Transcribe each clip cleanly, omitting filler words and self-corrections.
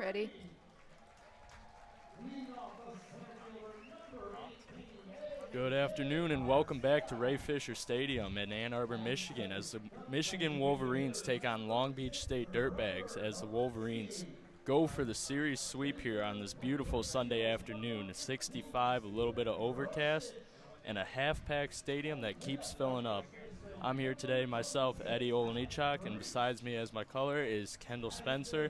ready. Good afternoon and welcome back to Ray Fisher Stadium in Ann Arbor, Michigan as the Michigan Wolverines take on Long Beach State Dirtbags as the Wolverines go for the series sweep here on this beautiful Sunday afternoon. 65, a little bit of overcast, and a half-packed stadium that keeps filling up. I'm here today myself, Eddie Olejniczak, and besides me as my color is Kendall Spencer.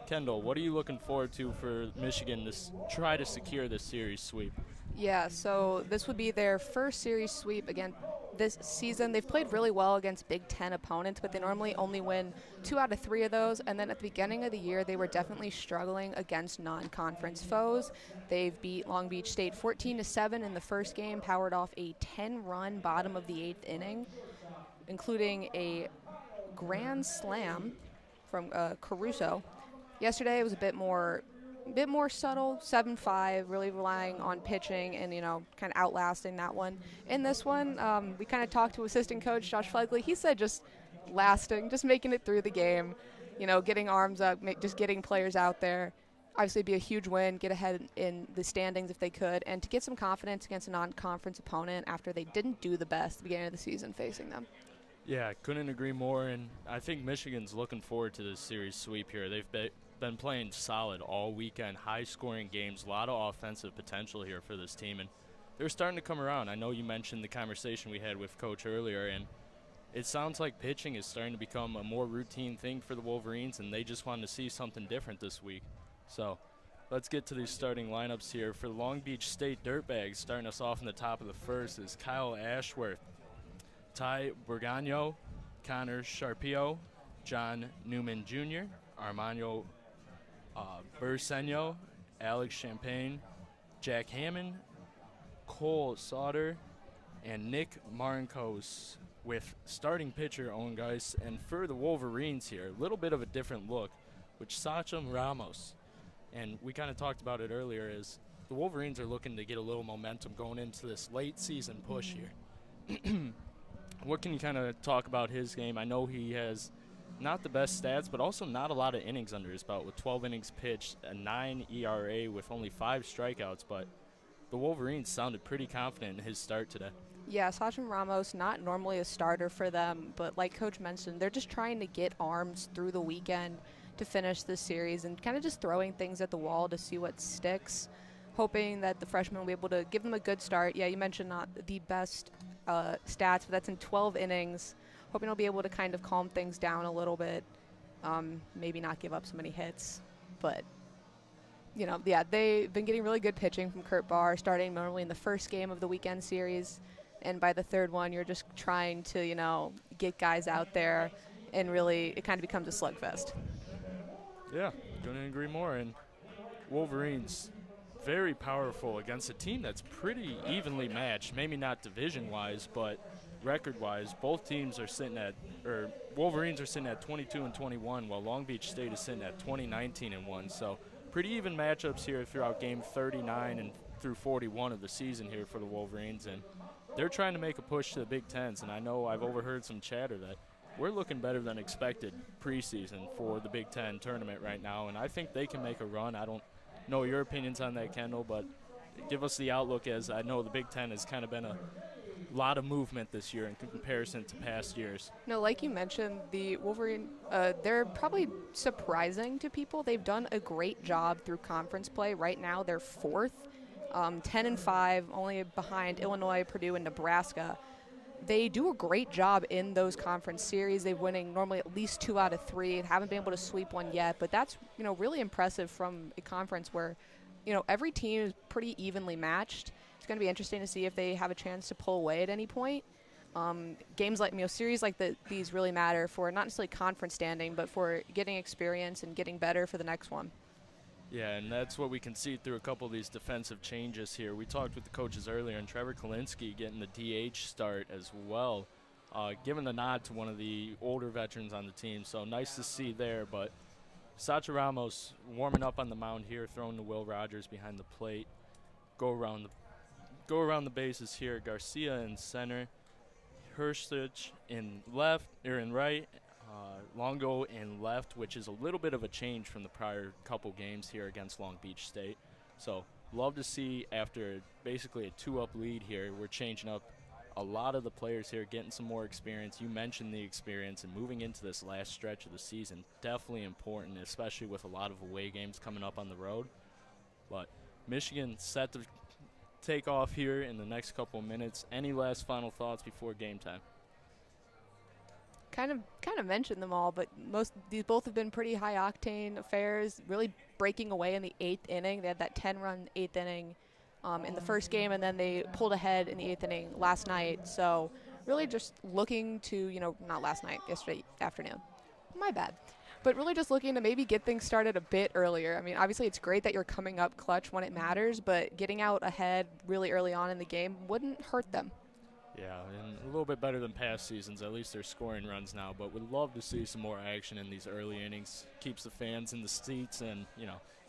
Kendall, what are you looking forward to for Michigan to try to secure this series sweep? Yeah, so this would be their first series sweep again this season. They've played really well against Big Ten opponents, but they normally only win 2 out of 3 of those. And then at the beginning of the year, they were definitely struggling against non-conference foes. They've beat Long Beach State 14-7 in the first game, powered off a 10-run bottom of the 8th inning, including a grand slam from Caruso. Yesterday it was a bit more subtle, 7-5, really relying on pitching and, kind of outlasting that one. In this one, we kind of talked to assistant coach Josh Flegley. He said just lasting, just making it through the game, getting arms up, just getting players out there. Obviously, it'd be a huge win, get ahead in the standings if they could, and to get some confidence against a non-conference opponent after they didn't do the best at the beginning of the season facing them. Yeah, I couldn't agree more, and I think Michigan's looking forward to this series sweep here. They've been playing solid all weekend, high-scoring games, a lot of offensive potential here for this team, and they're starting to come around. I know you mentioned the conversation we had with Coach earlier, and it sounds like pitching is starting to become a more routine thing for the Wolverines, and they just wanted to see something different this week. So let's get to these starting lineups here. For the Long Beach State Dirtbags, starting us off in the top of the first is Kyle Ashworth, Ty Borgano, Connor Sharpio, John Newman Jr., Armando Bursenio, Alex Champagne, Jack Hammond, Cole Sauter, and Nick Marinkos with starting pitcher Owen Geis. And for the Wolverines here, a little bit of a different look with Sachem Ramos. And we kind of talked about it earlier, is the Wolverines are looking to get a little momentum going into this late season push here. What can you kind of talk about his game? I know he has not the best stats, but also not a lot of innings under his belt with 12 innings pitched, a 9 ERA with only 5 strikeouts, but the Wolverines sounded pretty confident in his start today. Yeah, Sachem Ramos, not normally a starter for them, but like Coach mentioned, they're just trying to get arms through the weekend to finish this series and kind of just throwing things at the wall to see what sticks, hoping that the freshman will be able to give them a good start. Yeah, you mentioned not the best stats, but that's in 12 innings. Hoping he'll be able to kind of calm things down a little bit, maybe not give up so many hits. But, they've been getting really good pitching from Kurt Barr, starting normally in the first game of the weekend series. And by the third one, you're just trying to, get guys out there, and really it kind of becomes a slugfest. Yeah, couldn't agree more. And Wolverines, very powerful against a team that's pretty evenly matched, maybe not division-wise, but record-wise. Both teams are sitting at, or Wolverines are sitting at 22-21, while Long Beach State is sitting at 20-19-1. So pretty even matchups here throughout game 39 and through 41 of the season here for the Wolverines. And they're trying to make a push to the Big Tens, and I know I've overheard some chatter that we're looking better than expected preseason for the Big Ten tournament right now, and I think they can make a run. I don't know your opinions on that, Kendall, but give us the outlook, as I know the Big Ten has kind of been a lot of movement this year in comparison to past years. No, like you mentioned, the Wolverine, they're probably surprising to people. They've done a great job through conference play. Right now they're 4th, 10-5, only behind Illinois, Purdue, and Nebraska. They do a great job in those conference series. They're winning normally at least 2 out of 3. Haven't been able to sweep one yet, but that's really impressive from a conference where every team is pretty evenly matched. It's going to be interesting to see if they have a chance to pull away at any point. Games like series like these really matter for not necessarily conference standing, but for getting experience and getting better for the next one. Yeah, and that's what we can see through a couple of these defensive changes here. We talked with the coaches earlier, and Trevor Kalinsky getting the DH start as well, giving the nod to one of the older veterans on the team. So nice to see there. But Sacha Ramos warming up on the mound here, throwing to Will Rogers behind the plate. Go around the bases here. Garcia in center, Hirschich in right, Longo and left, which is a little bit of a change from the prior couple games here against Long Beach State. So love to see after basically a 2-up lead here, we're changing up a lot of the players here, getting some more experience. You mentioned the experience, and moving into this last stretch of the season, definitely important, especially with a lot of away games coming up on the road. But Michigan set to take off here in the next couple of minutes. Any last final thoughts before game time? Kind of mentioned them all, but these both have been pretty high octane affairs, really breaking away in the 8th inning. They had that 10-run 8th inning in the first game, and then they pulled ahead in the 8th inning last night. So really just looking to, not last night, yesterday afternoon. My bad. But really just looking to maybe get things started a bit earlier. I mean, obviously it's great that you're coming up clutch when it matters, but getting out ahead really early on in the game wouldn't hurt them. Yeah, and a little bit better than past seasons. At least they're scoring runs now, but we'd love to see some more action in these early innings. Keeps the fans in the seats and,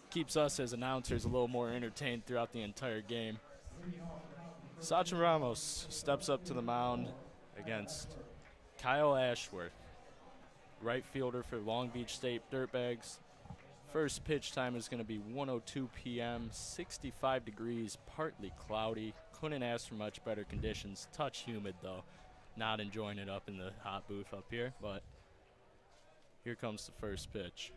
keeps us as announcers a little more entertained throughout the entire game. Sachin Ramos steps up to the mound against Kyle Ashworth, right fielder for Long Beach State Dirtbags. First pitch time is going to be 1:02 p.m., 65 degrees, partly cloudy. Couldn't ask for much better conditions. Touch humid, though. Not enjoying it up in the hot booth up here, but here comes the first pitch.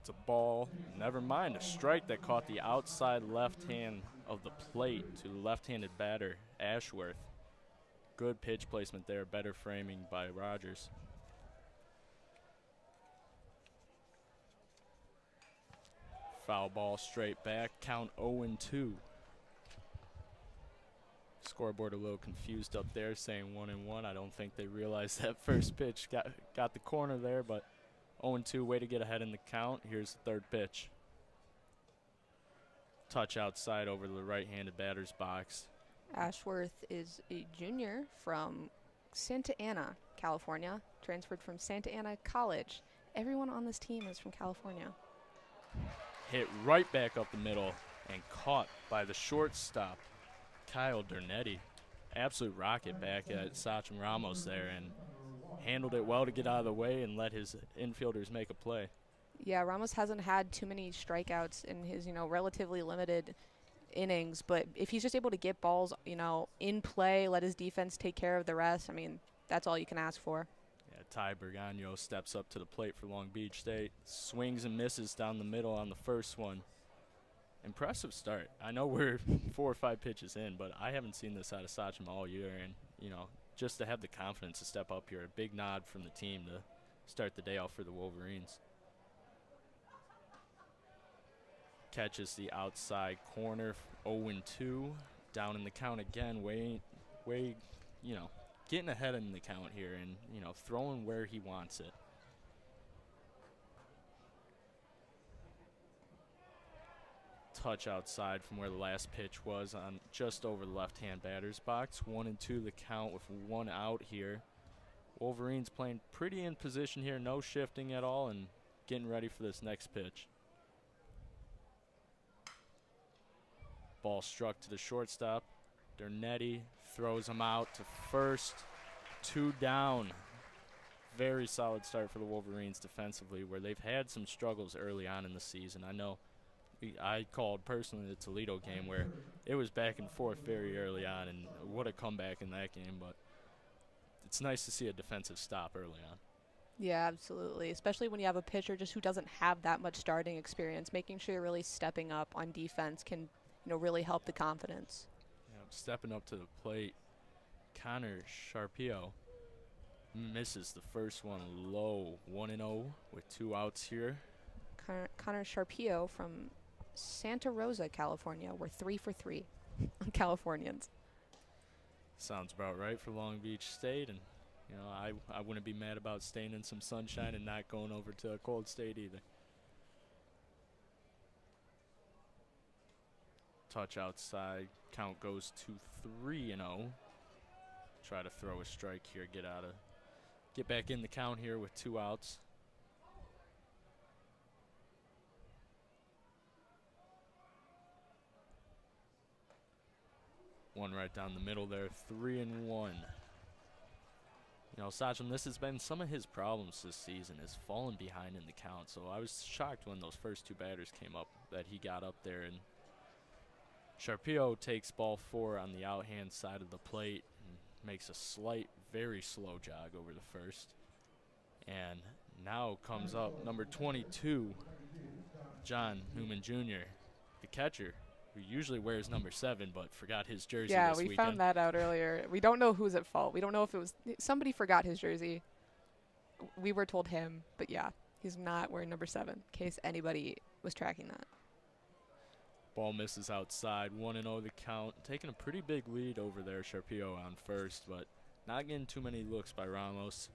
It's a ball. Never mind, a strike that caught the outside left hand of the plate to left-handed batter Ashworth. Good pitch placement there, better framing by Rogers. Foul ball straight back, count 0-2. Scoreboard a little confused up there, saying 1-1. I don't think they realized that first pitch got the corner there, but 0-2, way to get ahead in the count. Here's the third pitch. Touch outside over the right-handed batter's box. Ashworth is a junior from Santa Ana, California, transferred from Santa Ana College. Everyone on this team is from California. Hit right back up the middle and caught by the shortstop, Kyle Dernetti. Absolute rocket back at Sachin Ramos there, and handled it well to get out of the way and let his infielders make a play. Yeah, Ramos hasn't had too many strikeouts in his, relatively limited innings, but if he's just able to get balls, in play, let his defense take care of the rest, I mean, that's all you can ask for. Ty Bergano steps up to the plate for Long Beach State. Swings and misses down the middle on the first one. Impressive start. I know we're 4 or 5 pitches in, but I haven't seen this out of Sachin all year. And, just to have the confidence to step up here, a big nod from the team to start the day off for the Wolverines. Catches the outside corner, 0-2. Down in the count again, way, getting ahead in the count here and, throwing where he wants it. Touch outside from where the last pitch was on just over the left-hand batter's box. 1-2 the count with 1 out here. Wolverines playing pretty in position here, no shifting at all, and getting ready for this next pitch. Ball struck to the shortstop. Dernetti throws him out to first. 2 down. Very solid start for the Wolverines defensively, where they've had some struggles early on in the season. I know I called personally the Toledo game where it was back and forth very early on, and what a comeback in that game. But it's nice to see a defensive stop early on. Yeah, absolutely, especially when you have a pitcher just who doesn't have that much starting experience. Making sure you're really stepping up on defense can, really help the confidence. Stepping up to the plate, Connor Sharpio misses the first one low, 1-0 with 2 outs here. Connor Sharpio from Santa Rosa, California. We're 3 for 3 on Californians. Sounds about right for Long Beach State, and I wouldn't be mad about staying in some sunshine and not going over to a cold state either. Touch outside, count goes to 3-0. Try to throw a strike here, get back in the count here with 2 outs. One right down the middle there, 3-1. You know, Sachin, this has been some of his problems this season, is falling behind in the count. So I was shocked when those first two batters came up that he got up there. And Sharpio takes ball 4 on the out-hand side of the plate and makes a slight, very slow jog over the first. And now comes up number 22, John Newman Jr., the catcher, who usually wears number 7 but forgot his jersey this weekend. Yeah, we found that out earlier. We don't know who's at fault. We don't know if it was somebody forgot his jersey. We were told him, but yeah, he's not wearing number 7, in case anybody was tracking that. Ball misses outside, 1-0 the count. Taking a pretty big lead over there, Sharpio on first, but not getting too many looks by Ramos.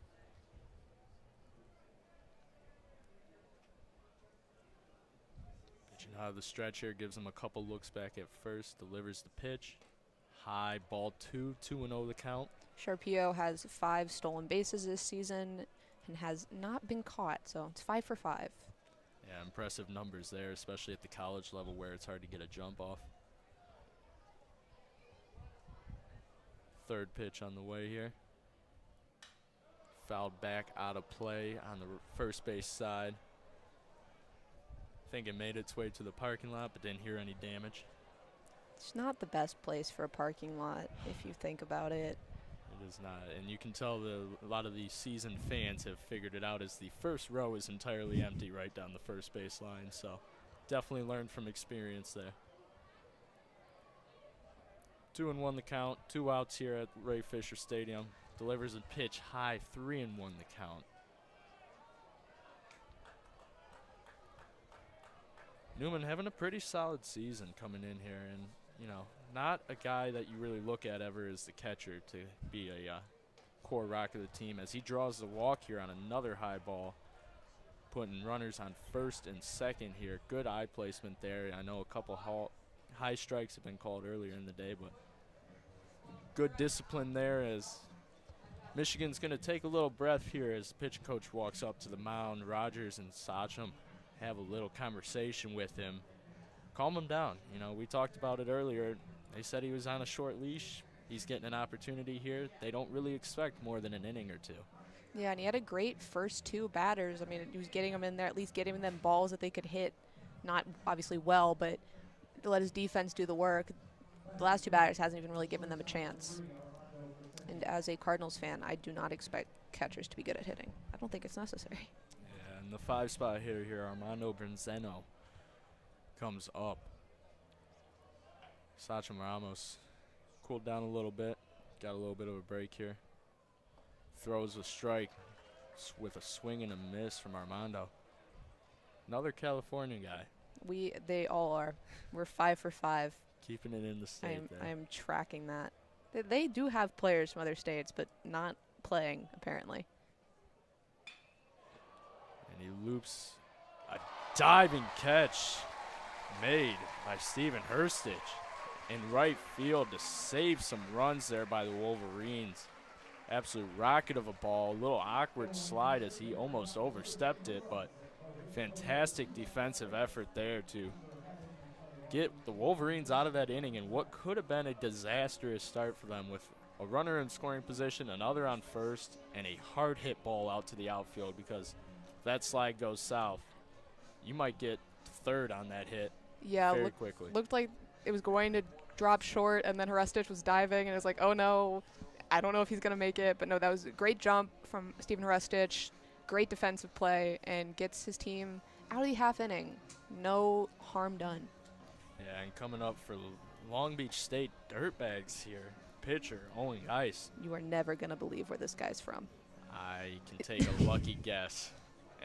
Pitching out of the stretch here, gives him a couple looks back at first, delivers the pitch. High, ball 2, 2-0 the count. Sharpio has 5 stolen bases this season and has not been caught, so it's 5 for 5. Yeah, impressive numbers there, especially at the college level where it's hard to get a jump off. Third pitch on the way here. Fouled back out of play on the first base side. I think it made its way to the parking lot, but didn't hear any damage. It's not the best place for a parking lot, if you think about it. It is not, and you can tell a lot of the seasoned fans have figured it out as the first row is entirely empty right down the first base line, so definitely learned from experience there. 2-1 the count, 2 outs here at Ray Fisher Stadium. Delivers a pitch high, 3-1 the count. Newman having a pretty solid season coming in here, and you know, not a guy that you really look at ever as the catcher to be a core rock of the team, as he draws the walk here on another high ball, putting runners on first and second here. Good eye placement there. I know a couple high strikes have been called earlier in the day, but good discipline there as Michigan's going to take a little breath here as the pitch coach walks up to the mound. Rogers and Sachin have a little conversation with him. Calm him down. You know, we talked about it earlier. They said he was on a short leash. He's getting an opportunity here. They don't really expect more than an inning or 2. Yeah, and he had a great first 2 batters. I mean, he was getting them in there, at least getting them balls that they could hit. Not obviously well, but to let his defense do the work. The last 2 batters hasn't even really given them a chance. And as a Cardinals fan, I do not expect catchers to be good at hitting. I don't think it's necessary. Yeah, and the 5-spot hitter here, Armando Benzeno, comes up. Sachin Ramos cooled down a little bit, got a little bit of a break here. Throws a strike with a swing and a miss from Armando. Another California guy. They all are. We're 5 for 5. Keeping it in the state. I'm tracking that. They do have players from other states, but not playing, apparently. And he loops a diving catch made by Stephen Hurstich in right field to save some runs there by the Wolverines. Absolute rocket of a ball, a little awkward slide as he almost overstepped it, but fantastic defensive effort there to get the Wolverines out of that inning in what could have been a disastrous start for them, with a runner in scoring position, another on first, and a hard hit ball out to the outfield, because if that slide goes south, you might get third on that hit very quickly. Looked like it was going to drop short, and then Hurstich was diving, and it was like, oh no, I don't know if he's going to make it. But no, that was a great jump from Stephen Hurstich, great defensive play, and gets his team out of the half inning. No harm done. Yeah, and coming up for Long Beach State Dirtbags here, pitcher Owen Geis. You are never going to believe where this guy's from. I can take a lucky guess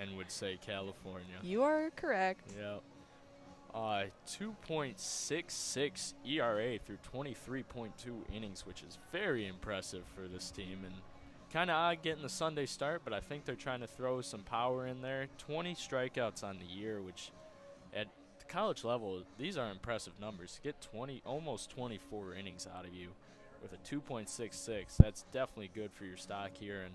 and would say California. You are correct. Yep. 2.66 ERA through 23.2 innings, which is very impressive for this team. And kind of odd getting the Sunday start, but I think they're trying to throw some power in there. 20 strikeouts on the year, which at the college level, these are impressive numbers. To get almost 24 innings out of you with a 2.66, that's definitely good for your stock here, and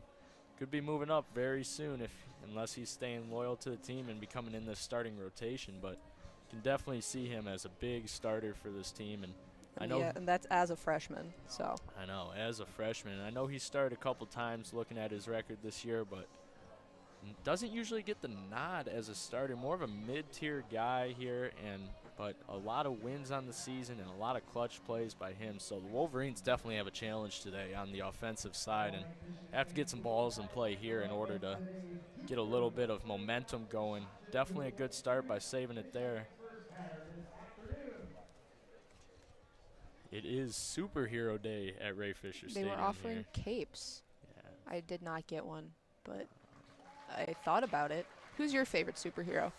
could be moving up very soon unless he's staying loyal to the team and becoming in this starting rotation. But can definitely see him as a big starter for this team, and I know. Yeah, and that's as a freshman. So. I know, as a freshman. I know he started a couple times looking at his record this year, but doesn't usually get the nod as a starter. More of a mid-tier guy here, but a lot of wins on the season and a lot of clutch plays by him. So the Wolverines definitely have a challenge today on the offensive side and have to get some balls in play here in order to get a little bit of momentum going. Definitely a good start by saving it there. It is Superhero Day at Ray Fisher Stadium. They were offering here. capes. Yeah. I did not get one, but I thought about it. Who's your favorite superhero?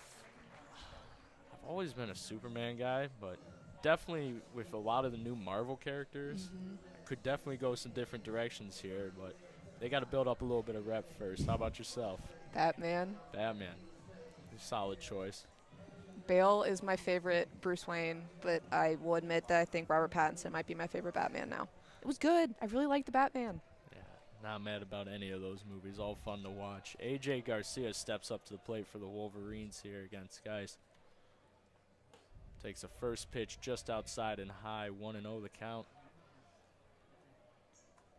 I've always been a Superman guy, but definitely with a lot of the new Marvel characters, could definitely go some different directions here, but they got to build up a little bit of rep first. How about yourself? Batman. Batman. Solid choice. Bale is my favorite Bruce Wayne, but I will admit that I think Robert Pattinson might be my favorite Batman now. It was good. I really liked the Batman. Yeah, not mad about any of those movies. All fun to watch. A.J. Garcia steps up to the plate for the Wolverines here against Geis. Takes a first pitch just outside and high, 1-0 the count.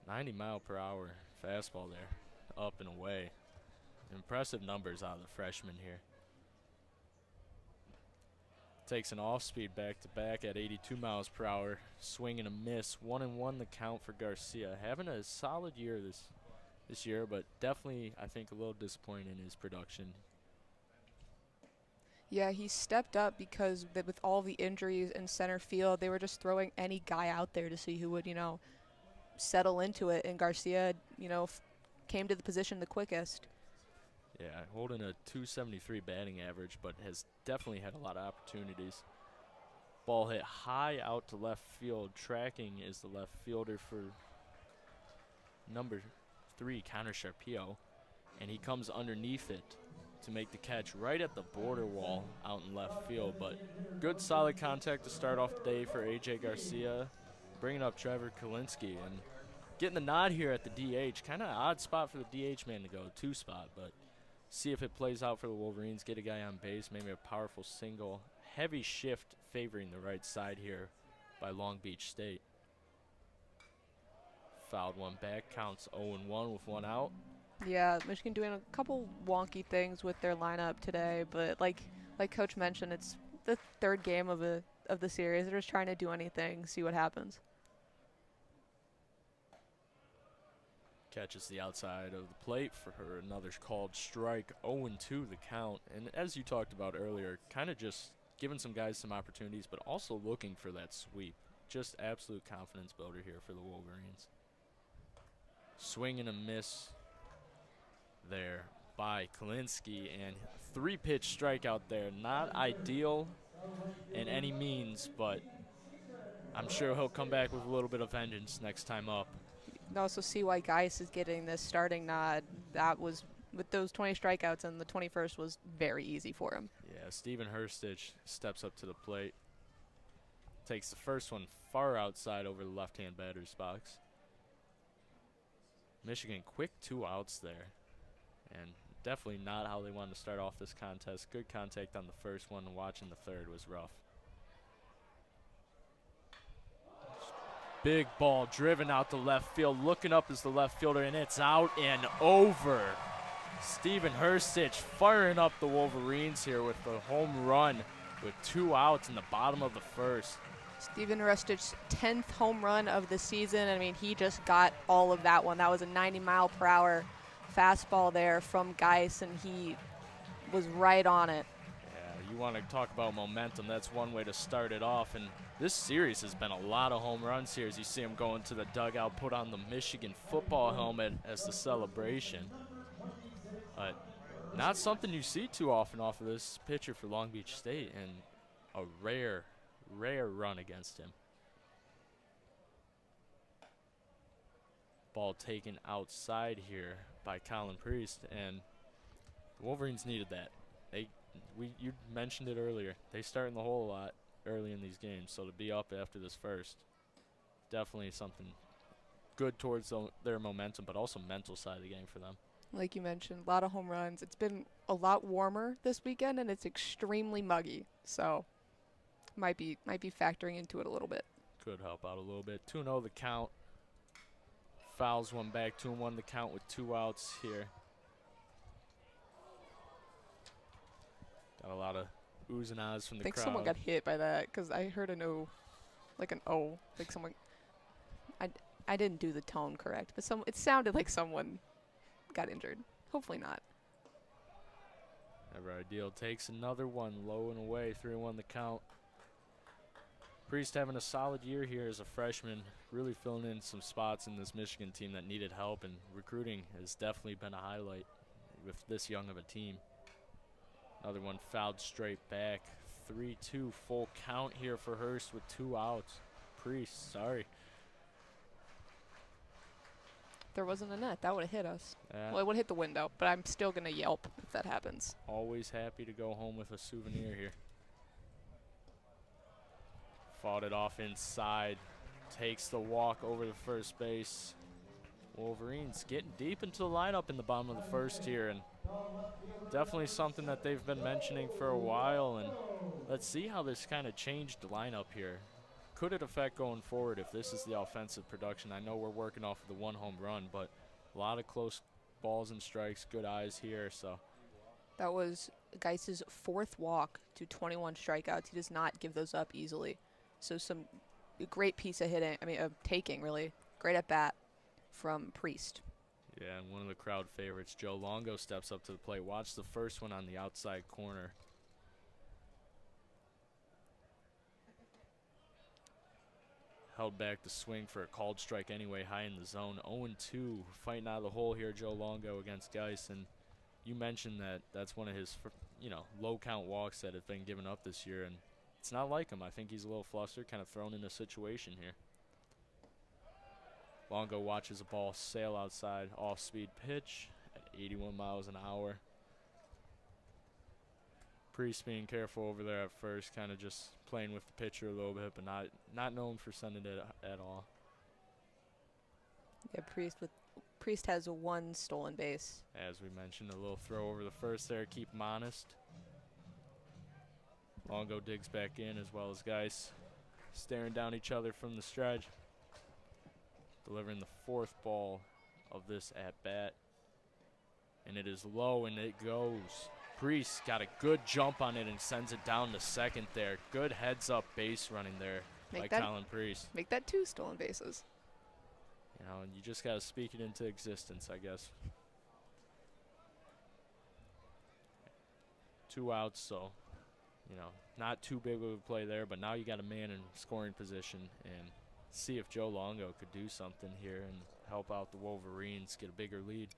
90-mile-per-hour fastball there, up and away. Impressive numbers out of the freshman here. Takes an off-speed back-to-back at 82 miles per hour. Swing and a miss. 1-1 the count for Garcia. Having a solid year this year, but definitely, I think, a little disappointing in his production. Yeah, he stepped up because with all the injuries in center field, they were just throwing any guy out there to see who would, settle into it. And Garcia, came to the position the quickest. Yeah, holding a .273 batting average, but has definitely had a lot of opportunities. Ball hit high out to left field. Tracking is the left fielder for number 3, Connor Sharpio, and he comes underneath it to make the catch right at the border wall out in left field. But good, solid contact to start off the day for A.J. Garcia, bringing up Trevor Kalinske and getting the nod here at the DH. Kind of odd spot for the DH man to go, 2 spot, but see if it plays out for the Wolverines. Get a guy on base, maybe a powerful single. Heavy shift favoring the right side here by Long Beach State. Fouled one back, counts 0-1 with 1 out. Yeah, Michigan doing a couple wonky things with their lineup today, but like Coach mentioned, it's the 3rd game of the series. They're just trying to do anything, see what happens. Catches the outside of the plate for her. Another called strike. 0-2 the count. And as you talked about earlier, kind of just giving some guys some opportunities, but also looking for that sweep. Just absolute confidence builder here for the Wolverines. Swing and a miss there by Kalinske, and 3-pitch strikeout there. Not ideal in any means, but I'm sure he'll come back with a little bit of vengeance next time up. You can also see why Geis is getting this starting nod. That was, with those 20 strikeouts, and the 21st was very easy for him. Yeah, Steven Hurstich steps up to the plate. Takes the first one far outside over the left-hand batter's box. Michigan quick 2 outs there. And definitely not how they wanted to start off this contest. Good contact on the first one, and watching the 3rd was rough. Big ball driven out to left field. Looking up is the left fielder, and it's out and over. Steven Hurstich firing up the Wolverines here with the home run with 2 outs in the bottom of the 1st. Steven Hurstich's 10th home run of the season. I mean, he just got all of that one. That was a 90-mile-per-hour fastball there from Geis, and he was right on it. Yeah, you want to talk about momentum. That's one way to start it off. And this series has been a lot of home runs here as you see him go into the dugout, put on the Michigan football helmet as the celebration. But not something you see too often off of this pitcher for Long Beach State, and a rare run against him. Ball taken outside here by Colin Priest, and the Wolverines needed that. You mentioned it earlier. They start in the hole a lot early in these games, so to be up after this first, definitely something good towards their momentum, but also mental side of the game for them. Like you mentioned, a lot of home runs. It's been a lot warmer this weekend, and it's extremely muggy, so might be factoring into it a little bit. could help out a little bit. 2-0 the count. Fouls one back, 2-1 the count with 2 outs here. Got a lot of oohs and ahs from the crowd. I think someone got hit by that because I heard an O, like an O, like someone. I didn't do the tone correct, but it sounded like someone got injured. Hopefully not. Never ideal. Takes another one, low and away, 3-1 the count. Priest having a solid year here as a freshman, really filling in some spots in this Michigan team that needed help, and recruiting has definitely been a highlight with this young of a team. Another one fouled straight back. 3-2 full count here for Hurst with 2 outs. Priest, sorry. There wasn't a net. That would have hit us. Well, it would hit the window, but I'm still going to yelp if that happens. Always happy to go home with a souvenir here. Fought it off inside. Takes the walk over to first base. Wolverines getting deep into the lineup in the bottom of the first here, and definitely something that they've been mentioning for a while, and let's see how this kind of changed the lineup here. Could it affect going forward if this is the offensive production? I know we're working off of the 1 home run, but a lot of close balls and strikes, good eyes here. So that was Geis's 4th walk to 21 strikeouts. He does not give those up easily. So some great piece of hitting, taking really. Great at bat from Priest. Yeah, and one of the crowd favorites, Joe Longo, steps up to the plate. Watch the first one on the outside corner. Held back the swing for a called strike anyway, high in the zone. 0-2, fighting out of the hole here, Joe Longo against Geis. And you mentioned that that's one of his, low count walks that have been given up this year. And it's not like him. I think he's a little flustered, kind of thrown in a situation here. Longo watches a ball sail outside, off-speed pitch at 81 miles an hour. Priest being careful over there at first, kind of just playing with the pitcher a little bit, but not known for sending it at all. Yeah, Priest has 1 stolen base. As we mentioned, a little throw over the first there, keep him honest. Longo digs back in as well as Geis, staring down each other from the stretch. Delivering the 4th ball of this at-bat. And it is low, and it goes. Priest got a good jump on it and sends it down to second there. Good heads-up base running there by Colin Priest. Make that 2 stolen bases. And you just got to speak it into existence, I guess. 2 outs, so, not too big of a play there, but now you got a man in scoring position, and see if Joe Longo could do something here and help out the Wolverines get a bigger lead.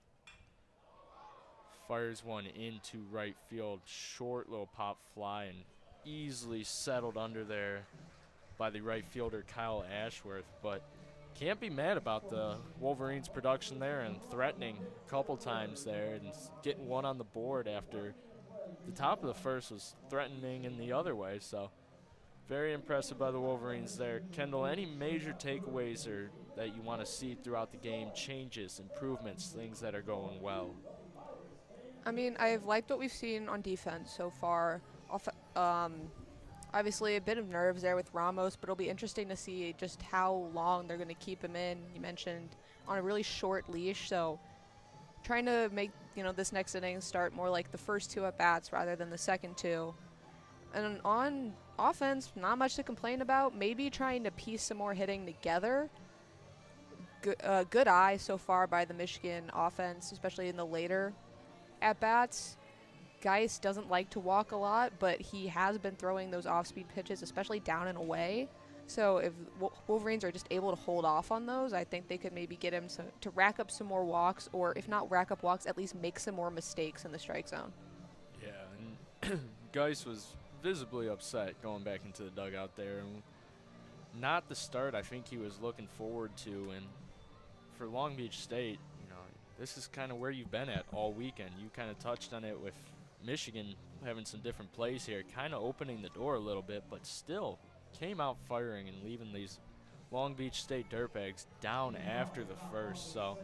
Fires one into right field. Short little pop fly and easily settled under there by the right fielder Kyle Ashworth. But can't be mad about the Wolverines' production there and threatening a couple times there and getting one on the board after the top of the first was threatening in the other way. So very impressive by the Wolverines there. Kendall, any major takeaways that you want to see throughout the game, changes, improvements, things that are going well? I've liked what we've seen on defense so far. Obviously, a bit of nerves there with Ramos, but it'll be interesting to see just how long they're going to keep him in. You mentioned on a really short leash, so trying to make this next inning start more like the first 2 at-bats rather than the second 2. And on offense, not much to complain about. Maybe trying to piece some more hitting together. Good eye so far by the Michigan offense, especially in the later at-bats. Geis doesn't like to walk a lot, but he has been throwing those off-speed pitches, especially down and away. So if Wolverines are just able to hold off on those, I think they could maybe get him to rack up some more walks, or if not rack up walks, at least make some more mistakes in the strike zone. Yeah, and Geis was visibly upset going back into the dugout there. And not the start I think he was looking forward to. And for Long Beach State, this is kind of where you've been at all weekend. You kind of touched on it with Michigan having some different plays here, kind of opening the door a little bit, but still came out firing and leaving these Long Beach State Dirtbags down after the first. So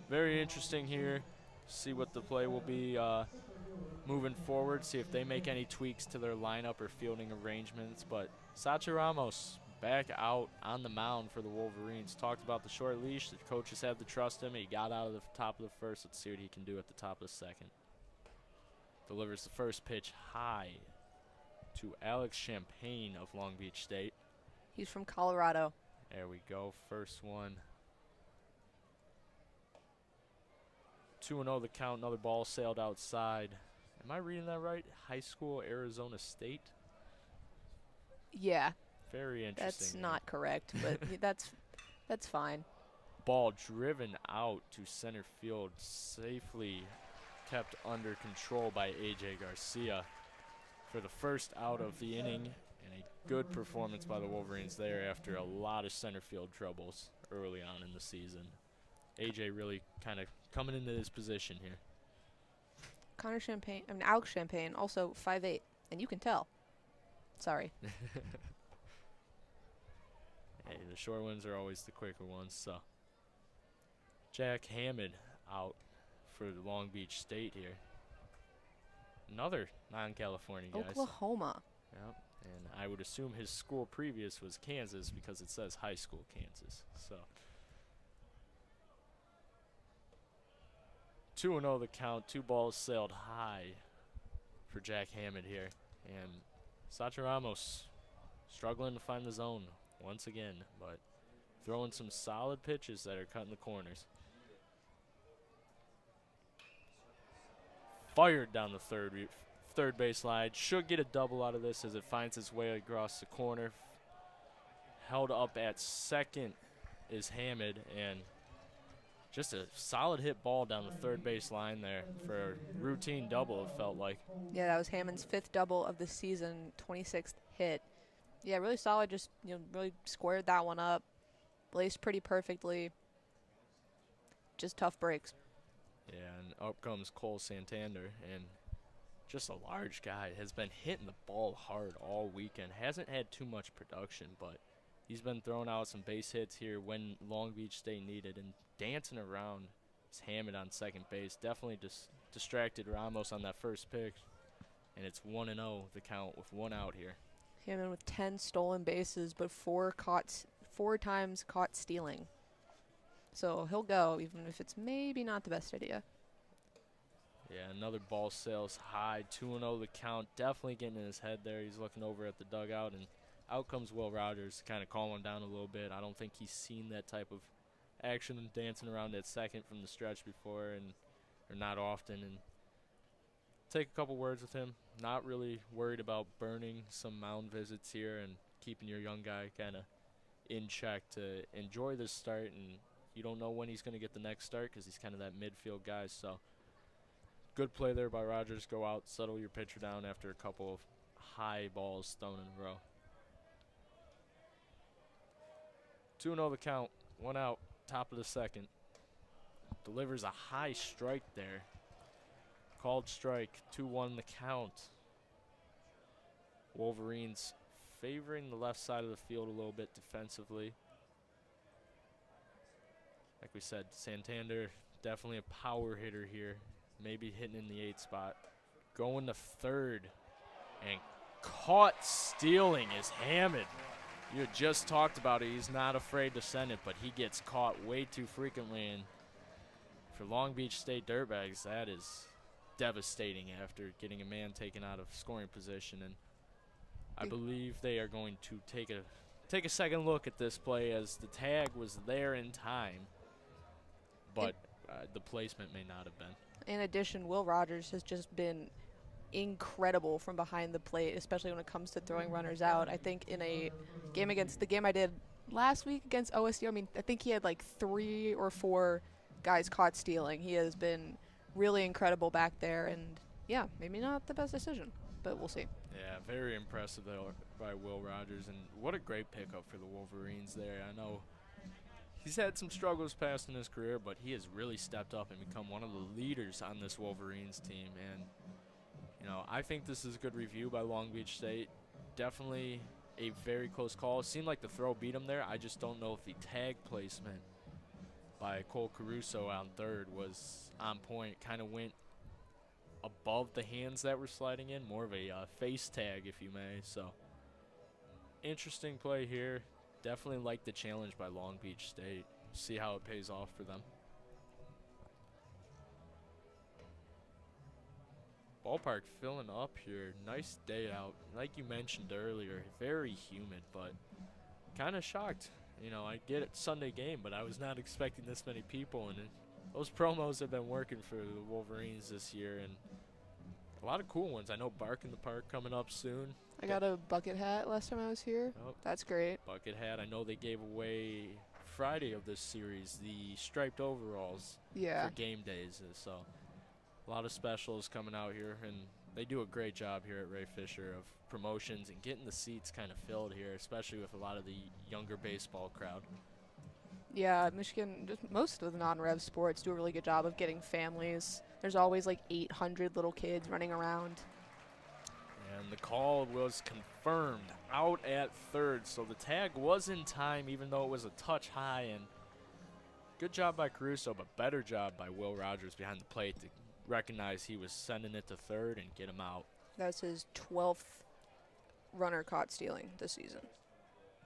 very interesting here. See what the play will be moving forward, see if they make any tweaks to their lineup or fielding arrangements. But Sacha Ramos back out on the mound for the Wolverines. Talked about the short leash. The coaches had to trust him. He got out of the top of the first. Let's see what he can do at the top of the second. Delivers the first pitch high to Alex Champagne of Long Beach State. He's from Colorado. There we go. First one. 2-0 the count. Another ball sailed outside. Am I reading that right? High School Arizona State? Yeah. Very interesting. That's not correct, but that's fine. Ball driven out to center field, safely kept under control by A.J. Garcia for the first out of the inning, and a good performance by the Wolverines there after a lot of center field troubles early on in the season. A.J. really kind of coming into his position here. Alex Champagne, also 5'8", and you can tell. Sorry. Hey, the short ones are always the quicker ones, so. Jack Hammond out for Long Beach State here. Another non-California guy. Oklahoma. Yep, and I would assume his school previous was Kansas because it says high school Kansas, so. 2-0 the count, 2 balls sailed high for Jack Hammond here. And Sacha Ramos struggling to find the zone once again, but throwing some solid pitches that are cutting the corners. Fired down the third base line. Should get a double out of this as it finds its way across the corner. Held up at second is Hammond, and just a solid hit ball down the third base line there for a routine double, it felt like. Yeah, that was Hammond's 5th double of the season, 26th hit. Yeah, really solid, just really squared that one up. Placed pretty perfectly. Just tough breaks. Yeah, and up comes Cole Santander, and just a large guy. Has been hitting the ball hard all weekend. Hasn't had too much production, but he's been throwing out some base hits here when Long Beach State needed, and dancing around is Hammond on second base. Definitely distracted Ramos on that first pitch, and it's 1-0 the count with 1 out here. Hammond with 10 stolen bases, but 4 times caught stealing. So he'll go, even if it's maybe not the best idea. Yeah, another ball sails high, 2-0 the count. Definitely getting in his head there. He's looking over at the dugout, and out comes Will Rogers to kind of calm him down a little bit. I don't think he's seen that type of action and dancing around at second from the stretch before, or not often, and take a couple words with him. Not really worried about burning some mound visits here and keeping your young guy kind of in check to enjoy this start, and you don't know when he's going to get the next start because he's kind of that midfield guy. So good play there by Rogers. Go out, settle your pitcher down after a couple of high balls thrown in a row. 2-0 the count, 1 out. Top of the second. Delivers a high strike there. Called strike, 2-1 the count. Wolverines favoring the left side of the field a little bit defensively. Like we said, Santander definitely a power hitter here. Maybe hitting in the 8th spot. Going to third. And caught stealing is Hammond. You had just talked about it. He's not afraid to send it, but he gets caught way too frequently. And for Long Beach State Dirtbags, that is devastating after getting a man taken out of scoring position. And I believe they are going to take a second look at this play, as the tag was there in time, but the placement may not have been. In addition, Will Rogers has just been incredible from behind the plate, especially when it comes to throwing runners out. I think in a game against the game I did last week against OSU, I think he had like 3 or 4 guys caught stealing. He has been really incredible back there, and yeah, maybe not the best decision, but we'll see. Yeah, very impressive though by Will Rogers, and what a great pickup for the Wolverines there. I know he's had some struggles past in his career, but he has really stepped up and become one of the leaders on this Wolverines team. And I think this is a good review by Long Beach State. Definitely a very close call. It seemed like the throw beat him there. I just don't know if the tag placement by Cole Caruso on third was on point. Kind of went above the hands that were sliding in. More of a face tag, if you may. So interesting play here. Definitely like the challenge by Long Beach State. See how it pays off for them. Ballpark filling up here. Nice day out. Like you mentioned earlier, very humid, but kind of shocked. You know, I get it, Sunday game, but I was not expecting this many people. And those promos have been working for the Wolverines this year, and a lot of cool ones. I know Bark in the Park coming up soon. I got a bucket hat last time I was here. Oh, that's great. Bucket hat. I know they gave away Friday of this series the striped overalls for game days. So a lot of specials coming out here, and they do a great job here at Ray Fisher of promotions and getting the seats kind of filled here, especially with a lot of the younger baseball crowd. Yeah, Michigan, just most of the non-rev sports do a really good job of getting families. There's always like 800 little kids running around. And the call was confirmed out at third, so the tag was in time even though it was a touch high. And good job by Caruso, but better job by Will Rogers behind the plate to recognize he was sending it to third and get him out. That's his 12th runner caught stealing this season.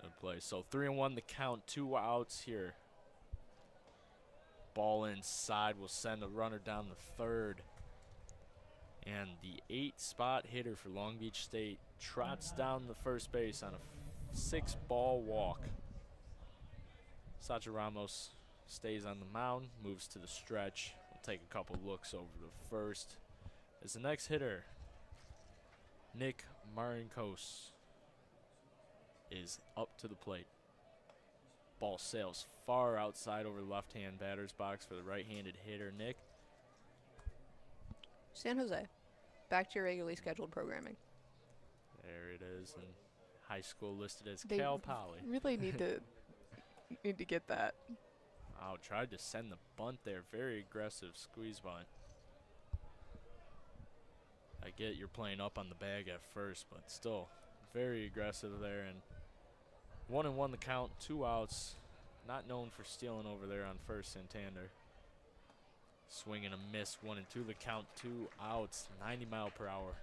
Good play. So 3-1 the count, 2 outs here. Ball inside will send a runner down the third. And the 8-spot hitter for Long Beach State trots down the first base on a 6-ball walk. Sacha Ramos stays on the mound, moves to the stretch. We'll take a couple looks over the first. As the next hitter, Nick Marincos, is up to the plate. Ball sails far outside over the left-hand batter's box for the right-handed hitter, Nick. San Jose, back to your regularly scheduled programming. There it is, and high school listed as They Cal Poly. Really need to get that. Oh, tried to send the bunt there. Very aggressive squeeze bunt. I get you're playing up on the bag at first, but still very aggressive there. And 1-1 the count, 2 outs. Not known for stealing over there on first, Santander. Swing and a miss, 1-2 the count, 2 outs, 90 mph.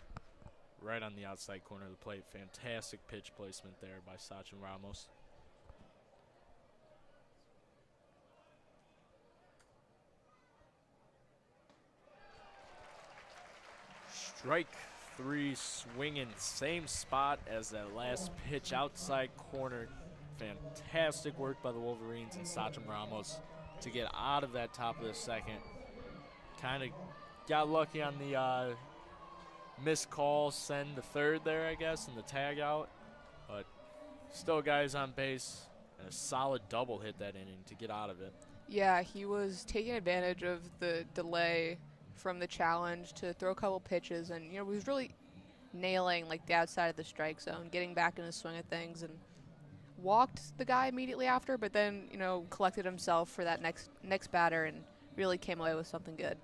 Right on the outside corner of the plate. Fantastic pitch placement there by Sacha Ramos. Strike 3, swinging, same spot as that last pitch, outside corner. Fantastic work by the Wolverines and Sacha Ramos to get out of that top of the second. Kind of got lucky on the missed call, send to third there, I guess, and the tag out. But still guys on base, and a solid double hit that inning to get out of it. Yeah, he was taking advantage of the delay from the challenge to throw a couple pitches, and he was really nailing like the outside of the strike zone, getting back in the swing of things, and walked the guy immediately after, but then collected himself for that next batter and really came away with something good.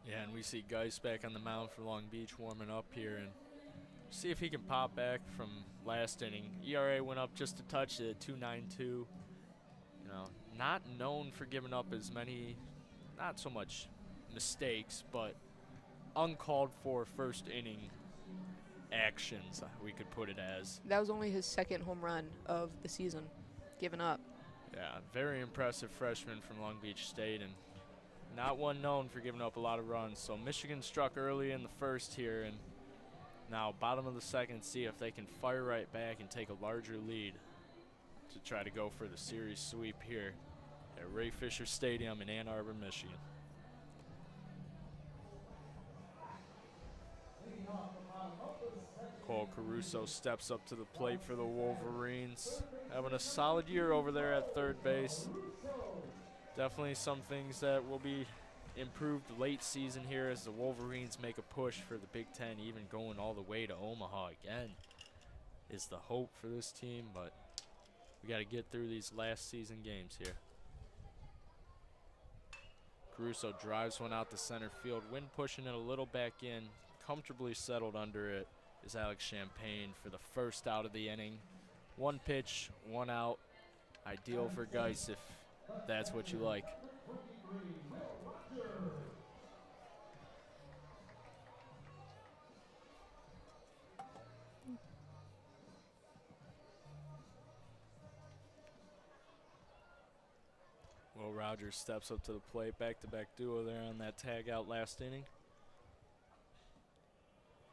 Yeah, and we see Geis back on the mound for Long Beach warming up here, and see if he can pop back from last inning. ERA went up just a touch at 2.92. Not known for giving up as many, not so much mistakes, but uncalled for first inning actions, we could put it as. That was only his second home run of the season, given up. Yeah, very impressive freshman from Long Beach State, and not one known for giving up a lot of runs. So Michigan struck early in the first here, and now bottom of the second, see if they can fire right back and take a larger lead to try to go for the series sweep here at Ray Fisher Stadium in Ann Arbor, Michigan. Cole Caruso steps up to the plate for the Wolverines. Having a solid year over there at third base. Definitely some things that will be improved late season here as the Wolverines make a push for the Big Ten, even going all the way to Omaha again is the hope for this team, but we got to get through these last season games here. Caruso drives one out to center field. Wind pushing it a little back in. Comfortably settled under it is Alex Champagne for the first out of the inning. 1 pitch, 1 out. Ideal for Geis if that's what you like. Rogers steps up to the plate. Back-to-back duo there on that tag out last inning.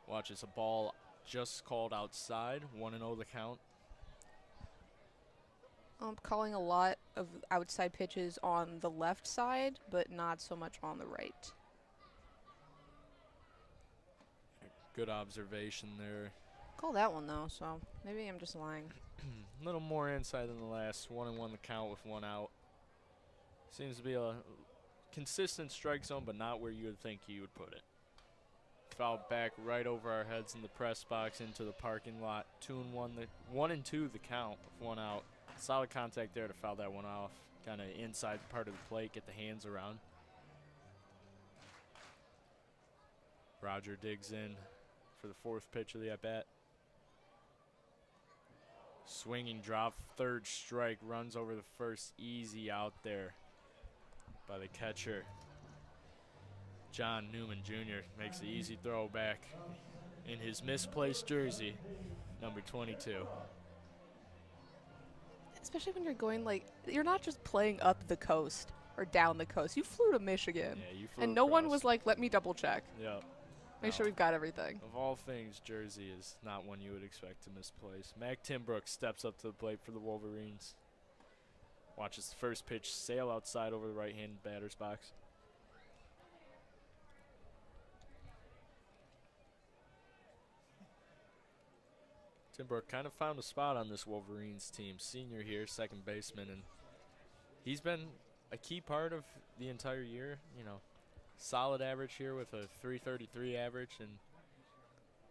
Watches a ball just called outside. 1-0 the count. I'm calling a lot of outside pitches on the left side, but not so much on the right. Good observation there. Call that one, though, so maybe I'm just lying. A little more inside than the last. 1-1 the count with 1 out. Seems to be a consistent strike zone, but not where you would think you would put it. Fouled back right over our heads in the press box into the parking lot. 2-1, 1-2 the count with 1 out. Solid contact there to foul that one off. Kind of inside part of the plate, get the hands around. Roger digs in for the 4th pitch of the at-bat. Swinging drop, 3rd strike, runs over the first, easy out there by the catcher. John Newman Jr. makes the easy throw back in his misplaced jersey, number 22. Especially when you're going, like, you're not just playing up the coast or down the coast. You flew to Michigan. Yeah, you flew and no one across. was like, let me double check. Yep. Make sure we've got everything. Of all things, jersey is not one you would expect to misplace. Mac Timbrook steps up to the plate for the Wolverines. Watches the first pitch sail outside over the right-hand batter's box. Timbrook kind of found a spot on this Wolverines team. Senior here, second baseman, and he's been a key part of the entire year. You know, solid average here with a .333 average, and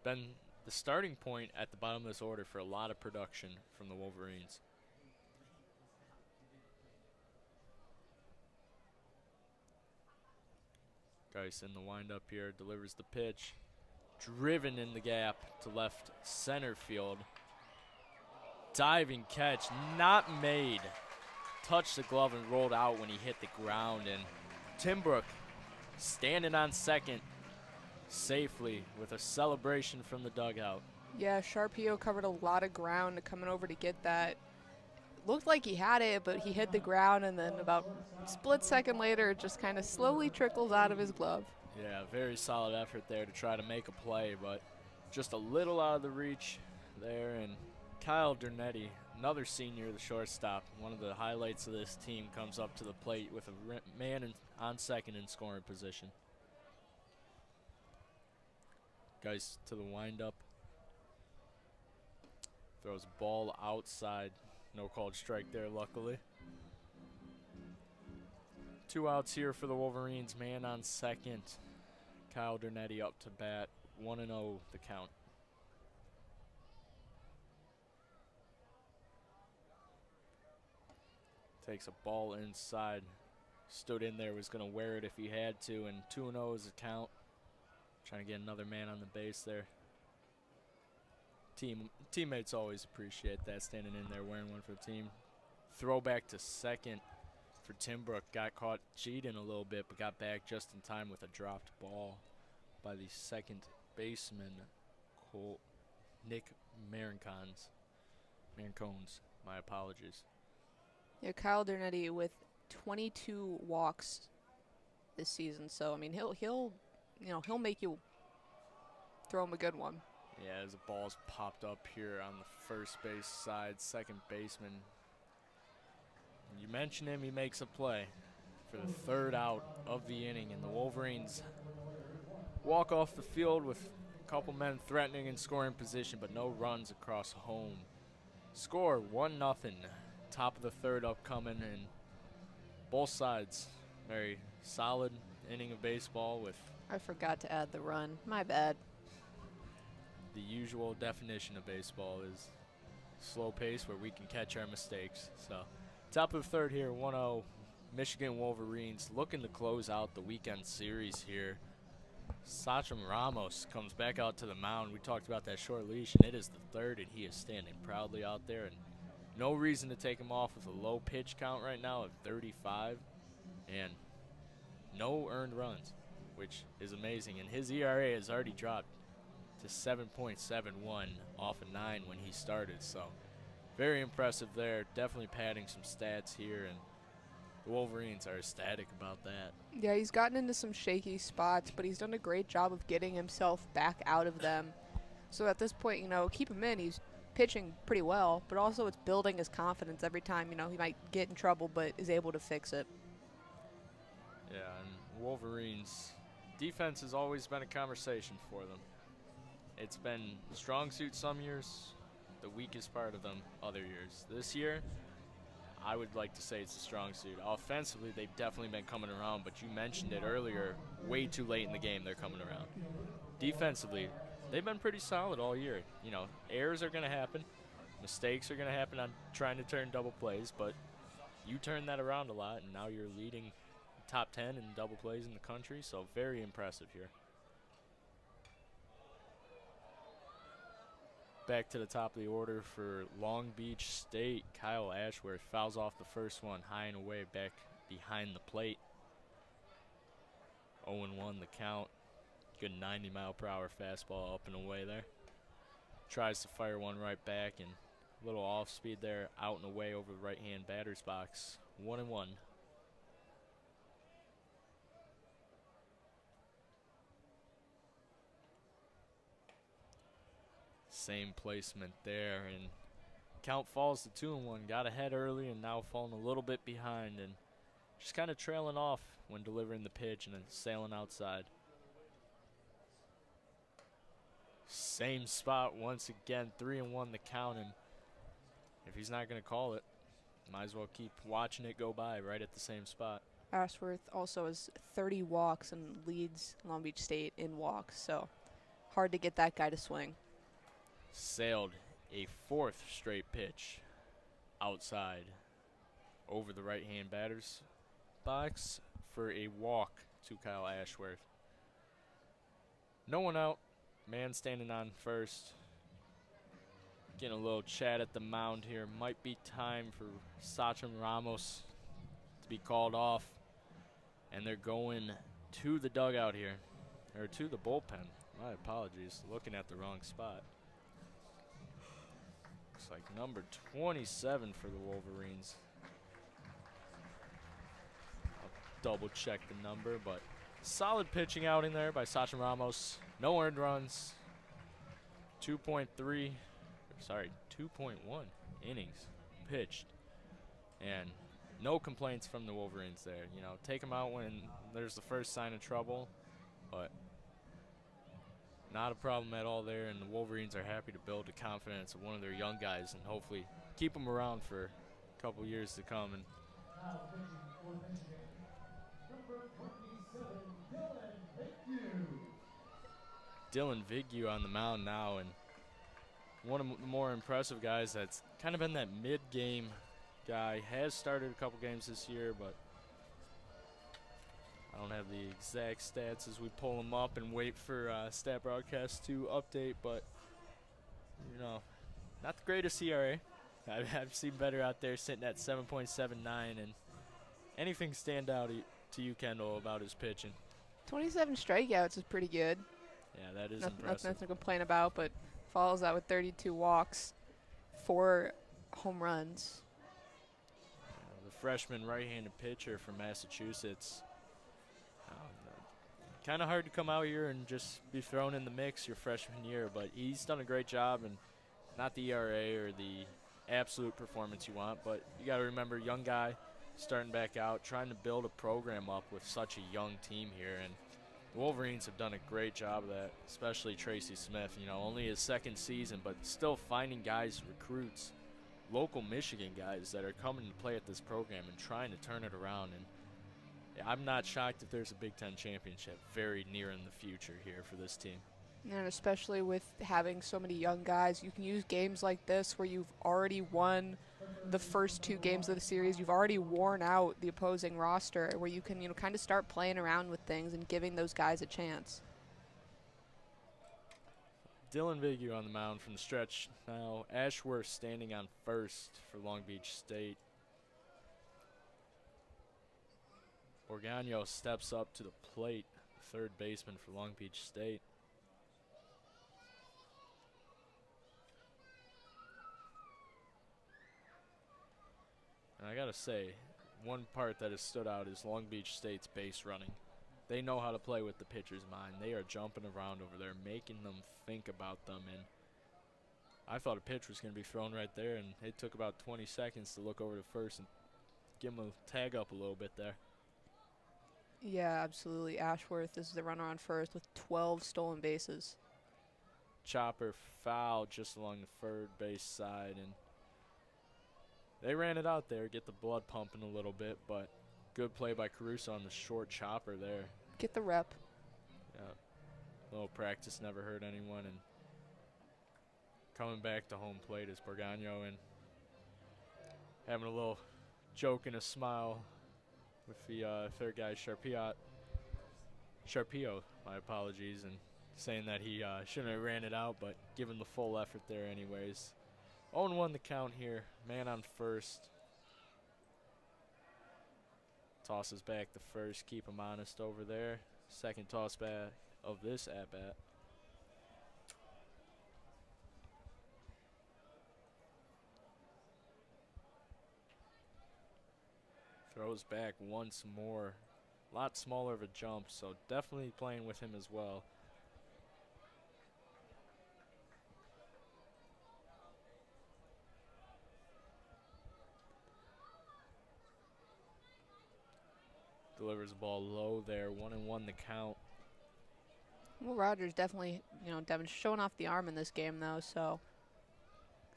been the starting point at the bottom of this order for a lot of production from the Wolverines. Geis in the windup here, delivers the pitch. Driven in the gap to left center field. Diving catch, not made. Touched the glove and rolled out when he hit the ground. And Timbrook standing on second safely with a celebration from the dugout. Yeah, Sharpio covered a lot of ground coming over to get that. Looked like he had it, but he hit the ground, and then about a split second later, it just kind of slowly trickles out of his glove. Yeah, very solid effort there to try to make a play, but just a little out of the reach there. And Kyle Dernetti, another senior, the shortstop, one of the highlights of this team, comes up to the plate with a man on second in scoring position. Guys to the windup. Throws ball outside. No called strike there, luckily. 2 outs here for the Wolverines. Man on second. Kyle Dernetti up to bat. 1-0 the count. Takes a ball inside. Stood in there, was going to wear it if he had to, and 2-0 is the count. Trying to get another man on the base there. Teammates always appreciate that, standing in there wearing one for the team. Throwback to second for Timbrook. Got caught cheating a little bit, but got back just in time with a dropped ball by the second baseman, Nick Marincones. My apologies. Yeah, Kyle Dernetti with 22 walks this season. So I mean, he'll make you throw him a good one. Yeah, as the ball's popped up here on the first base side, second baseman. You mentioned him, he makes a play for the 3rd out of the inning, and the Wolverines walk off the field with a couple men threatening and scoring position, but no runs across home. Score 1-0. Top of the 3rd upcoming, and both sides very solid inning of baseball with. I forgot to add the run. My bad. The usual definition of baseball is slow pace where we can catch our mistakes. So top of the 3rd here, 1-0. Michigan Wolverines looking to close out the weekend series here. Sachem Ramos comes back out to the mound. We talked about that short leash, and it is the 3rd, and he is standing proudly out there. And no reason to take him off with a low pitch count right now of 35 and no earned runs, which is amazing. And his ERA has already dropped to 7.71 off of 9 when he started. So very impressive there. Definitely padding some stats here. And The Wolverines are ecstatic about that. Yeah, he's gotten into some shaky spots, but he's done a great job of getting himself back out of them. So at this point, keep him in. He's pitching pretty well, but also it's building his confidence every time, he might get in trouble, but is able to fix it. Yeah, and Wolverines' defense has always been a conversation for them. It's been strong suit some years, the weakest part of them other years. This year, I would like to say it's a strong suit. Offensively, they've definitely been coming around, but you mentioned it earlier, way too late in the game they're coming around. Defensively, they've been pretty solid all year. Errors are going to happen. Mistakes are going to happen on trying to turn double plays, but you turn that around a lot, and now you're leading top 10 in double plays in the country, so very impressive here. Back to the top of the order for Long Beach State. Kyle Ashworth fouls off the first one high and away back behind the plate. 0-1 the count. Good 90-mile-per-hour fastball up and away there. Tries to fire one right back, and a little off speed there, out and away over the right-hand batter's box. 1-1. Same placement there, and count falls to 2-1. Got ahead early and now falling a little bit behind, and just kind of trailing off when delivering the pitch and then sailing outside. Same spot once again, 3-1 the count, and if he's not going to call it, might as well keep watching it go by right at the same spot. Ashworth also has 30 walks and leads Long Beach State in walks, so hard to get that guy to swing. Sailed a fourth straight pitch outside over the right-hand batter's box for a walk to Kyle Ashworth. No one out. Man standing on first. Getting a little chat at the mound here. Might be time for Sachin Ramos to be called off. And they're going to the dugout here. Or to the bullpen. My apologies. Looking at the wrong spot. Looks like number 27 for the Wolverines. I'll double check the number, but solid pitching outing there by Sachin Ramos. No earned runs. 2.1 innings pitched. And no complaints from the Wolverines there. Take them out when there's the first sign of trouble, but not a problem at all there, and the Wolverines are happy to build the confidence of one of their young guys and hopefully keep them around for a couple years to come. And Dylan Vigue on the mound now, and one of the more impressive guys that's kind of been that mid-game guy. Has started a couple games this year, but I don't have the exact stats as we pull them up and wait for Stat Broadcast to update, but, not the greatest ERA. I've seen better out there, sitting at 7.79, and anything stand out to you, Kendall, about his pitching? 27 strikeouts is pretty good. Yeah, that is impressive. Nothing to complain about, but follows that with 32 walks, 4 home runs. The freshman right-handed pitcher from Massachusetts. Kind of hard to come out here and just be thrown in the mix your freshman year, but he's done a great job, and not the ERA or the absolute performance you want, but you got to remember, young guy starting back out, trying to build a program up with such a young team here, and the Wolverines have done a great job of that, especially Tracy Smith. Only his second season, but still finding guys, recruits, local Michigan guys that are coming to play at this program and trying to turn it around. And I'm not shocked if there's a Big Ten championship very near in the future here for this team. And especially with having so many young guys, you can use games like this where you've already won the first 2 games of the series. You've already worn out the opposing roster, where you can, kind of start playing around with things and giving those guys a chance. Dylan Vigue on the mound from the stretch. Now Ashworth standing on first for Long Beach State. Orgaño steps up to the plate, third baseman for Long Beach State. And I gotta say, one part that has stood out is Long Beach State's base running. They know how to play with the pitcher's mind. They are jumping around over there, making them think about them. And I thought a pitch was going to be thrown right there, and it took about 20 seconds to look over to first and give him a tag up a little bit there. Yeah, absolutely. Ashworth is the runner on first with 12 stolen bases. Chopper fouled just along the third base side, and they ran it out there, get the blood pumping a little bit, but good play by Caruso on the short chopper there. Get the rep. Yeah, little practice never hurt anyone, and coming back to home plate is Borgano, and having a little joke and a smile with the third guy, Sharpio, my apologies, and saying that he shouldn't have ran it out, but giving the full effort there anyways. 0-1 the count here, man on first. Tosses back to first, keep him honest over there. Second toss back of this at-bat. Throws back once more. A lot smaller of a jump, so definitely playing with him as well. Delivers the ball low there, 1-1 the count. Well, Rogers definitely, showing off the arm in this game, though, so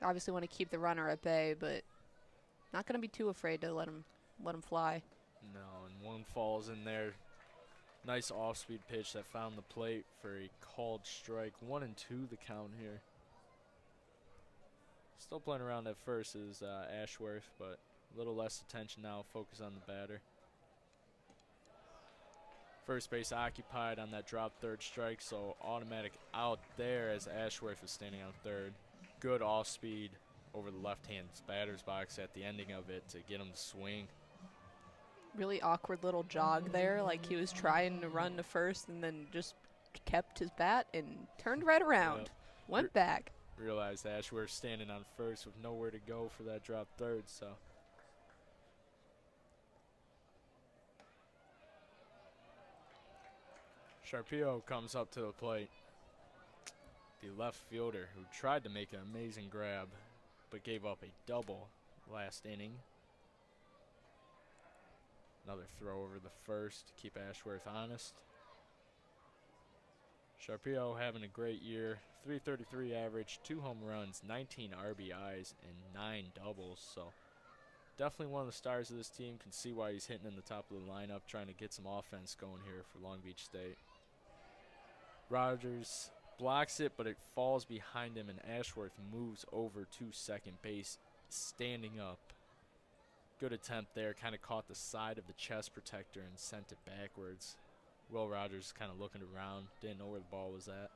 obviously want to keep the runner at bay, but not going to be too afraid to let him fly. No, and one falls in there. Nice off-speed pitch that found the plate for a called strike. 1-2 the count here. Still playing around at first is Ashworth, but a little less attention now. Focus on the batter. First base occupied on that drop third strike, so automatic out there as Ashworth is standing on third. Good off-speed over the left-hand batter's box at the ending of it to get him to swing. Really awkward little jog there, like he was trying to run to first and then just kept his bat and turned right around. Yep. Went back. Realized Ashworth standing on first with nowhere to go for that drop third, so. Sharpio comes up to the plate. The left fielder who tried to make an amazing grab but gave up a double last inning. Another throw over the first to keep Ashworth honest. Sharpio having a great year. 333 average, 2 home runs, 19 RBIs, and 9 doubles. So definitely one of the stars of this team. Can see why he's hitting in the top of the lineup, trying to get some offense going here for Long Beach State. Rogers blocks it, but it falls behind him, and Ashworth moves over to second base, standing up. Good attempt there, kind of caught the side of the chest protector and sent it backwards. Will Rogers kind of looking around, didn't know where the ball was at.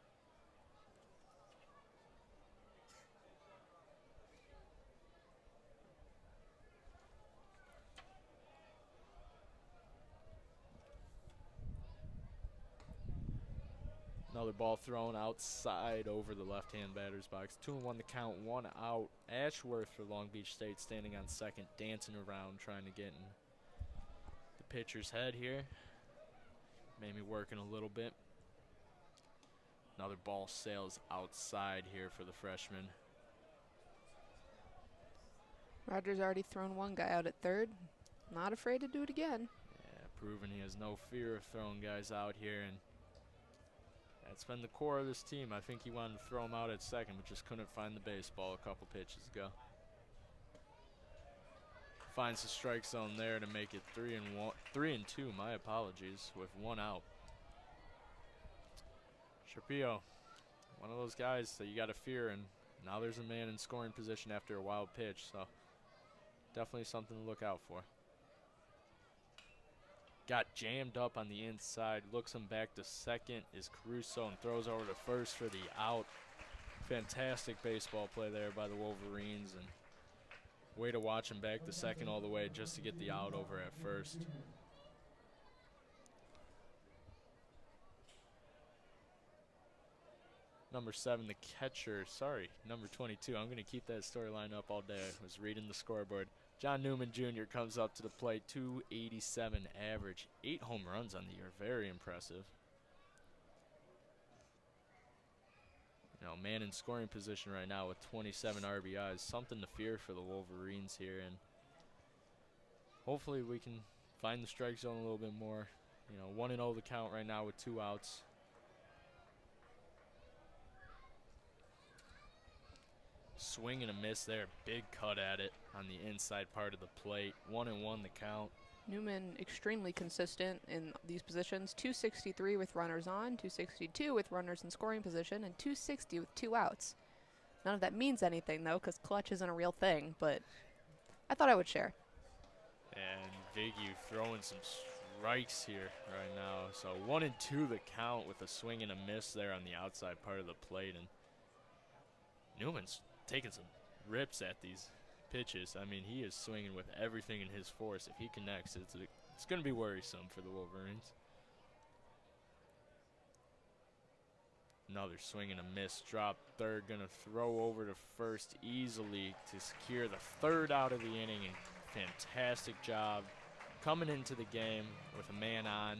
Another ball thrown outside over the left-hand batter's box. 2-1 the count, 1 out. Ashworth for Long Beach State standing on second, dancing around, trying to get in the pitcher's head here. Maybe working a little bit. Another ball sails outside here for the freshman. Rogers already thrown one guy out at third. Not afraid to do it again. Yeah, proving he has no fear of throwing guys out here, and that's been the core of this team. I think he wanted to throw him out at second, but just couldn't find the baseball a couple pitches ago. Finds the strike zone there to make it 3-2, my apologies, with 1 out. Sharpio, one of those guys that you got to fear, and now there's a man in scoring position after a wild pitch, so definitely something to look out for. Got jammed up on the inside, looks him back to second, is Caruso, and throws over to first for the out. Fantastic baseball play there by the Wolverines, and way to watch him back to second all the way just to get the out over at first. Number 7, the catcher, number 22. I'm going to keep that storyline up all day. I was reading the scoreboard. John Newman Jr. comes up to the plate, 287 average, 8 home runs on the year. Very impressive. You know, man in scoring position right now with 27 RBIs. Something to fear for the Wolverines here, and hopefully we can find the strike zone a little bit more. You know, 1-0 the count right now with 2 outs. Swing and a miss there. Big cut at it on the inside part of the plate. 1-1 the count. Newman extremely consistent in these positions. 263 with runners on, 262 with runners in scoring position, and 260 with 2 outs. None of that means anything, though, because clutch isn't a real thing, but I thought I would share. And Viggy throwing some strikes here right now. So 1-2 the count with a swing and a miss there on the outside part of the plate. And Newman's taking some rips at these pitches. I mean, he is swinging with everything in his force. If he connects, it's going to be worrisome for the Wolverines. Another swing and a miss. Drop third. Going to throw over to first easily to secure the 3rd out of the inning. And fantastic job coming into the game with a man on,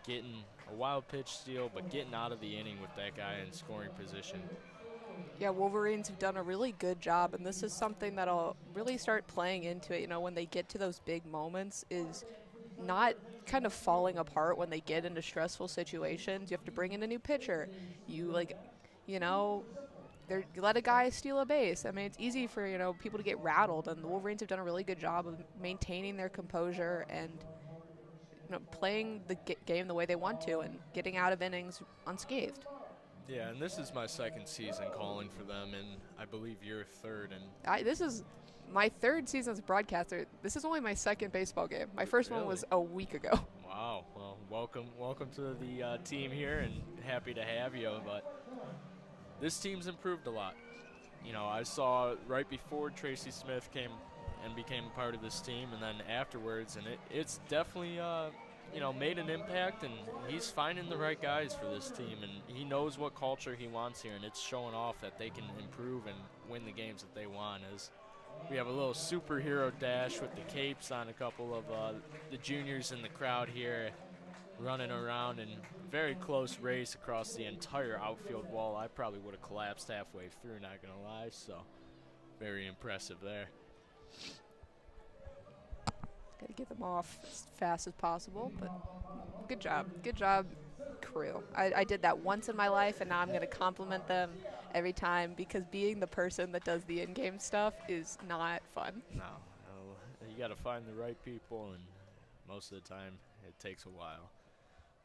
getting a wild pitch steal, but getting out of the inning with that guy in scoring position. Yeah, Wolverines have done a really good job, and this is something that'll really start playing into it, you know, when they get to those big moments, is not kind of falling apart when they get into stressful situations. You have to bring in a new pitcher. You, you let a guy steal a base. I mean, it's easy for, people to get rattled, and the Wolverines have done a really good job of maintaining their composure and, playing the game the way they want to and getting out of innings unscathed. Yeah, and this is my 2nd season calling for them, and I believe your 3rd. And this is my 3rd season as a broadcaster. This is only my 2nd baseball game. My first one was a week ago. Wow. Well, welcome to the team here, and happy to have you. But this team's improved a lot. You know, I saw right before Tracy Smith came and became a part of this team, and then afterwards, and it's definitely made an impact, and he's finding the right guys for this team, and he knows what culture he wants here, and it's showing off that they can improve and win the games that they want. As we have a little superhero dash with the capes on a couple of the juniors in the crowd here, running around in very close race across the entire outfield wall. I probably would have collapsed halfway through, not gonna lie, so very impressive there. Got to get them off as fast as possible, but good job. Good job, crew. I did that once in my life, and now I'm going to compliment them every time, because being the person that does the in-game stuff is not fun. No, you got to find the right people, and most of the time it takes a while.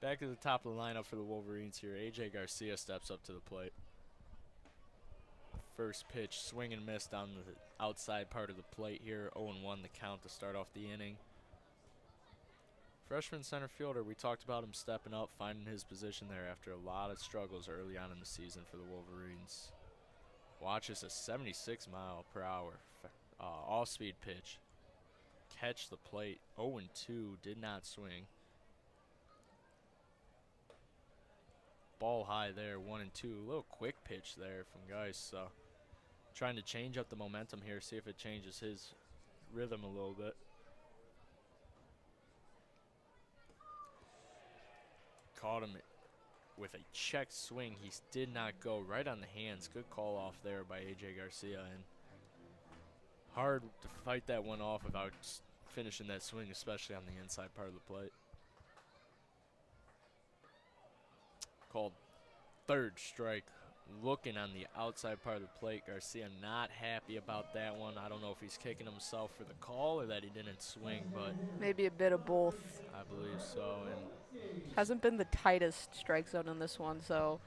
Back at the top of the lineup for the Wolverines here, A.J. Garcia steps up to the plate. First pitch, swing and miss down the outside part of the plate here. 0-1 the count to start off the inning. Freshman center fielder, we talked about him stepping up, finding his position there after a lot of struggles early on in the season for the Wolverines. Watches a 76-mile-per-hour off-speed pitch. Catch the plate. 0-2, did not swing. Ball high there, 1-2. A little quick pitch there from Geis, so trying to change up the momentum here, see if it changes his rhythm a little bit. Caught him with a checked swing. He did not go right on the hands. Good call off there by A.J. Garcia, and hard to fight that one off without finishing that swing, especially on the inside part of the plate. Called 3rd strike. Looking on the outside part of the plate. Garcia not happy about that one. I don't know if he's kicking himself for the call or that he didn't swing, but maybe a bit of both. I believe so. And hasn't been the tightest strike zone in this one, so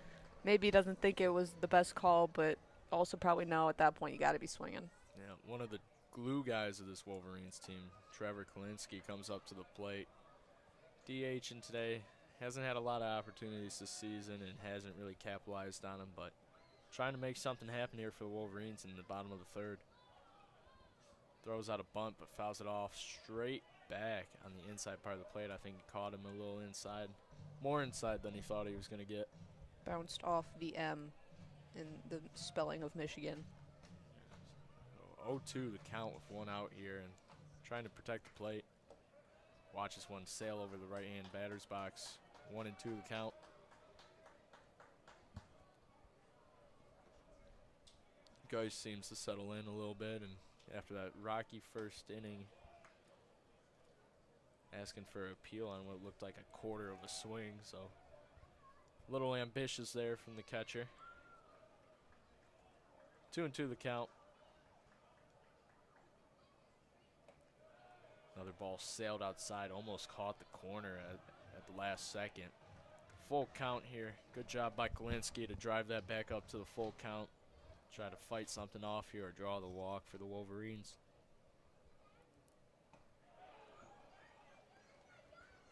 maybe he doesn't think it was the best call, but also probably know at that point you got to be swinging. Yeah, one of the glue guys of this Wolverines team, Trevor Kalinsky, comes up to the plate. DH in today. Hasn't had a lot of opportunities this season and hasn't really capitalized on them, but trying to make something happen here for the Wolverines in the bottom of the 3rd. Throws out a bunt, but fouls it off straight back on the inside part of the plate. I think he caught him a little inside, more inside than he thought he was going to get. Bounced off the M in the spelling of Michigan. 0-2 the count with 1 out here, and trying to protect the plate. Watches one sail over the right-hand batter's box. 1-2 the count. Guy seems to settle in a little bit, and after that rocky first inning, asking for an appeal on what looked like a quarter of a swing, so a little ambitious there from the catcher. 2-2 the count. Another ball sailed outside, almost caught the corner at the last second. Full count here. Good job by Kalinsky to drive that back up to the full count. Try to fight something off here or draw the walk for the Wolverines.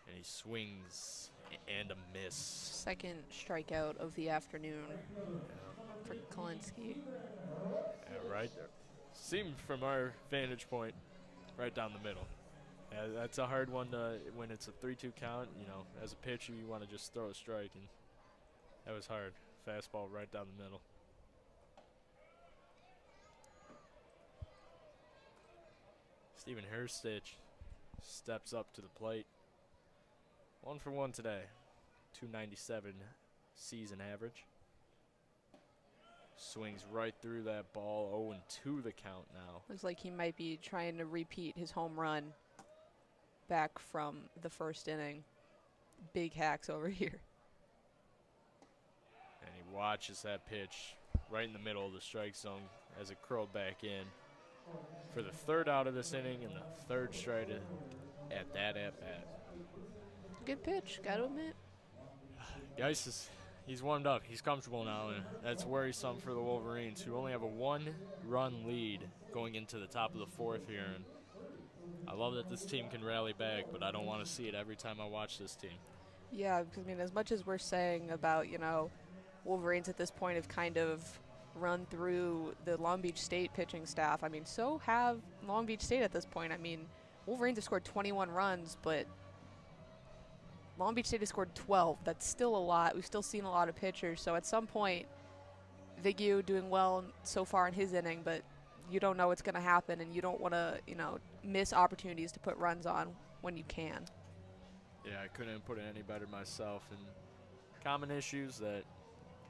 And he swings and a miss. Second strikeout of the afternoon for Kalinsky. Yeah, right there. Seemed from our vantage point, right down the middle. Yeah, that's a hard one to, when it's a 3-2 count. You know, as a pitcher, you want to just throw a strike, and that was hard. Fastball right down the middle. Stephen Hurstich steps up to the plate. 1 for 1 today. 297 season average. Swings right through that ball. 0-2 the count now. Looks like he might be trying to repeat his home run back from the first inning. Big hacks over here. And he watches that pitch right in the middle of the strike zone as it curled back in. For the third out of this inning and the third strike at that at-bat. Good pitch, gotta admit. Geis he's warmed up. He's comfortable now, and that's worrisome for the Wolverines, who only have a 1-run lead going into the top of the fourth here. And I love that this team can rally back, but I don't want to see it every time I watch this team. Yeah, because, I mean, as much as we're saying about, you know, Wolverines at this point have kind of run through the Long Beach State pitching staff. I mean, so have Long Beach State at this point. I mean, Wolverines have scored 21 runs, but Long Beach State has scored 12. That's still a lot. We've still seen a lot of pitchers. So at some point, Vigneault doing well so far in his inning, but you don't know what's going to happen, and you don't want to, you know, miss opportunities to put runs on when you can. Yeah, I couldn't put it any better myself. And common issues that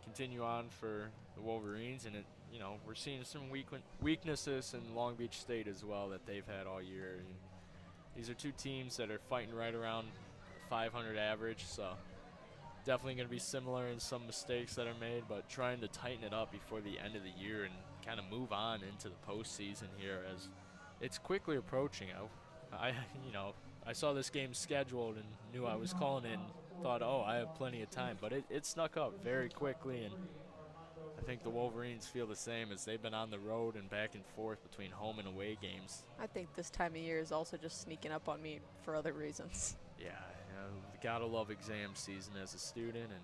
continue on for the Wolverines, and you know, we're seeing some weaknesses in Long Beach State as well that they've had all year. And these are two teams that are fighting right around 500 average, so definitely going to be similar in some mistakes that are made, but trying to tighten it up before the end of the year and kind of move on into the postseason here as it's quickly approaching. I saw this game scheduled and knew I was calling it and thought, oh, I have plenty of time, but it snuck up very quickly, and I think the Wolverines feel the same as they've been on the road and back and forth between home and away games. I think this time of year is also just sneaking up on me for other reasons. Yeah, you know, gotta love exam season as a student, and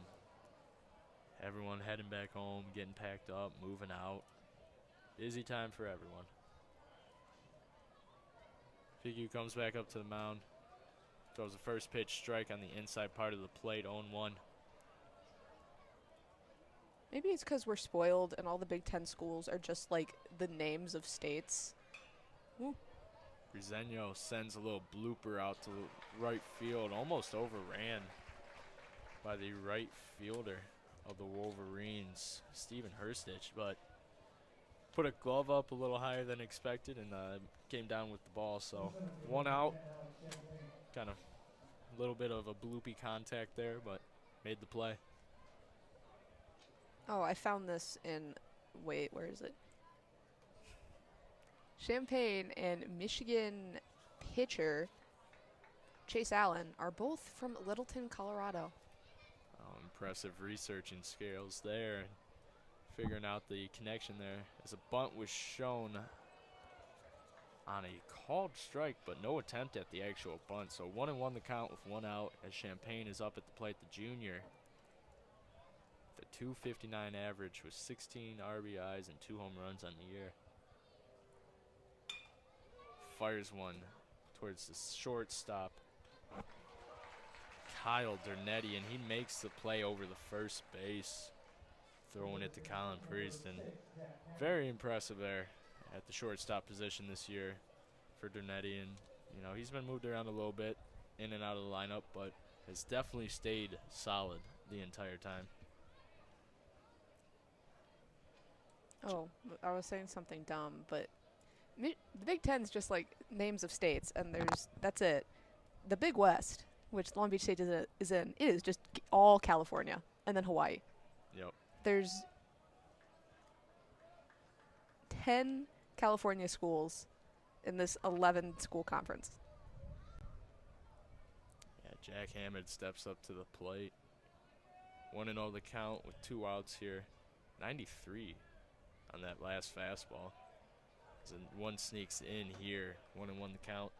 everyone heading back home, getting packed up, moving out. Busy time for everyone. Vigneault comes back up to the mound, throws the first pitch strike on the inside part of the plate, 0-1. Maybe it's because we're spoiled and all the Big Ten schools are just like the names of states. Ooh. Briseño sends a little blooper out to right field, almost overran by the right fielder of the Wolverines, Stephen Hurstich, but put a glove up a little higher than expected and came down with the ball. So 1 out, kind of a little bit of a bloopy contact there, but made the play. Oh, I found this in, wait, where is it? Champaign and Michigan pitcher Chase Allen are both from Littleton, Colorado. Oh, impressive researching skills there. Figuring out the connection there as a bunt was shown on a called strike, but no attempt at the actual bunt. So 1-1 the count with 1 out as Champaign is up at the plate, the junior. The .259 average with 16 RBIs and 2 home runs on the year. Fires one towards the shortstop, Kyle Dernetti, and he makes the play over the first base, throwing it to Colin Priest. And very impressive there at the shortstop position this year for Dernetti, and You know, he's been moved around a little bit in and out of the lineup, but has definitely stayed solid the entire time. Oh, I was saying something dumb, but the Big Ten's just like names of states, and that's it. The Big West, which Long Beach State is in, it is just all California, and then Hawaii. Yep. There's 10 California schools in this 11-school conference. Yeah, Jack Hammond steps up to the plate. 1-0 the count with 2 outs here. 93 on that last fastball. So one sneaks in here. 1-1 the count.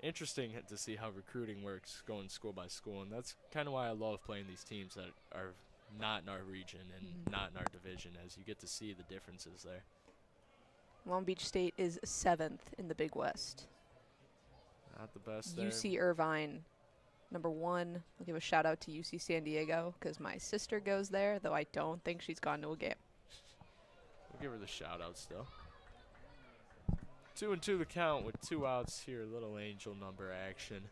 Interesting to see how recruiting works going school by school, and that's kind of why I love playing these teams that are not in our region and not in our division, as you get to see the differences there. Long Beach State is 7th in the Big West. Not the best there. UC Irvine, number 1. I'll give a shout out to UC San Diego because my sister goes there, though I don't think she's gone to a game. We'll give her the shout out still. 2-2 the count with 2 outs here. Little angel number action.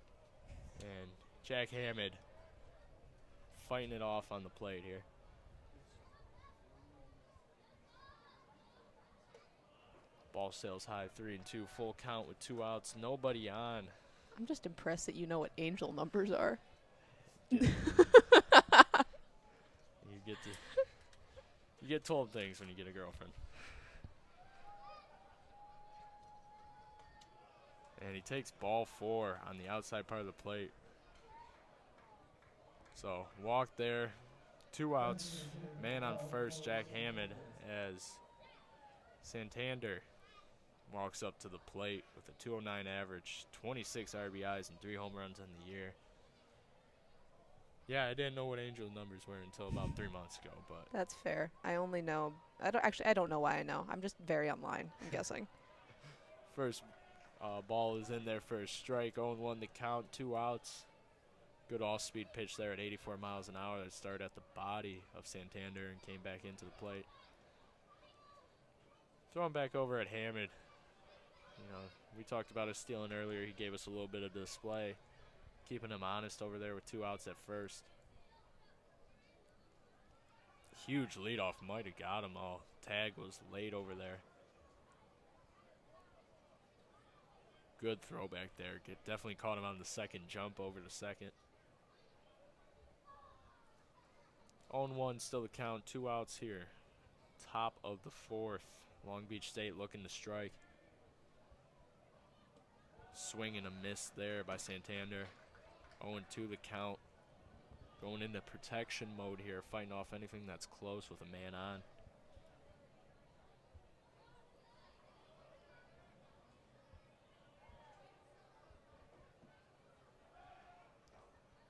And Jack Hammond fighting it off on the plate here. Ball sails high, 3-2, full count with 2 outs, nobody on. I'm just impressed that you know what angel numbers are. You get told things when you get a girlfriend. And he takes ball 4 on the outside part of the plate. So walk there, 2 outs, man on first, Jack Hammond, as Santander walks up to the plate with a 209 average, 26 RBIs and 3 home runs in the year. Yeah, I didn't know what angel numbers were until about 3 months ago, but That's fair. I only know. I don't know why I know. I'm just very online, I'm guessing. first ball is in there for a strike. 0-1 the count, 2 outs. Good off-speed pitch there at 84 miles an hour that started at the body of Santander and came back into the plate. Throwing back over at Hammond. You know, we talked about his stealing earlier. He gave us a little bit of display, keeping him honest over there with 2 outs at first. Huge leadoff, might have got him all. Tag was late over there. Good throw back there. Definitely caught him on the second jump over to second. 0-1 still the count, 2 outs here. Top of the 4th. Long Beach State looking to strike. Swing and a miss there by Santander. 0-2 the count. Going into protection mode here, fighting off anything that's close with a man on.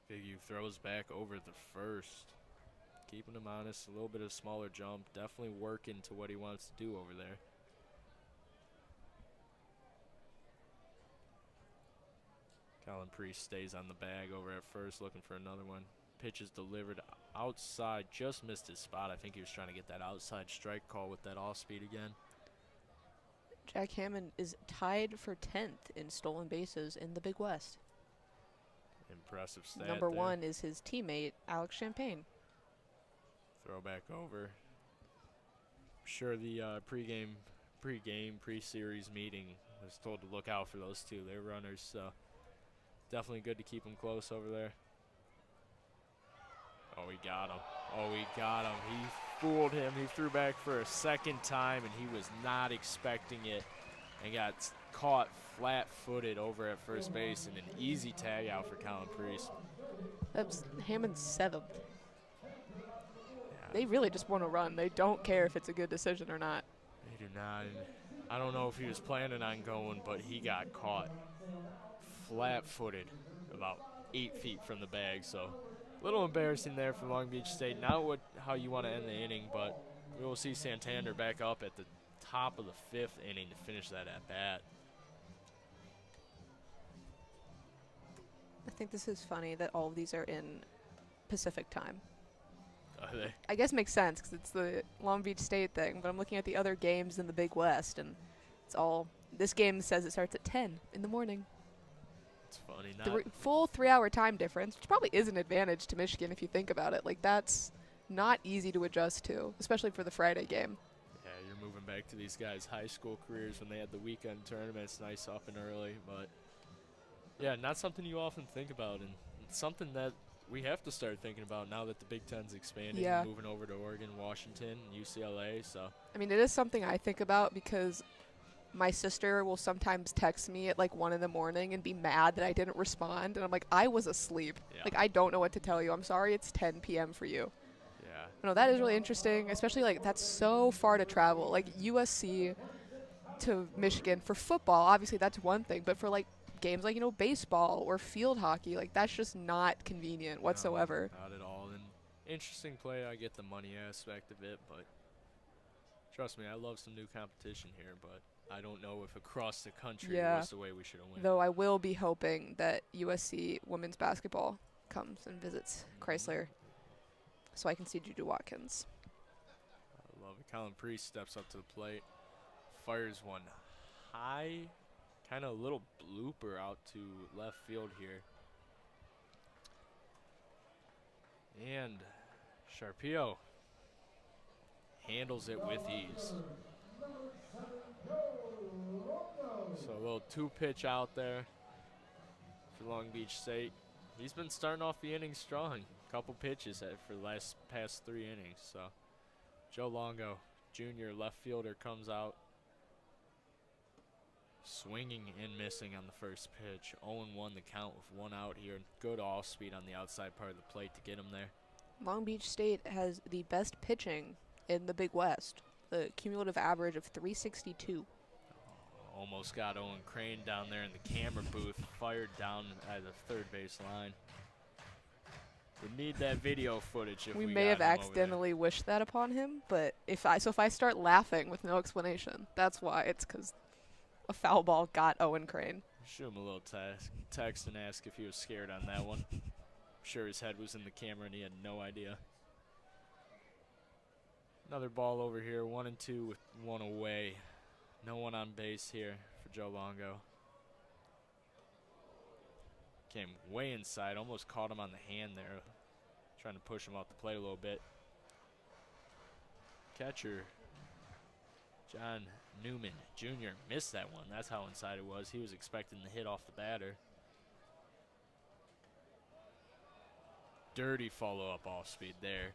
Big U throws back over the first. Keeping him honest, a little bit of smaller jump. Definitely working to what he wants to do over there. Colin Priest stays on the bag over at first, looking for another one. Pitch is delivered outside, just missed his spot. I think he was trying to get that outside strike call with that off speed again. Jack Hammond is tied for 10th in stolen bases in the Big West. Impressive stat. Number there. 1 is his teammate, Alex Champagne. Throw back over. I'm sure the pre-series meeting was told to look out for those two. They're runners, so definitely good to keep them close over there. Oh, he got him. Oh, he got him. He fooled him. He threw back for a second time, and he was not expecting it and got caught flat-footed over at first base, and an easy tag out for Colin Priest. That's Hammond's 7th. They really just want to run. They don't care if it's a good decision or not. They do not. And I don't know if he was planning on going, but he got caught flat-footed about 8 feet from the bag. So a little embarrassing there for Long Beach State. Not how you want to end the inning, but we will see Santander back up at the top of the 5th inning to finish that at-bat. I think this is funny that all of these are in Pacific time. Are they? I guess makes sense because it's the Long Beach State thing, but I'm looking at the other games in the Big West, and it's all, this game says it starts at 10 in the morning. It's funny. Full 3-hour time difference, which probably is an advantage to Michigan if you think about it. Like, that's not easy to adjust to, especially for the Friday game. Yeah, you're moving back to these guys' high school careers when they had the weekend tournaments, nice up and early. But, yeah, not something you often think about, and it's something that we have to start thinking about now that the Big Ten's expanding, moving over to Oregon, Washington, UCLA. So, I mean, it is something I think about because my sister will sometimes text me at like 1 in the morning and be mad that I didn't respond. And I'm like, I was asleep. yeah. Like, I don't know what to tell you. I'm sorry it's 10 p.m. for you. Yeah. No, that is really interesting, especially like that's so far to travel. Like USC to Michigan for football, obviously that's one thing. But for like games like, baseball or field hockey, like that's just not convenient whatsoever. No, not at all. And interesting play. I get the money aspect of it, but trust me, I love some new competition here, but I don't know if across the country was the way we should have went. Though I will be hoping that USC women's basketball comes and visits Chrysler so I can see Juju Watkins. I love it. Colin Priest steps up to the plate, fires one high, kind of a little blooper out to left field here. And Sharpio handles it with ease. So a little 2-pitch out there for Long Beach State. He's been starting off the inning strong. Couple pitches for the past 3 innings. So Joe Longo, junior left fielder, comes out. Swinging and missing on the first pitch. 0-1 the count with 1 out here. Good off speed on the outside part of the plate to get him there. Long Beach State has the best pitching in the Big West. The cumulative average of 362. Almost got Owen Crane down there in the camera booth. Fired down at the third base line. We need that video footage. If we may have accidentally wished that upon him, but if I start laughing with no explanation, that's why. It's because a foul ball got Owen Crane. Shoot him a little text and ask if he was scared on that one. I'm sure his head was in the camera and he had no idea. Another ball over here, 1-2 with 1 away. No one on base here for Joe Longo. Came way inside, almost caught him on the hand there. Trying to push him off the plate a little bit. Catcher John Newman Jr. missed that one. That's how inside it was. He was expecting the hit off the batter. Dirty follow-up off speed there.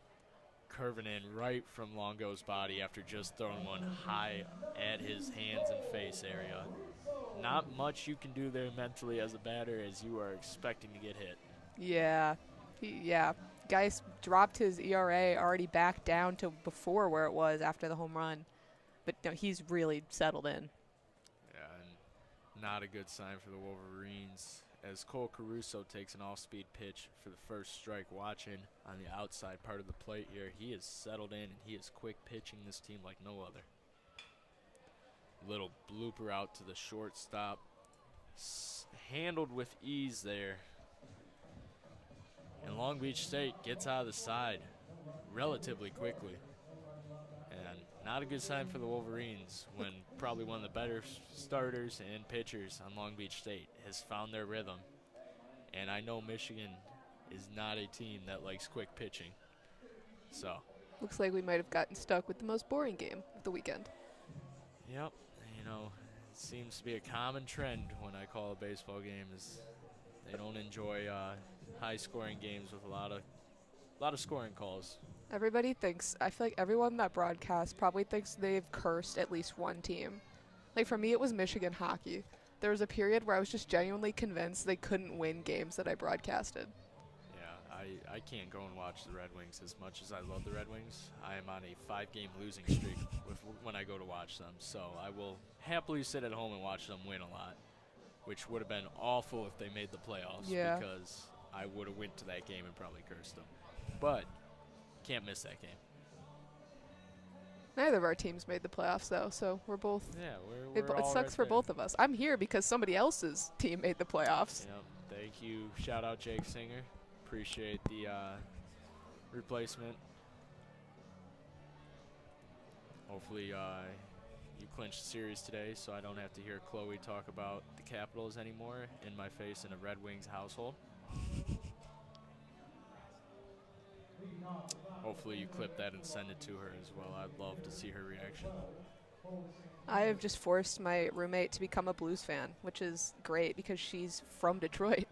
Curving in right from Longo's body after just throwing one high at his hands and face area. Not much you can do there mentally as a batter as you are expecting to get hit. Yeah. Guys dropped his ERA already back down to before where it was after the home run. But no, he's really settled in. Yeah, and not a good sign for the Wolverines as Cole Caruso takes an off-speed pitch for the first strike. Watching on the outside part of the plate here. He is settled in and he is quick pitching this team like no other. Little blooper out to the shortstop. Handled with ease there. And Long Beach State gets out of the side relatively quickly. And not a good sign for the Wolverines when probably one of the better starters and pitchers on Long Beach State has found their rhythm. And I know Michigan is not a team that likes quick pitching. So. Looks like we might have gotten stuck with the most boring game of the weekend. Yep. It seems to be a common trend when I call a baseball game is they don't enjoy high-scoring games with a lot of scoring calls. Everybody thinks, I feel like everyone that broadcasts probably thinks they've cursed at least one team. Like for me, it was Michigan hockey. There was a period where I was just genuinely convinced they couldn't win games that I broadcasted. Yeah, I can't go and watch the Red Wings as much as I love the Red Wings. I am on a 5-game losing streak when I go to watch them. So I will happily sit at home and watch them win a lot, which would have been awful if they made the playoffs because I would have went to that game and probably cursed them. But can't miss that game. Neither of our teams made the playoffs, though, so we're both. Yeah, it sucks right for there. both of us. I'm here because somebody else's team made the playoffs. Yep. Thank you. Shout out Jake Singer. Appreciate the replacement. Hopefully you clinched the series today, so I don't have to hear Chloe talk about the Capitals anymore in my face in a Red Wings household. Hopefully you clip that and send it to her as well. I'd love to see her reaction. I have just forced my roommate to become a Blues fan, which is great because she's from Detroit.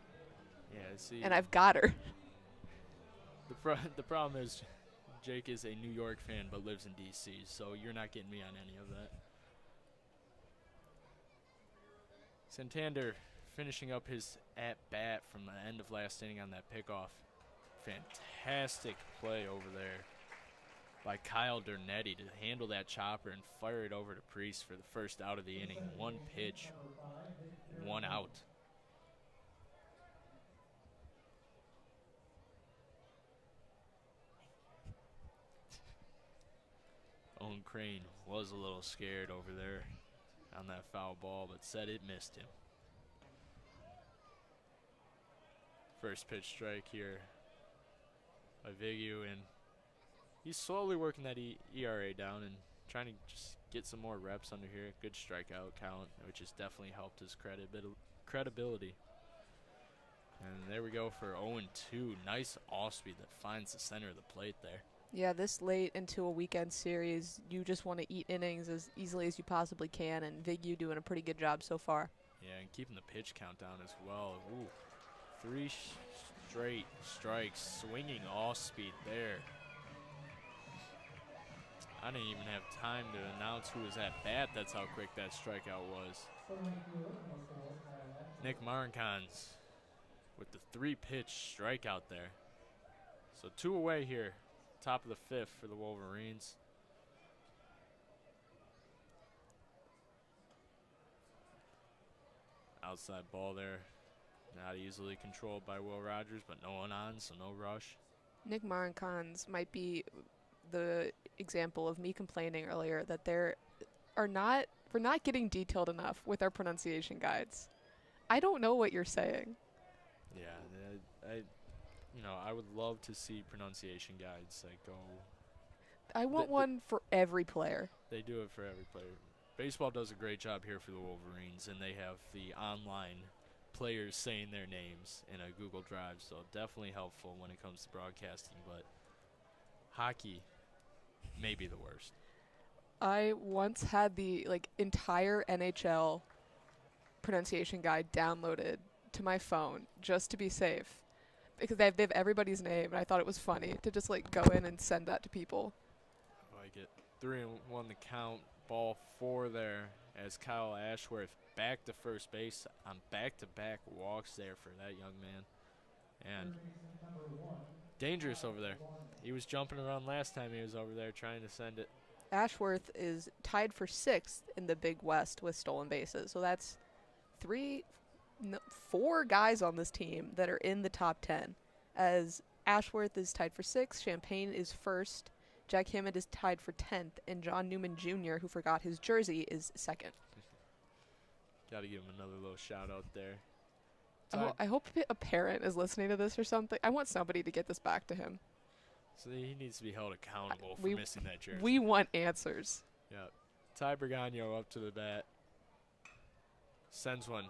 Yeah, see. And I've got her. The problem is Jake is a New York fan but lives in D.C., so you're not getting me on any of that. Santander finishing up his at-bat from the end of last inning on that pickoff. Fantastic play over there by Kyle Dernetti to handle that chopper and fire it over to Priest for the first out of the inning. One pitch, one out. Owen Crane was a little scared over there on that foul ball, but said it missed him. First pitch strike here by Vigu, and he's slowly working that ERA down and trying to just get some more reps under here. Good strikeout count, which has definitely helped his credibility. And there we go for 0-2. Nice off-speed that finds the center of the plate there. Yeah, this late into a weekend series, you just want to eat innings as easily as you possibly can, and Vigu doing a pretty good job so far. Yeah, and keeping the pitch count down as well. Ooh, 3 straight strikes, swinging off-speed there. I didn't even have time to announce who was at bat. That's how quick that strikeout was. Nick Marincons with the 3-pitch strikeout there. So 2 away here. Top of the 5th for the Wolverines. Outside ball there. Not easily controlled by Will Rogers, but no one on, so no rush. Nick Marincons might be the example of me complaining earlier that we're not getting detailed enough with our pronunciation guides. I don't know what you're saying. Yeah, I would love to see pronunciation guides that go. I want one for every player. They do it for every player. Baseball does a great job here for the Wolverines, and they have the online players saying their names in a Google Drive, so definitely helpful when it comes to broadcasting, but hockey may be the worst. I once had the entire NHL pronunciation guide downloaded to my phone just to be safe because they have everybody's name, and I thought it was funny to just go in and send that to people. I like it. 3-1 the count, ball 4 there as Kyle Ashworth back to first base on back-to-back walks there for that young man. And dangerous over there. He was jumping around last time he was over there trying to send it. Ashworth is tied for 6th in the Big West with stolen bases. So that's 4 guys on this team that are in the top 10. As Ashworth is tied for 6th, Champagne is 1st, Jack Hammond is tied for 10th, and John Newman Jr., who forgot his jersey, is 2nd. Got to give him another little shout out there. I hope a parent is listening to this or something. I want somebody to get this back to him. So he needs to be held accountable for missing that jersey. We want answers. Yeah. Ty Bergano up to the bat. Sends one.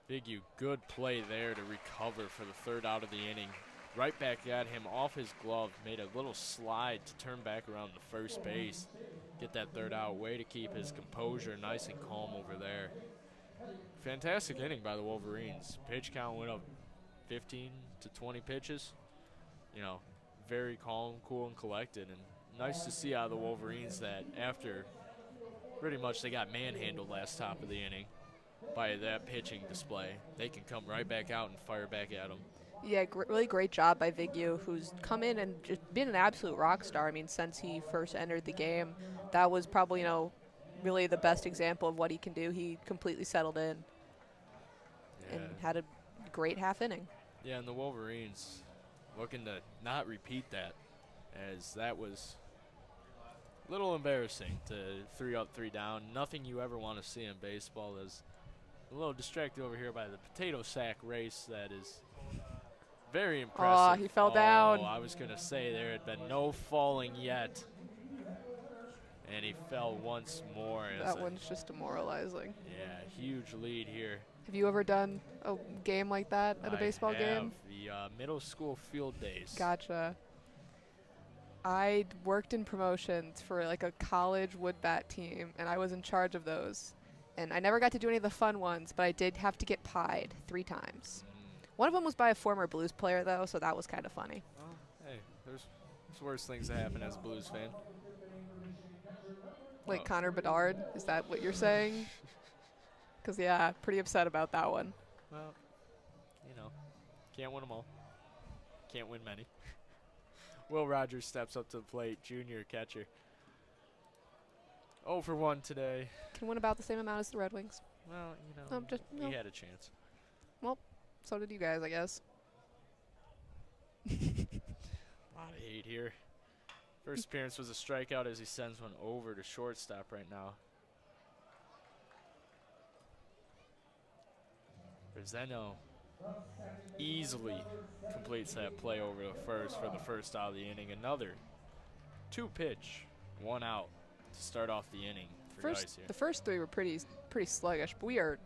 Vigu, good play there to recover for the 3rd out of the inning. Right back at him off his glove. Made a little slide to turn back around the first base. Get that 3rd out. Way to keep his composure nice and calm over there. Fantastic inning by the Wolverines. Pitch count went up 15 to 20 pitches. Very calm, cool, and collected. And nice to see out of the Wolverines that after pretty much they got manhandled last top of the inning by that pitching display, they can come right back out and fire back at them. Yeah, really great job by Vigu, who's come in and just been an absolute rock star. I mean, since he first entered the game, that was probably, really the best example of what he can do. He completely settled in and had a great half inning. Yeah, and the Wolverines looking to not repeat that, as that was a little embarrassing to 3 up, 3 down. Nothing you ever want to see in baseball. Is a little distracted over here by the potato sack race that is very impressive. Oh, he fell down. I was going to say there had been no falling yet. And he fell once more. That one's just demoralizing. Yeah, huge lead here. Have you ever done a game like that at a baseball game? The middle school field days. Gotcha. I worked in promotions for like a college wood bat team, and I was in charge of those. And I never got to do any of the fun ones, but I did have to get pied 3 times. One of them was by a former Blues player, though, so that was kind of funny. Oh, hey, there's worse things that happen as a Blues fan. Like Connor Bedard? Is that what you're saying? Because, yeah, pretty upset about that one. Well, you know, can't win them all. Can't win many. Will Rogers steps up to the plate, junior catcher. 0 for 1 today. Can win about the same amount as the Red Wings. Well, you know, he had a chance. Well, so did you guys, I guess. A lot of hate here. First appearance was a strikeout as he sends one over to shortstop right now. Zeno easily completes that play over to first for the first out of the inning. Another 2-pitch, 1 out to start off the inning for guys here. The first 3 were pretty sluggish, but we are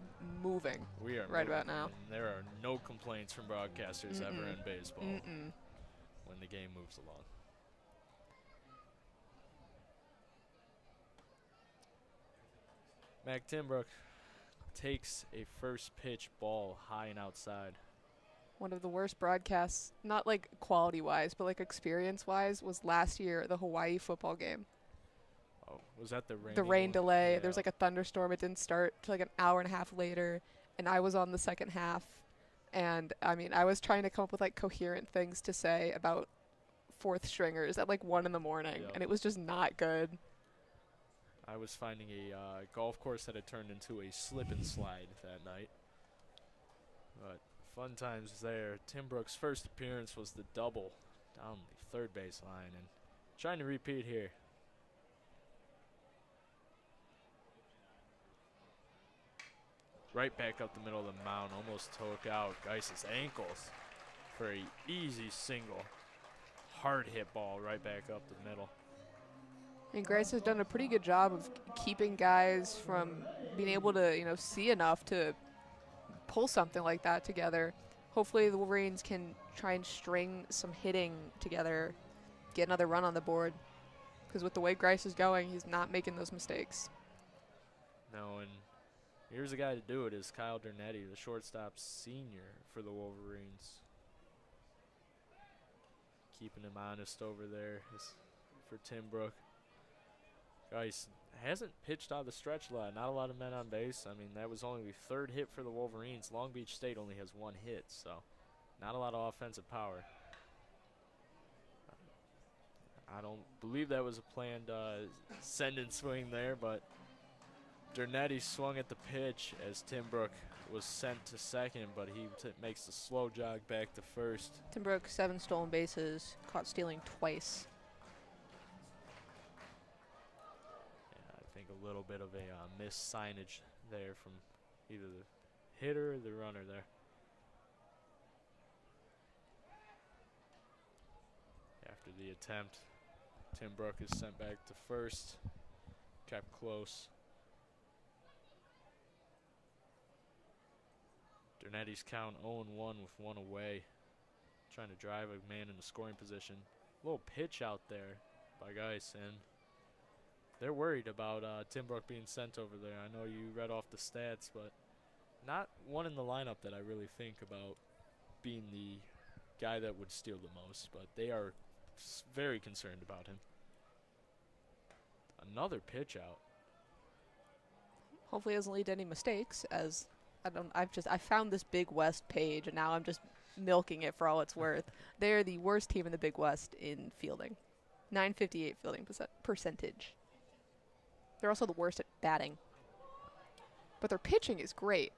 moving. We are right moving, about now. And there are no complaints from broadcasters ever in baseball when the game moves along. Mac Timbrook takes a first pitch ball high and outside. One of the worst broadcasts, not like quality-wise, but like experience-wise, was last year, the Hawaii football game. Oh, was that the rain? The rain delay. Yeah. There was like a thunderstorm. It didn't start till like an hour and a half later, and I was on the second half. And, I mean, I was trying to come up with like coherent things to say about fourth stringers at like 1 in the morning, and it was just not good. I was finding a golf course that had turned into a slip and slide that night. But fun times there. Timbrook's first appearance was the double down the third base line, and trying to repeat here. Right back up the middle of the mound, almost took out Geis's ankles for an easy single. Hard hit ball right back up the middle. And Grace has done a pretty good job of keeping guys from being able to, see enough to pull something like that together. Hopefully the Wolverines can try and string some hitting together, get another run on the board. Because with the way Grice is going, he's not making those mistakes. No, and here's a guy to do it is Kyle Dernetti, the shortstop senior for the Wolverines. Keeping him honest over there for Timbrook. Guys hasn't pitched out of the stretch a lot. Not a lot of men on base. I mean, that was only the 3rd hit for the Wolverines. Long Beach State only has 1 hit, so not a lot of offensive power. I don't believe that was a planned send and swing there, but Dernetti swung at the pitch as Timbrook was sent to second, but he makes the slow jog back to first. Timbrook, 7 stolen bases, caught stealing twice. I think a little bit of a missed signage there from either the hitter or the runner there. After the attempt, Timbrook is sent back to first, kept close. Dernetti's count 0-1 with 1 away, trying to drive a man into scoring position. A little pitch out there by Geis, and they're worried about Timbrook being sent over there. I know you read off the stats, but not one in the lineup that I really think about being the guy that would steal the most, but they are very concerned about him. Another pitch out. Hopefully he doesn't lead to any mistakes, as I found this Big West page, and now I'm just milking it for all it's worth. They're the worst team in the Big West in fielding. 958 fielding percentage. They're also the worst at batting. But their pitching is great.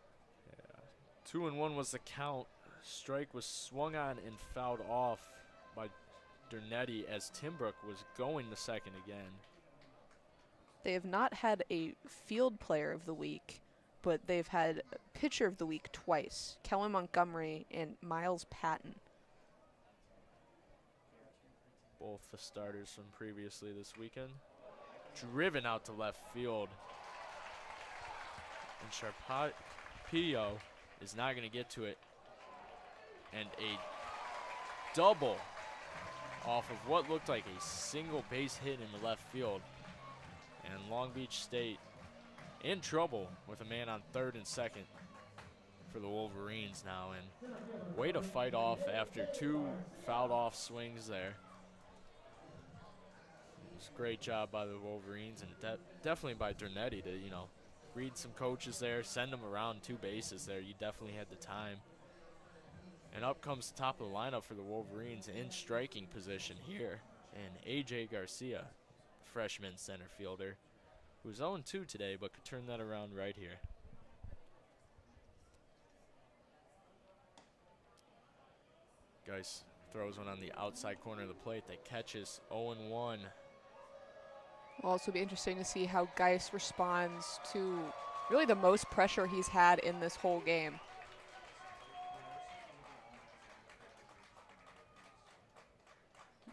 Yeah. 2-1 was the count. Strike was swung on and fouled off by Dernetti as Timbrook was going to second again. They have not had a field player of the week, but they've had pitcher of the week twice. Kellen Montgomery and Miles Patton. Both the starters from previously this weekend. driven out to left field. And Sharpio is not going to get to it. And a double off of what looked like a single base hit in the left field. And Long Beach State in trouble with a man on third and second for the Wolverines now. And way to fight off after two fouled off swings there. It was a great job by the Wolverines, and definitely by Dernetti to, you know, read some coaches there, send them around two bases there. You definitely had the time. And up comes the top of the lineup for the Wolverines in striking position here. And A.J. Garcia, freshman center fielder, who's 0-2 today, but could turn that around right here. Geis throws one on the outside corner of the plate that catches 0-1. Will also be interesting to see how Geis responds to really the most pressure he's had in this whole game.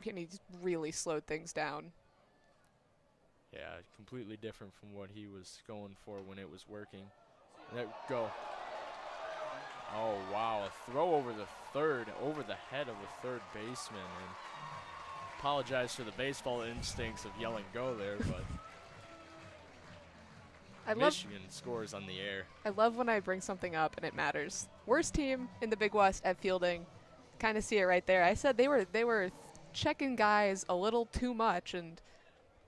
And he's really slowed things down. Yeah, completely different from what he was going for when it was working. There we go. Oh, wow, a throw over the third, over the head of the third baseman. And apologize for the baseball instincts of yelling go there, but Michigan scores on the air. I love when I bring something up and it matters. Worst team in the Big West at fielding. Kind of see it right there. I said they were checking guys a little too much, and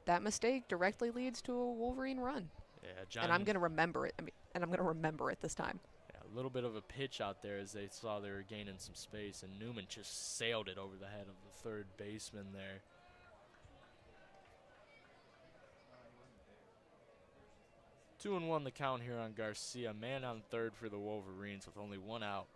that mistake directly leads to a Wolverine run. Yeah, John. And I'm going to remember it. And I'm going to remember it this time. Yeah, a little bit of a pitch out there as they saw they were gaining some space, and Newman just sailed it over the head of the third baseman there. Two and one the count here on Garcia. Man on third for the Wolverines with only one out.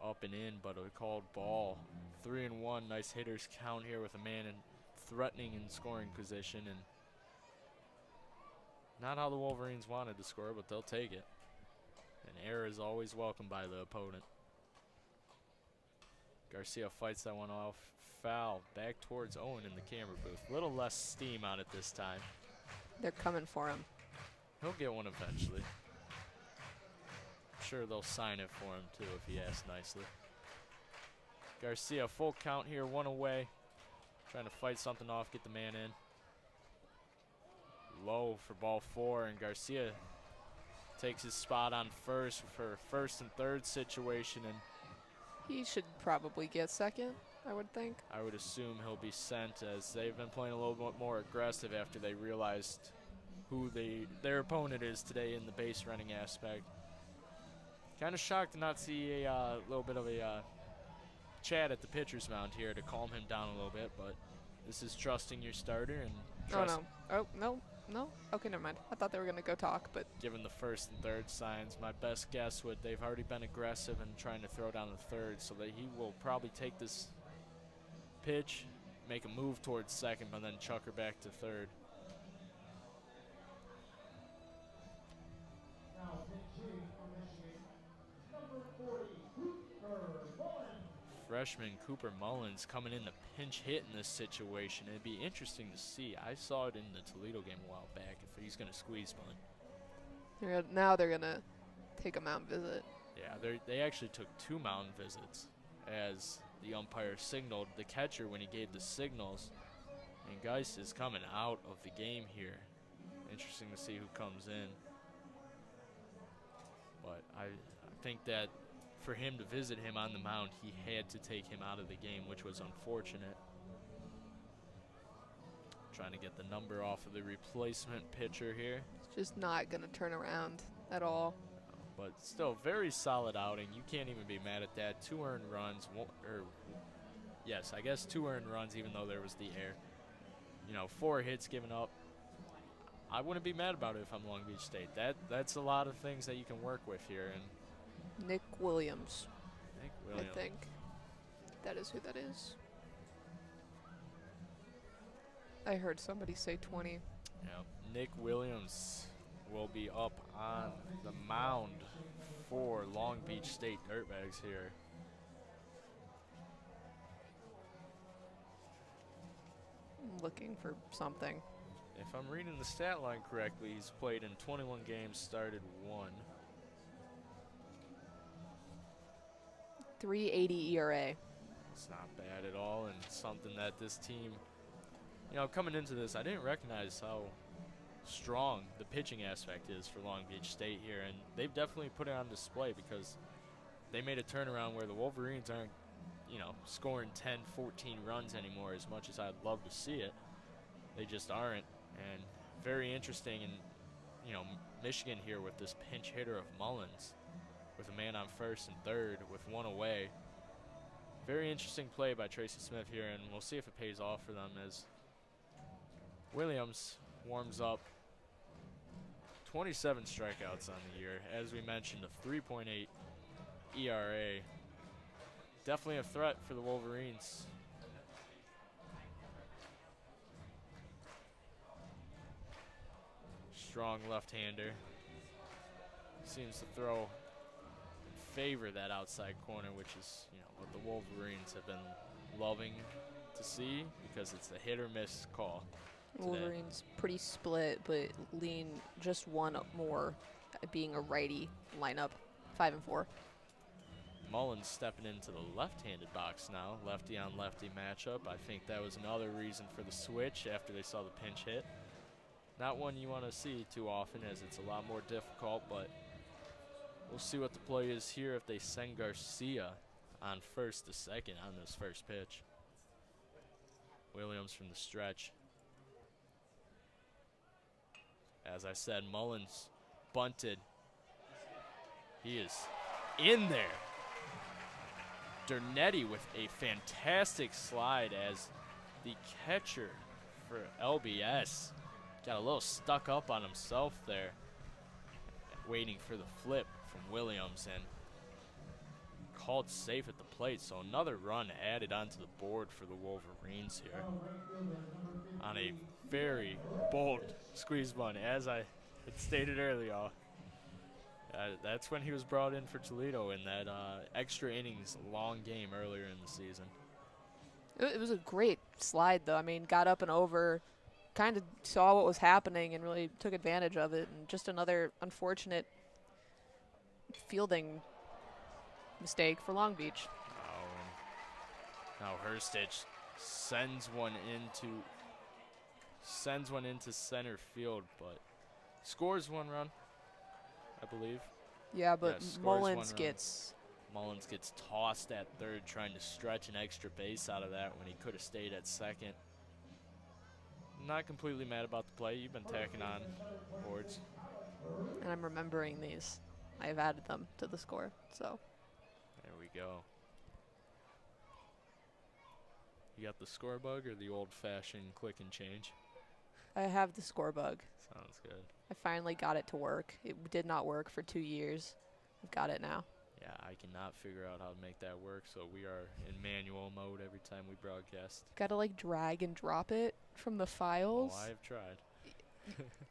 Up and in, but a called ball. 3-1, nice hitters count here with a man in threatening in scoring position, and not how the Wolverines wanted to score, but they'll take it. An error is always welcomed by the opponent. Garcia fights that one off. Foul back towards Owen in the camera booth. A little less steam on it this time. They're coming for him. He'll get one eventually. Sure they'll sign it for him too if he asks nicely. Garcia full count here, one away. Trying to fight something off, get the man in. Low for ball four, and Garcia takes his spot on first for first and third situation, and he should probably get second, I would think. I would assume he'll be sent, as they've been playing a little bit more aggressive after they realized who their opponent is today in the base running aspect. Kind of shocked to not see a little bit of a chat at the pitcher's mound here to calm him down a little bit, but this is trusting your starter and trust. Oh, no. Okay, never mind. I thought they were going to go talk, but. Given the first and third signs, my best guess would they've already been aggressive and trying to throw down the third, so that he will probably take this pitch, make a move towards second, but then chuck her back to third. Freshman Cooper Mullins coming in to pinch hit in this situation. It'd be interesting to see. I saw it in the Toledo game a while back if he's going to squeeze one. Now they're going to take a mound visit. Yeah, they actually took two mound visits as the umpire signaled the catcher when he gave the signals. And Geis is coming out of the game here. Interesting to see who comes in. But I think that for him to visit him on the mound, he had to take him out of the game, which was unfortunate. Trying to get the number off of the replacement pitcher here. It's just not going to turn around at all. But still, very solid outing. You can't even be mad at that. 2 earned runs. Yes, I guess 2 earned runs, even though there was the error. 4 hits given up. I wouldn't be mad about it if I'm Long Beach State. That's a lot of things that you can work with here. And Nick Williams. I think that is who that is. I heard somebody say 20. Yeah, Nick Williams will be up on the mound for Long Beach State Dirtbags here. looking for something. If I'm reading the stat line correctly, he's played in 21 games, started 1. 3.80 ERA. It's not bad at all, and something that this team, coming into this, I didn't recognize how strong the pitching aspect is for Long Beach State here, and they've definitely put it on display because they made a turnaround where the Wolverines aren't, scoring 10, 14 runs anymore as much as I'd love to see it. They just aren't, and very interesting in, Michigan here with this pinch hitter of Mullins with a man on first and third with 1 away. Very interesting play by Tracy Smith here, and we'll see if it pays off for them as Williams warms up. 27 strikeouts on the year. As we mentioned, a 3.8 ERA. Definitely a threat for the Wolverines. Strong left-hander. Seems to throw favor that outside corner, which is what the Wolverines have been loving to see because it's a hit or miss call. Wolverines pretty split, but lean just one more being a righty lineup, 5 and 4. Mullins stepping into the left-handed box now, lefty on lefty matchup. I think that was another reason for the switch after they saw the pinch hit. Not one you want to see too often as it's a lot more difficult, but we'll see what the play is here if they send Garcia on first to second on this first pitch. Williams from the stretch. As I said, Mullins bunted. He is in there. Dernetti with a fantastic slide as the catcher for LBS got a little stuck up on himself there, waiting for the flip from Williams, and called safe at the plate. So another run added onto the board for the Wolverines here on a very bold squeeze bunt. As I had stated earlier, that's when he was brought in for Toledo in that extra innings long game earlier in the season. It was a great slide, though. I mean, got up and over, kind of saw what was happening and really took advantage of it. And just another unfortunate fielding mistake for Long Beach. Now Herstich sends one into center field, but scores 1 run, I believe. Yeah, but Mullins gets tossed at third, trying to stretch an extra base out of that when he could have stayed at second. Not completely mad about the play. You've been tacking on boards. And I'm remembering these. I've added them to the score, so. There we go. You got the score bug or the old-fashioned click and change? I have the score bug. Sounds good. I finally got it to work. It did not work for 2 years. I've got it now. Yeah, I cannot figure out how to make that work, so we are in manual mode every time we broadcast. Got to like drag and drop it from the files. Oh, I've tried.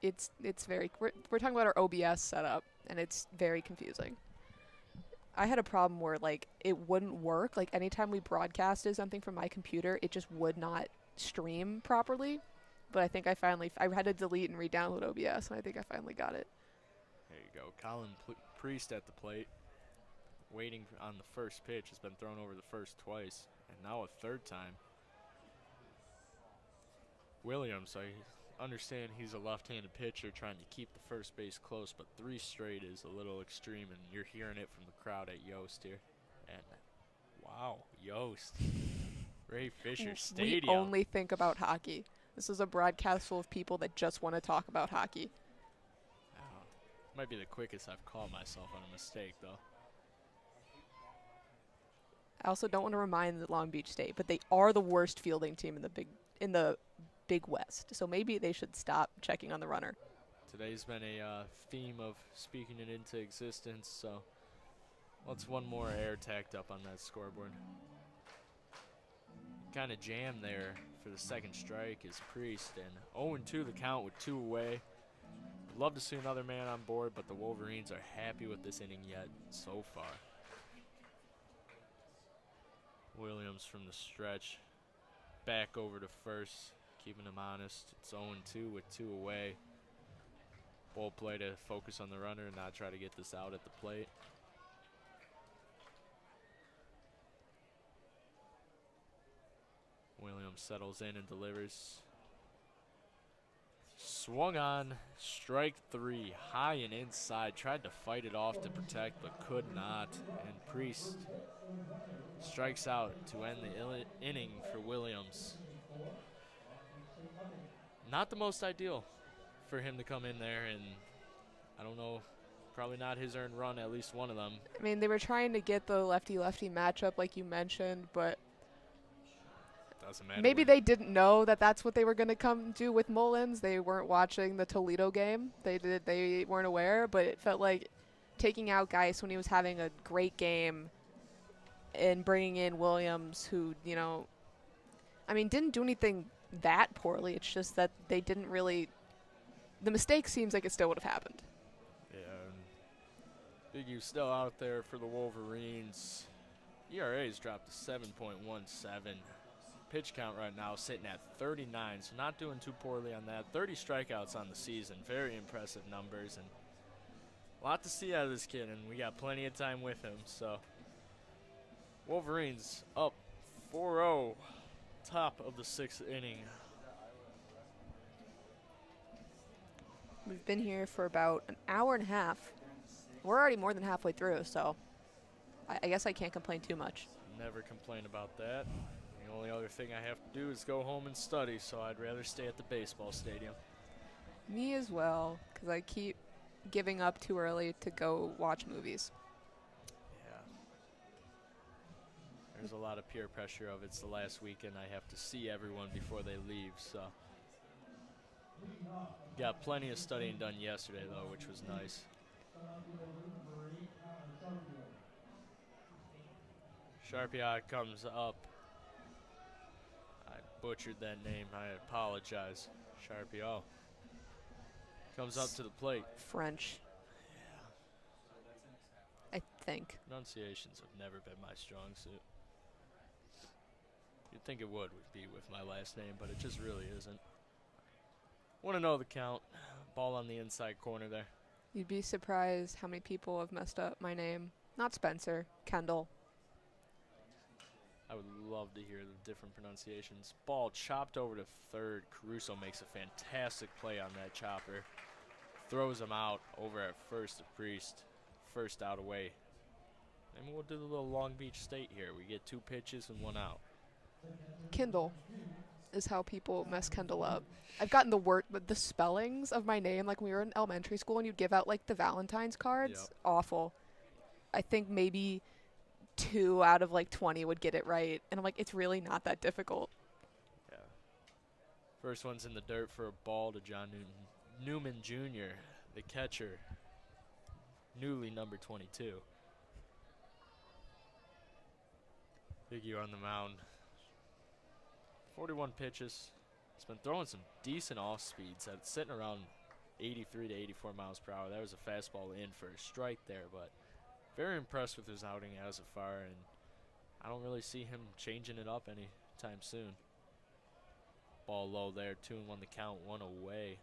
It's very. We're talking about our OBS setup, and it's very confusing. I had a problem where like it wouldn't work. Like anytime we broadcasted something from my computer, it just would not stream properly. But I think I had to delete and re-download OBS, and I think I finally got it. There you go. Colin Priest at the plate, waiting on the first pitch. Has been thrown over the first twice, and now a third time. Williams, I understand he's a left-handed pitcher trying to keep the first base close, but 3 straight is a little extreme, and you're hearing it from the crowd at Yost here. And wow, Yost. Ray Fisher Stadium. We only think about hockey. This is a broadcast full of people that just want to talk about hockey. Might be the quickest I've called myself on a mistake, though. I also don't want to remind the Long Beach State, but they are the worst fielding team in the Big West. So maybe they should stop checking on the runner. Today's been a theme of speaking it into existence, so let's one more air tacked up on that scoreboard. Kind of jammed there for the second strike is Priest, and 0-2 the count with 2 away. Love to see another man on board, but the Wolverines are happy with this inning yet so far. Williams from the stretch, back over to first, keeping him honest. It's 0-2 with 2 away. Bold play to focus on the runner and not try to get this out at the plate. Williams settles in and delivers. Swung on, strike 3, high and inside. Tried to fight it off to protect, but could not. And Priest strikes out to end the inning for Williams. Not the most ideal for him to come in there, and I don't know, probably not his earned run, at least one of them. I mean, they were trying to get the lefty-lefty matchup like you mentioned, but doesn't matter. Maybe they didn't know that that's what they were going to come do with Mullins. They weren't watching the Toledo game. They weren't aware, but it felt like taking out Geis when he was having a great game and bringing in Williams, who, you know, I mean, didn't do anything that poorly. It's just that they didn't really – the mistake seems like it still would have happened. Yeah. Big U still out there for the Wolverines. ERA's dropped to 7.17. Pitch count right now sitting at 39, so not doing too poorly on that. 30 strikeouts on the season, very impressive numbers, and a lot to see out of this kid, and we got plenty of time with him. So Wolverines up 4-0, top of the 6th inning. We've been here for about an hour and a half. We're already more than halfway through, so I guess I can't complain too much. Never complain about that. The only other thing I have to do is go home and study, so I'd rather stay at the baseball stadium. Me as well, because I keep giving up too early to go watch movies. Yeah. There's a lot of peer pressure of it's the last weekend. I have to see everyone before they leave, so. Got plenty of studying done yesterday, though, which was nice. Sharpie comes up. I butchered that name. I apologize. Sharpie comes up to the plate. French. Yeah. I think. Pronunciations have never been my strong suit. You'd think it would be with my last name, but it just really isn't. Want to know the count. Ball on the inside corner there. You'd be surprised how many people have messed up my name. Not Spencer, Kendall. I would love to hear the different pronunciations. Ball chopped over to third. Caruso makes a fantastic play on that chopper. Throws him out over at first to Priest. First out away. And we'll do the little Long Beach State here. We get 2 pitches and 1 out. Kendall is how people mess Kendall up. I've gotten the spellings of my name, like when we were in elementary school and you'd give out like the Valentine's cards. Yep. Awful. I think maybe 2 out of like 20 would get it right. And I'm like, it's really not that difficult. Yeah. First one's in the dirt for a ball to John Newman Jr., the catcher, newly number 22. Big U on the mound. 41 pitches. He's been throwing some decent off speeds. It's sitting around 83 to 84 miles per hour. That was a fastball in for a strike there, but very impressed with his outing as of far, and I don't really see him changing it up anytime soon. Ball low there, 2-1 the count, 1 away.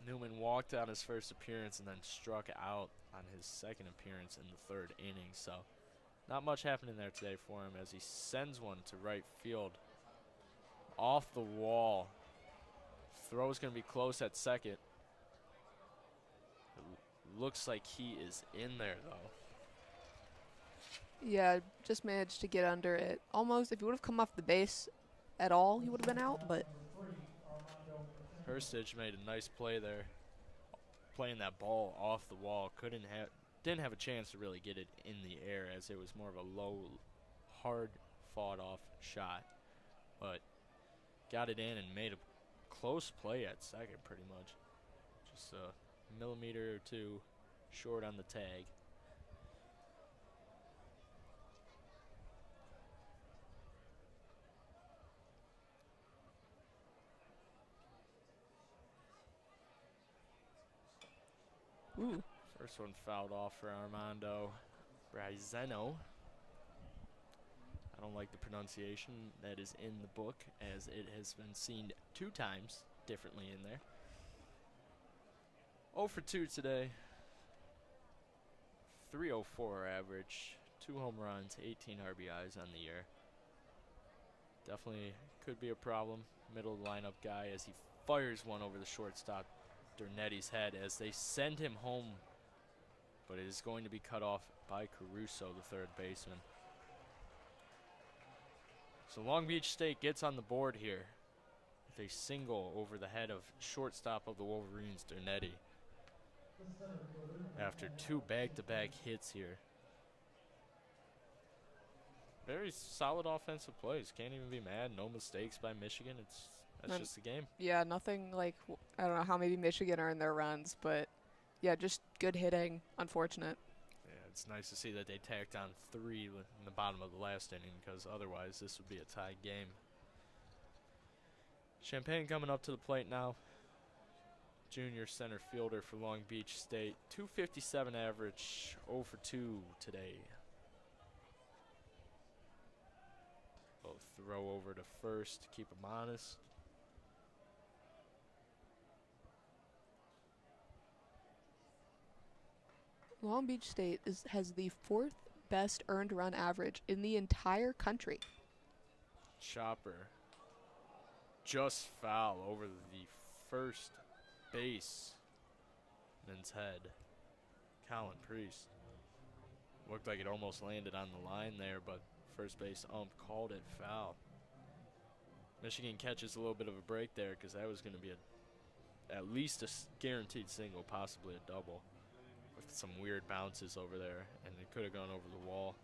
Newman walked on his first appearance and then struck out on his second appearance in the 3rd inning, so not much happening there today for him as he sends one to right field. Off the wall. Throw's going to be close at second. It looks like he is in there, though. Yeah, just managed to get under it. Almost, if he would have come off the base at all, he would have been out, but Herstich made a nice play there, playing that ball off the wall. Didn't have a chance to really get it in the air as it was more of a low, hard fought off shot, but got it in and made a close play at second pretty much. Just a millimeter or 2 short on the tag. ooh. First one fouled off for Armando Brazeno. don't like the pronunciation that is in the book, as it has been seen 2 times differently in there. 0 for 2 today. 304 average, 2 home runs, 18 RBIs on the year. Definitely could be a problem. Middle of the lineup guy as he fires one over the shortstop Dirtbag's head as they send him home, but it is going to be cut off by Caruso, the third baseman. So Long Beach State gets on the board here with a single over the head of shortstop of the Wolverines, Dirtbag, after 2 back-to-back hits here. Very solid offensive plays. Can't even be mad. No mistakes by Michigan. That's just the game. Yeah, nothing like, I don't know how maybe Michigan earned their runs, but yeah, just good hitting. Unfortunate. Yeah, it's nice to see that they tacked on 3 in the bottom of the last inning, because otherwise this would be a tied game. Champagne coming up to the plate now. Junior center fielder for Long Beach State. 257 average, 0 for 2 today. We'll throw over to first to keep him honest. Long Beach State has the 4th best earned run average in the entire country. Chopper just foul over the first baseman's head. Colin Priest. Looked like it almost landed on the line there, but first base ump called it foul. Michigan catches a little bit of a break there, because that was going to be at least a guaranteed single, possibly a double, with some weird bounces over there, and it could have gone over the wall.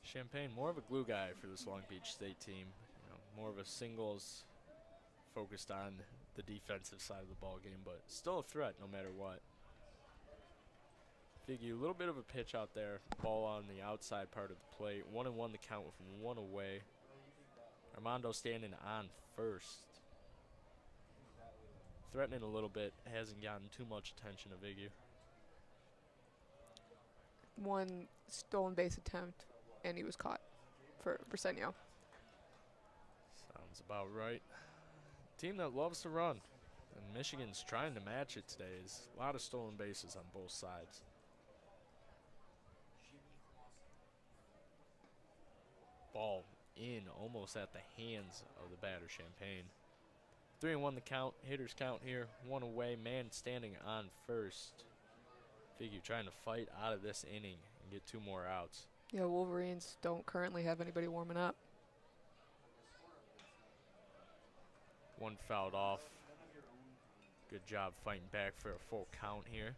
Champagne, more of a glue guy for this Long Beach State team. You know, more of a singles, focused on the defensive side of the ball game, but still a threat no matter what. Figgy, a little bit of a pitch out there. Ball on the outside part of the plate. 1-1 the count with 1 away. Armando standing on first. Threatening a little bit. Hasn't gotten too much attention of Iggy. 1 stolen base attempt, and he was caught for Senio. Sounds about right. Team that loves to run, and Michigan's trying to match it today. There's a lot of stolen bases on both sides. Ball in, almost at the hands of the batter, Champagne. 3-1 the count. Hitters count here. 1 away. Man standing on first. Figure trying to fight out of this inning and get 2 more outs. Yeah, Wolverines don't currently have anybody warming up. 1 fouled off. Good job fighting back for a full count here.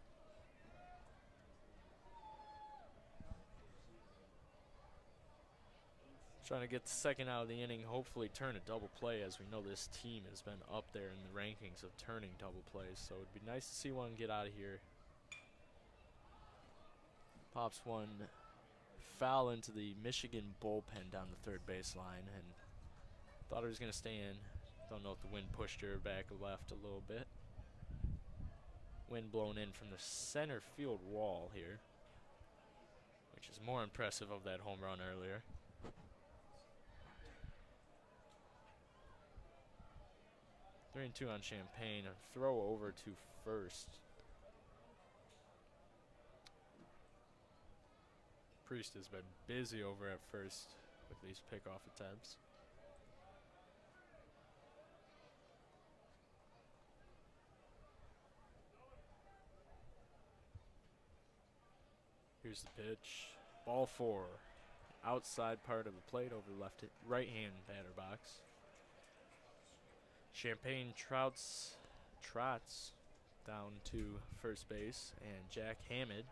Trying to get the second out of the inning, hopefully turn a double play, as we know this team has been up there in the rankings of turning double plays. So it'd be nice to see one get out of here. Pops one foul into the Michigan bullpen down the third baseline, and thought it was going to stay in. Don't know if the wind pushed her back left a little bit. Wind blown in from the center field wall here, which is more impressive of that home run earlier. Three and 2 on Champagne. A throw over to first. Priest has been busy over at first with these pickoff attempts. Here's the pitch. Ball 4. Outside part of the plate over the right-hand batter box. Champagne trots down to first base, and Jack Hammond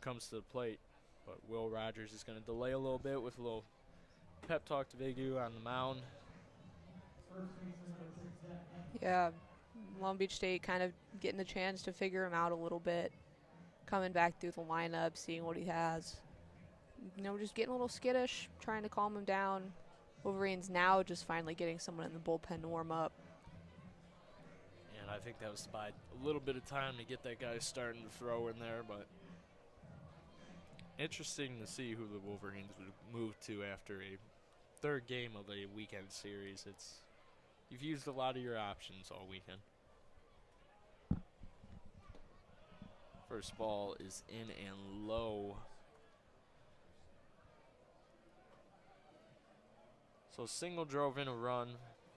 comes to the plate, but Will Rogers is going to delay a little bit with a little pep talk to Vigu on the mound. Yeah, Long Beach State kind of getting a chance to figure him out a little bit, coming back through the lineup, seeing what he has. You know, just getting a little skittish, trying to calm him down. Wolverines now just finally getting someone in the bullpen to warm up. And And I think that was to buy a little bit of time to get that guy starting to throw in there, but interesting to see who the Wolverines would move to after a third game of a weekend series. You've used a lot of your options all weekend. First ball is in and low. So single drove in a run.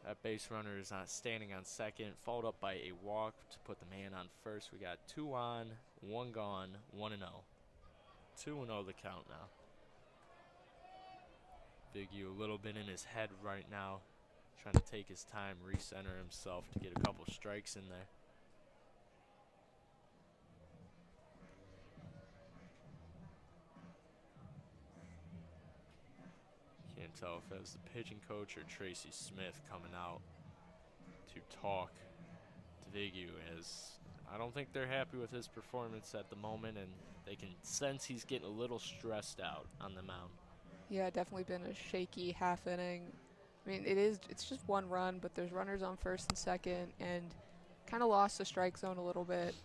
That base runner is standing on second, followed up by a walk to put the man on first. We got 2 on, 1 gone, 1-0. 2-0 the count now. Big U a little bit in his head right now, trying to take his time, recenter himself to get a couple strikes in there. Can't tell if it was the pitching coach or Tracy Smith coming out to talk to Big U, as I don't think they're happy with his performance at the moment, and they can sense he's getting a little stressed out on the mound. Yeah, definitely been a shaky half inning. I mean, it's just 1 run, but there's runners on first and second, and kind of lost the strike zone a little bit.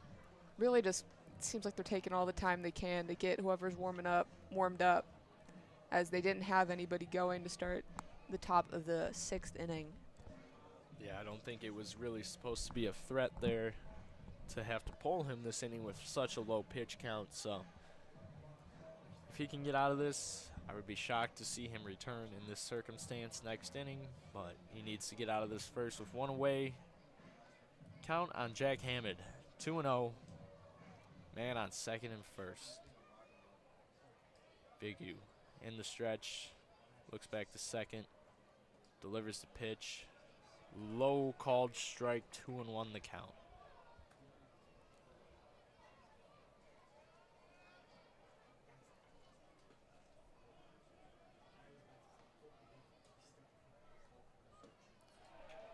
Really just seems like they're taking all the time they can to get whoever's warmed up, as they didn't have anybody going to start the top of the 6th inning. Yeah, I don't think it was really supposed to be a threat there to have to pull him this inning with such a low pitch count. So if he can get out of this, I would be shocked to see him return in this circumstance next inning, but he needs to get out of this first with 1 away. Count on Jack Hammond, 2-0. Man on second and first. Big U in the stretch, looks back to second, delivers the pitch. Low called strike, 2-1 the count.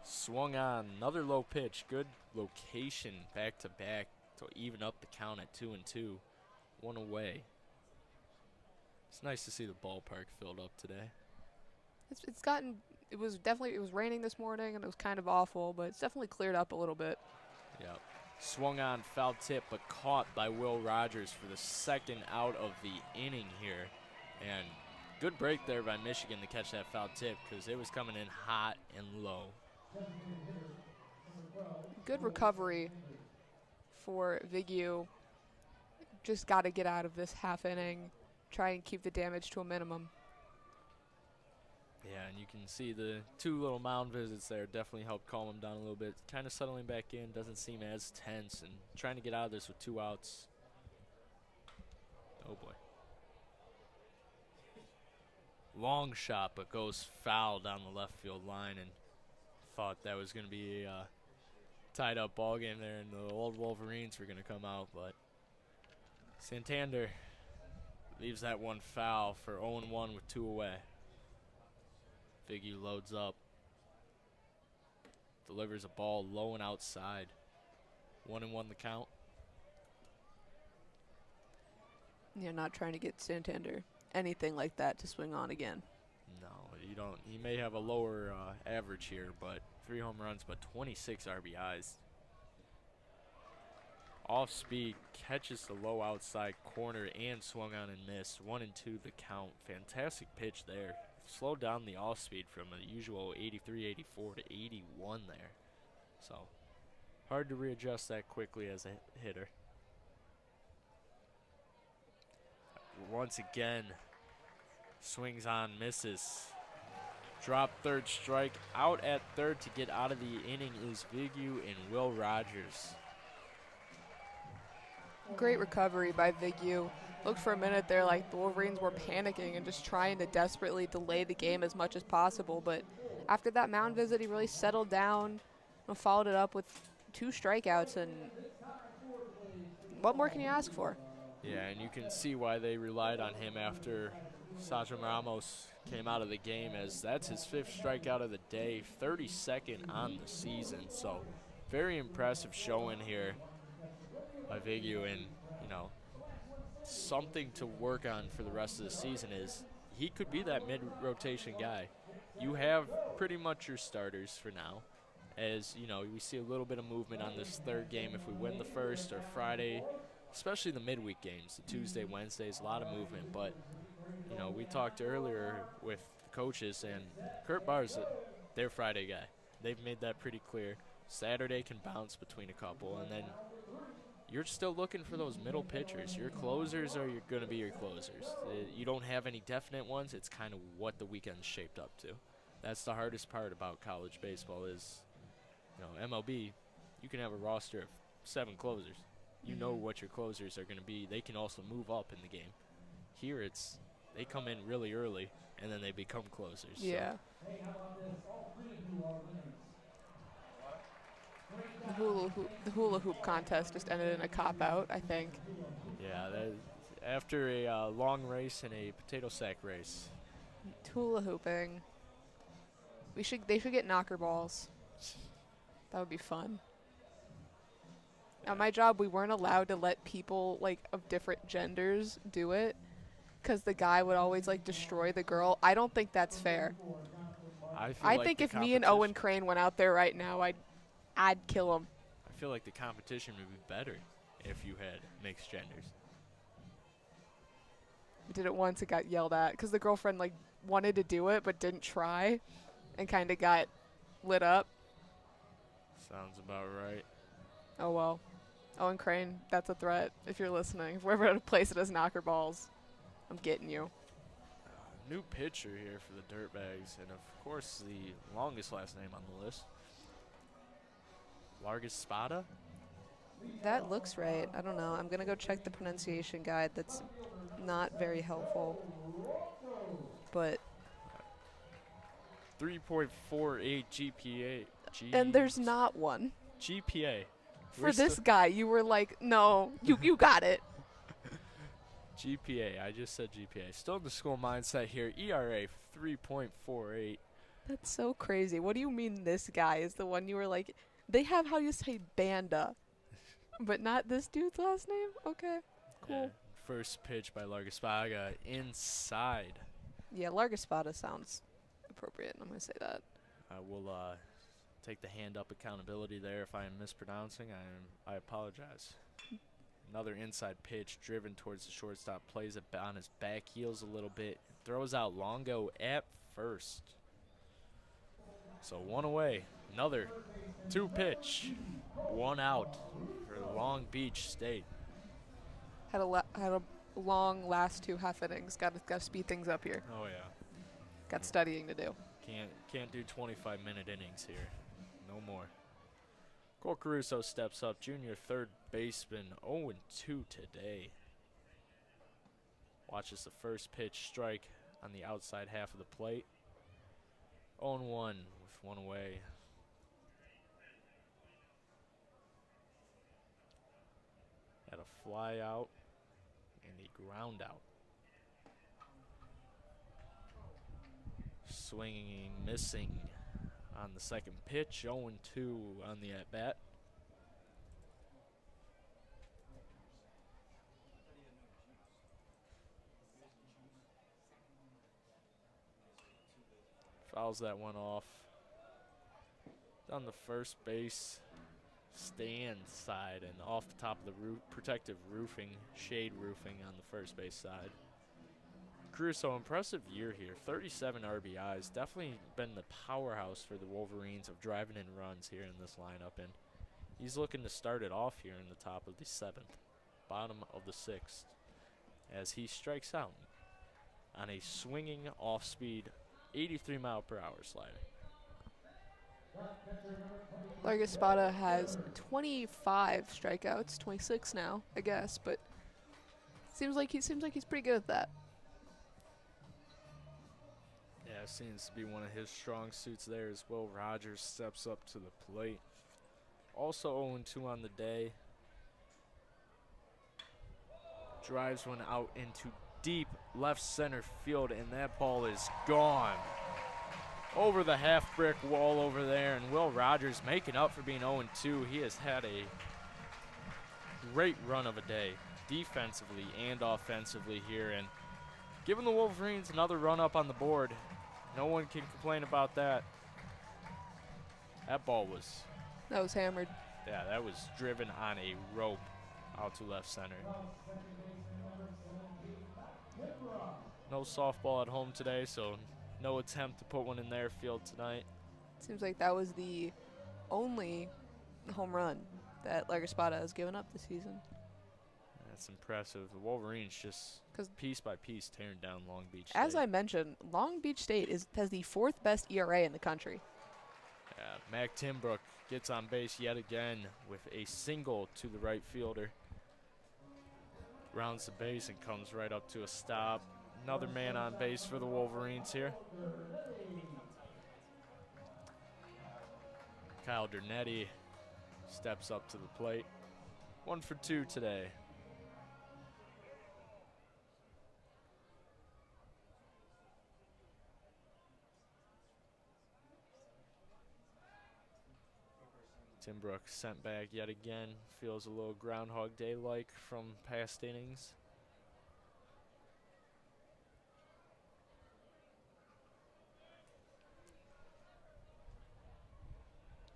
Swung on, another low pitch, good location back to back to even up the count at 2-2, 1 away. It's nice to see the ballpark filled up today. It was raining this morning and it was kind of awful, but it's definitely cleared up a little bit. Yep. Swung on, foul tip, but caught by Will Rogers for the 2nd out of the inning here. And good break there by Michigan to catch that foul tip, because it was coming in hot and low. Good recovery for Big U. Just got to get out of this half inning, try and keep the damage to a minimum. Yeah, and you can see the 2 little mound visits there definitely helped calm him down a little bit. Kind of settling back in, doesn't seem as tense, and trying to get out of this with 2 outs. Oh boy. Long shot, but goes foul down the left field line, and thought that was going to be a tied up ball game there, and the old Wolverines were going to come out, but Santander leaves that one foul for 0-1 with 2 away. Big U loads up, delivers a ball low and outside. 1-1 the count. You're not trying to get Santander anything like that to swing on again. No, you don't. He may have a lower average here, but 3 home runs, but 26 RBIs. Off speed, catches the low outside corner and swung on and missed. 1-2 the count. Fantastic pitch there. Slowed down the off speed from a usual 83, 84 to 81 there. So hard to readjust that quickly as a hitter. Once again, swings on, misses. Drop third strike. Out at third to get out of the inning is Big U and Will Rogers. Great recovery by Big U. Looked for a minute there like the Wolverines were panicking and just trying to desperately delay the game as much as possible. But after that mound visit, he really settled down and followed it up with 2 strikeouts. And what more can you ask for? Yeah, and you can see why they relied on him after Sachin Ramos came out of the game, as that's his 5th strikeout of the day, 32nd on the season. So very impressive showing here by Big U, and you know, something to work on for the rest of the season is he could be that mid-rotation guy. You have pretty much your starters for now. as, you know, we see a little bit of movement on this third game if we win the first, or Friday, especially the midweek games, the Tuesday, Wednesdays, a lot of movement. But, you know, we talked earlier with the coaches, and Kurt Barr's their Friday guy. They've made that pretty clear. Saturday can bounce between a couple, and then you're still looking for those middle pitchers. Your closers are going to be your closers. You don't have any definite ones. It's kind of what the weekend's shaped up to. That's the hardest part about college baseball is, you know, MLB, you can have a roster of 7 closers. You know what your closers are going to be. They can also move up in the game. Here it's they come in really early, and then they become closers. Yeah. So. The hula hoop contest just ended in a cop-out, I think. Yeah, after a long race and a potato sack race. Hula hooping. They should get knocker balls. That would be fun. At my job, we weren't allowed to let people like of different genders do it, because the guy would always like destroy the girl. I don't think that's fair. I think if me and Owen Crane went out there right now, I'd kill him. I feel like the competition would be better if you had mixed genders. We did it once, it got yelled at because the girlfriend like wanted to do it but didn't try, and kind of got lit up. Sounds about right. Oh well. Owen Crane, that's a threat if you're listening. If we're ever at a place that has knocker balls, I'm getting you. New pitcher here for the Dirtbags, and of course the longest last name on the list. Largaspada? That looks right. I don't know. I'm going to go check the pronunciation guide. That's not very helpful. But 3.48 GPA. And there's not one. GPA. For this guy, you were like, no, you got it. GPA. I just said GPA. Still in the school mindset here. ERA 3.48. That's so crazy. What do you mean this guy is the one you were like, they have how you say Banda, but not this dude's last name? Okay, cool. Yeah. First pitch by Largaspada inside. Yeah, Largaspada sounds appropriate. I'm going to say that. I will take the hand up accountability there if I am mispronouncing. I apologize. Another inside pitch driven towards the shortstop. Plays it on his back heels a little bit. Throws out Longo at first. So one away. Another 2-pitch. 1 out for Long Beach State. Had a long last 2 half innings. Got to speed things up here. Oh yeah. Got studying to do. Can't do 25-minute innings here. No more. Cole Caruso steps up. Junior third baseman. 0-2 today. Watches the first pitch strike on the outside half of the plate. 0-1 with 1 away. Had a fly out and a ground out. Swinging, missing on the second pitch. 0-2 on the at-bat. Fouls that one off. On the first base stand side and off the top of the protective roofing, shade roofing on the first base side. Caruso, impressive year here. 37 RBIs. Definitely been the powerhouse for the Wolverines of driving in runs here in this lineup. And he's looking to start it off here in the top of the 7th, bottom of the 6th, as he strikes out on a swinging off-speed 83-mile-per-hour slider. Largaspada has 25 strikeouts, 26 now, I guess, but seems like he's pretty good at that. Yeah, seems to be one of his strong suits there as Will Rogers steps up to the plate. Also 0-2 on the day. Drives one out into deep left center field, and that ball is gone. Over the half-brick wall over there, and Will Rogers making up for being 0-2. He has had a great run of a day, defensively and offensively here, and giving the Wolverines another run up on the board. No one can complain about that. That ball was, That was hammered. yeah, that was driven on a rope out to left center. No softball at home today, so no attempt to put one in their field tonight. Seems like that was the only home run that Larga Spada has given up this season. That's impressive. The Wolverines just 'Cause piece by piece tearing down Long Beach State. as I mentioned, Long Beach State has the 4th best ERA in the country. Yeah, Mac Timbrook gets on base yet again with a single to the right fielder. Rounds the base and comes right up to a stop. Another man on base for the Wolverines here. Kyle Dernetti steps up to the plate. 1 for 2 today. Timbrook sent back yet again. Feels a little Groundhog Day-like from past innings.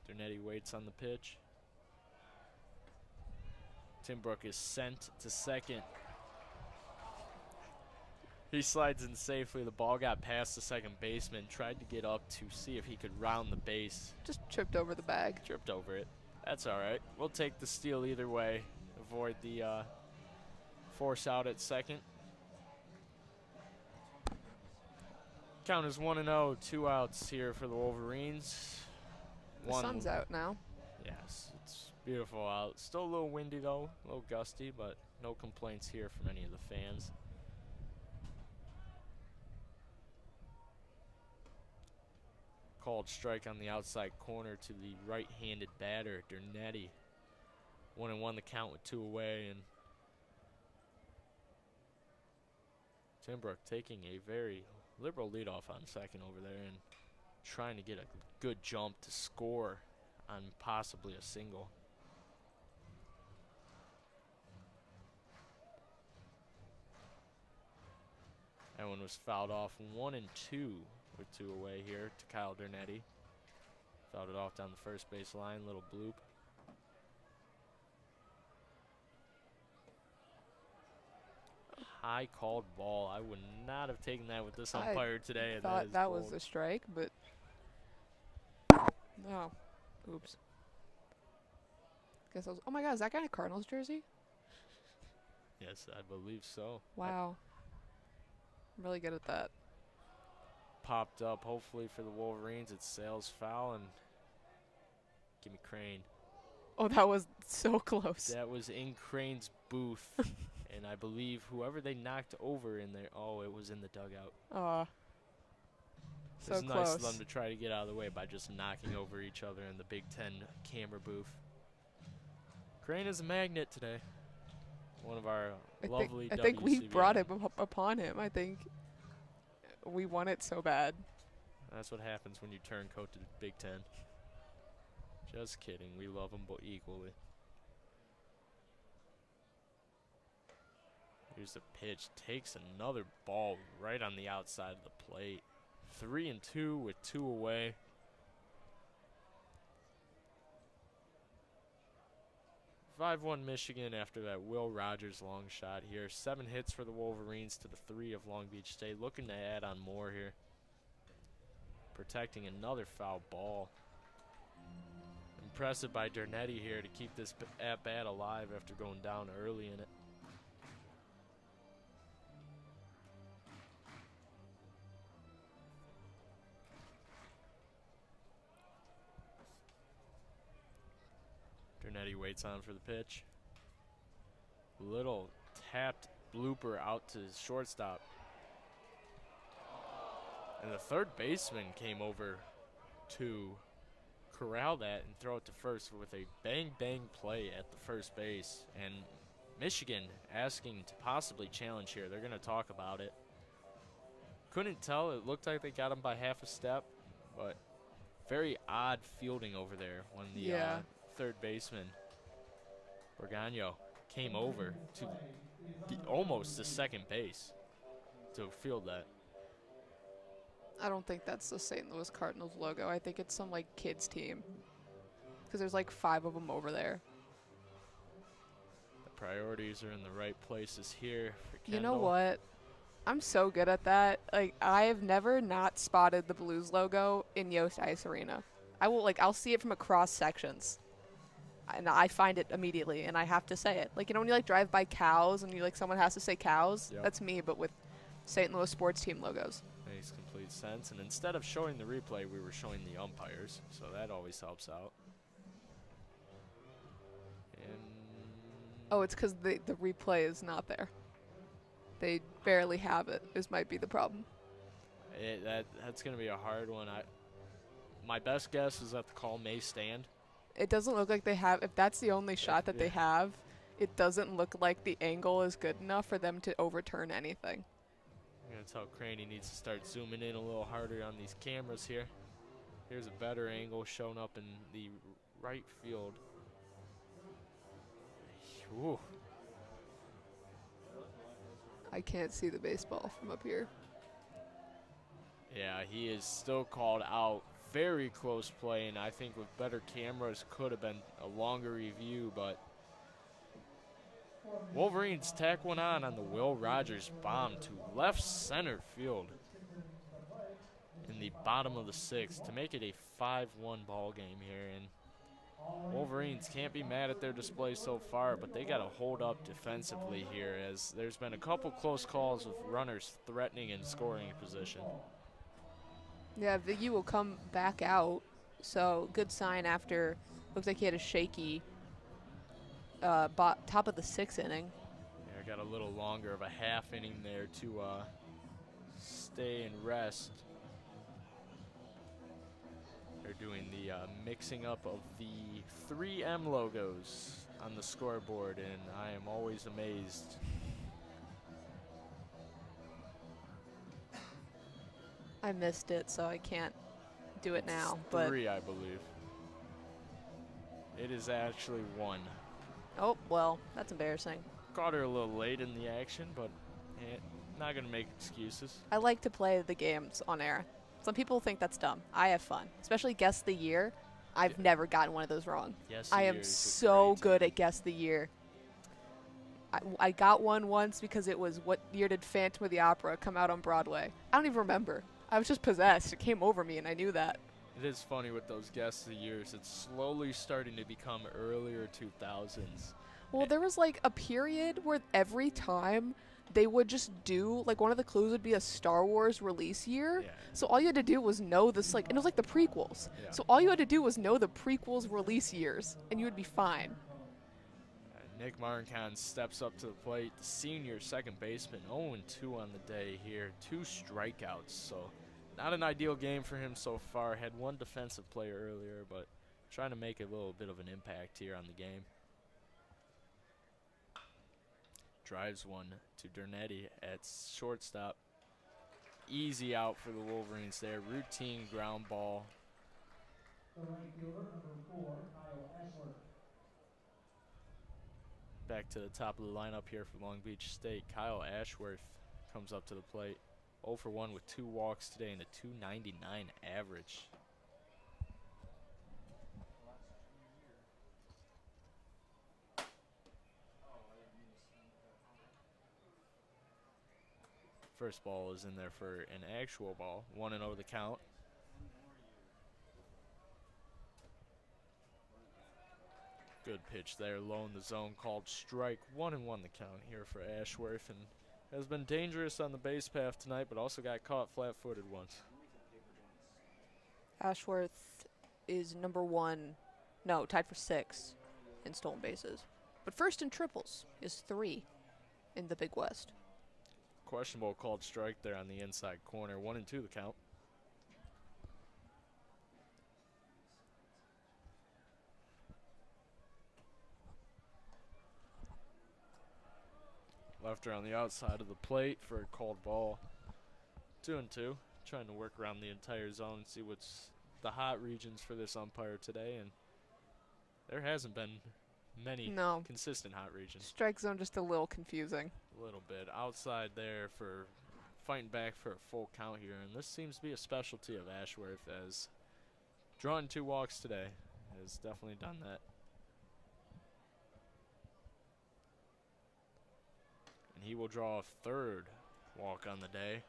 Dernetti waits on the pitch. Timbrook is sent to second. He slides in safely. The ball got past the second baseman. Tried to get up to see if he could round the base. Just tripped over the bag. Tripped over it. That's all right. We'll take the steal either way. Avoid the force out at second. Count is 1-0. 2 outs here for the Wolverines. The sun's out now. Yes, it's beautiful out. Still a little windy though, a little gusty, but no complaints here from any of the fans. Called strike on the outside corner to the right-handed batter, Dernetti. 1-1 the count with 2 away, and Timbrook taking a very liberal leadoff on second over there and trying to get a good jump to score on possibly a single. That one was fouled off. 1-2 with 2 away here to Kyle Dernetti. Fouled it off down the first base line. Little bloop. High called ball. I would not have taken that with this umpire today. I thought that was a strike, but no. Oops. Guess I was. Oh my God, is that guy in a Cardinals jersey? Yes, I believe so. Wow. I'm really good at that. Popped up, hopefully for the Wolverines. It's Sales foul, and give me Crane. Oh, that was so close. That was in Crane's booth, and I believe whoever they knocked over in there. Oh, it was in the dugout. So it's close. nice of them to try to get out of the way by just knocking over each other in the Big Ten camera booth. Crane is a magnet today. One of our lovely I think we WCBN. brought it upon him. I think we want it so bad. That's what happens when you turn coat to the Big Ten. Just kidding. We love them both equally. Here's the pitch. Takes another ball right on the outside of the plate. 3-2 with 2 away. (5-1) Michigan after that Will Rogers long shot here. 7 hits for the Wolverines to the 3 of Long Beach State. Looking to add on more here. Protecting another foul ball. Impressive by Dernetti here to keep this at-bat alive after going down early in it. Dernetti waits on for the pitch. Little tapped blooper out to his shortstop. And the third baseman came over to corral that and throw it to first with a bang-bang play at the first base. And Michigan asking to possibly challenge here. They're going to talk about it. Couldn't tell. It looked like they got him by half a step, but very odd fielding over there when the third baseman, Borgano, came over to almost the second base to field that. I don't think that's the St. Louis Cardinals logo. I think it's some, like, kids team. Because there's, like, 5 of them over there. The priorities are in the right places here for Kendall. You know what? I'm so good at that. Like, I have never not spotted the Blues logo in Yost Ice Arena. I'll see it from across sections. And I find it immediately, and I have to say it. Like, you know when you, like, drive by cows and someone has to say cows? Yep. That's me, but with St. Louis sports team logos. Makes complete sense. And instead of showing the replay, we were showing the umpires, so that always helps out. And Oh, it's because the replay is not there. They barely have it. This might be the problem. that's going to be a hard one. My best guess is that the call may stand. It doesn't look like they have. If that's the only shot that they have, it doesn't look like the angle is good enough for them to overturn anything. I'm going to tell Crane he needs to start zooming in a little harder on these cameras here. Here's a better angle shown up in the right field. Ooh. I can't see the baseball from up here. Yeah, he is still called out. Very close play, and I think with better cameras could have been a longer review, but Wolverines tack one on the Will Rogers bomb to left center field in the bottom of the 6th to make it a 5-1 ball game here. And Wolverines can't be mad at their display so far, but they got to hold up defensively here, as there's been a couple close calls with runners threatening in scoring position. Yeah, Viggy will come back out, so good sign after. Looks like he had a shaky top of the 6th inning. Yeah, got a little longer of a half inning there to stay and rest. They're doing the mixing up of the 3M logos on the scoreboard, and I am always amazed. I missed it, so I can't do it now. But 3, I believe. It is actually 1. Oh, well, that's embarrassing. Caught her a little late in the action, but not going to make excuses. I like to play the games on air. Some people think that's dumb. I have fun, especially Guess the Year. I've never gotten one of those wrong. Yes, I am so good at Guess the Year. I got one once because it was, what year did Phantom of the Opera come out on Broadway? I don't even remember. I was just possessed. It came over me, and I knew that. It is funny with those Guess the Years. It's slowly starting to become earlier 2000s. Well, there was like a period where every time they would just do, like, one of the clues would be a Star Wars release year. Yeah. So all you had to do was know this, like, and it was like the prequels. Yeah. So all you had to do was know the prequels release years, and you would be fine. Nick Marncon steps up to the plate. The senior second baseman, 0-2 on the day here. 2 strikeouts, so not an ideal game for him so far. Had one defensive player earlier, but trying to make a little bit of an impact here on the game. Drives one to Dernetti at shortstop. Easy out for the Wolverines there. Routine ground ball. Back to the top of the lineup here for Long Beach State. Kyle Ashworth comes up to the plate. 0 for 1 with 2 walks today and a .299 average. First ball is in there for an actual ball. 1-0 the count. Good pitch there, low in the zone, called strike. 1-1 the count here for Ashworth, and has been dangerous on the base path tonight, but also got caught flat-footed once. Ashworth is tied for 6 in stolen bases. But first in triples is 3 in the Big West. Questionable called strike there on the inside corner. 1-2 the count. Left her on the outside of the plate for a called ball. 2-2. Trying to work around the entire zone and see what's the hot regions for this umpire today, and there hasn't been many consistent hot regions. Strike zone just a little confusing. A little bit. Outside there for fighting back for a full count here, and this seems to be a specialty of Ashworth, as drawing 2 walks today has definitely done that. And he will draw a 3rd walk on the day.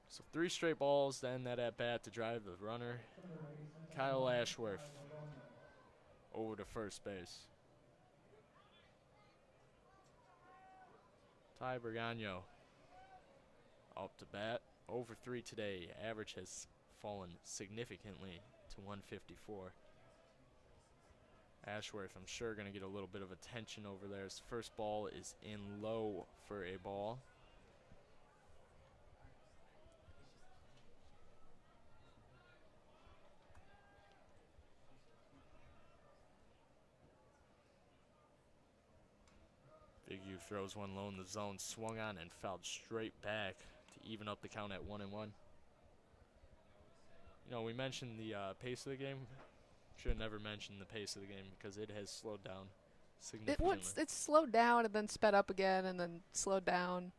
So 3 straight balls to end that at bat to drive the runner, Kyle Ashworth, over to first base. Ty Bergano up to bat. Over 3 today. Average has fallen significantly to 154. Ashworth, I'm sure, going to get a little bit of attention over there. His first ball is in low for a ball. Big U throws one low in the zone, swung on and fouled straight back to even up the count at 1-1. You know, we mentioned the pace of the game. Should have never mentioned the pace of the game because it has slowed down significantly. It's slowed down and then sped up again and then slowed down.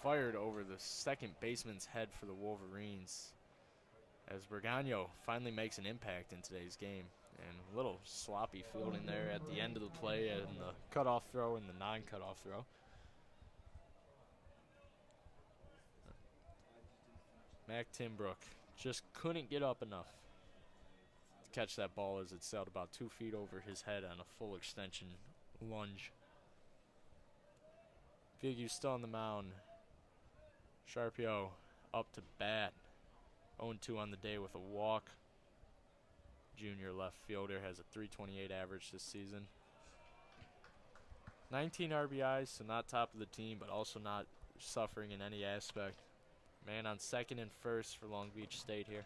Fired over the second baseman's head for the Wolverines, as Bergano finally makes an impact in today's game. And a little sloppy fielding there at the end of the play and the cutoff throw and the non-cutoff throw. Mac Timbrook just couldn't get up enough to catch that ball as it sailed about 2 feet over his head on a full extension lunge. Big U still on the mound. Sharpio up to bat. 0-2 on the day with a walk. Junior left fielder has a .328 average this season. 19 RBIs, so not top of the team, but also not suffering in any aspect. Man on second and first for Long Beach State here.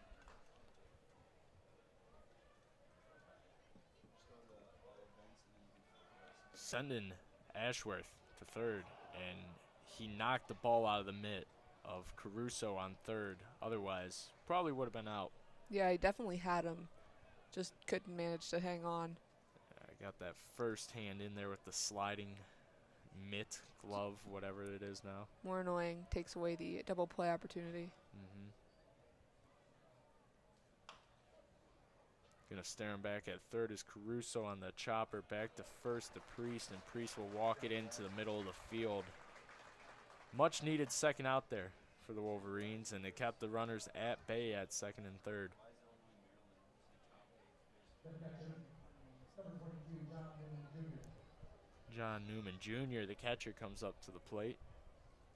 Sending Ashworth to third, and he knocked the ball out of the mitt of Caruso on third. Otherwise, probably would have been out. Yeah, he definitely had him. Just couldn't manage to hang on. I got that first hand in there with the sliding mitt, glove, whatever it is now. More annoying. Takes away the double play opportunity. Gonna stare him back at third is Caruso on the chopper. Back to first to Priest, and Priest will walk it into the middle of the field. Much needed second out there for the Wolverines, and they kept the runners at bay at second and third. John Newman Jr., the catcher, comes up to the plate.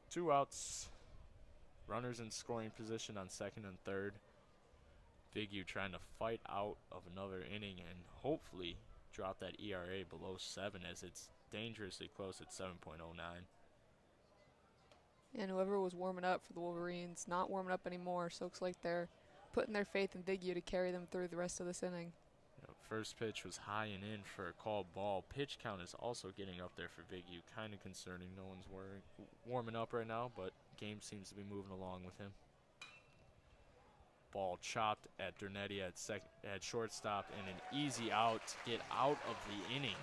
2 outs. Runners in scoring position on second and third. Big U trying to fight out of another inning and hopefully drop that ERA below 7, as it's dangerously close at 7.09. And whoever was warming up for the Wolverines, not warming up anymore, so it looks like they're putting their faith in Big U to carry them through the rest of this inning. First pitch was high and in for a called ball. Pitch count is also getting up there for Big U. Kind of concerning. No one's warming up right now, but game seems to be moving along with him. Ball chopped at Dernetti at shortstop, and an easy out to get out of the inning.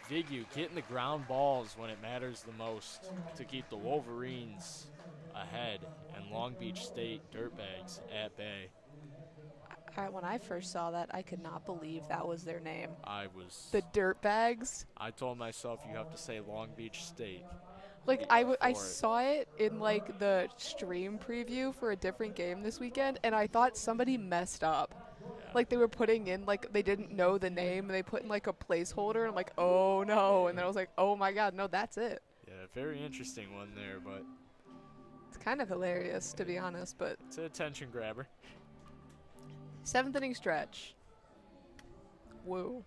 Big U getting the ground balls when it matters the most to keep the Wolverines ahead and Long Beach State Dirtbags at bay. When I first saw that, I could not believe that was their name. The Dirtbags? I told myself you have to say Long Beach State. Like, I saw it in, like, the stream preview for a different game this weekend, and I thought somebody messed up. Yeah. Like, they were putting in, like, they didn't know the name, and they put in, like, a placeholder, and I'm like, oh, no. And then I was like, oh, my God, no, that's it. Yeah, very interesting one there, but it's kind of hilarious, to be honest, but it's an attention grabber. 7th inning stretch. Woo.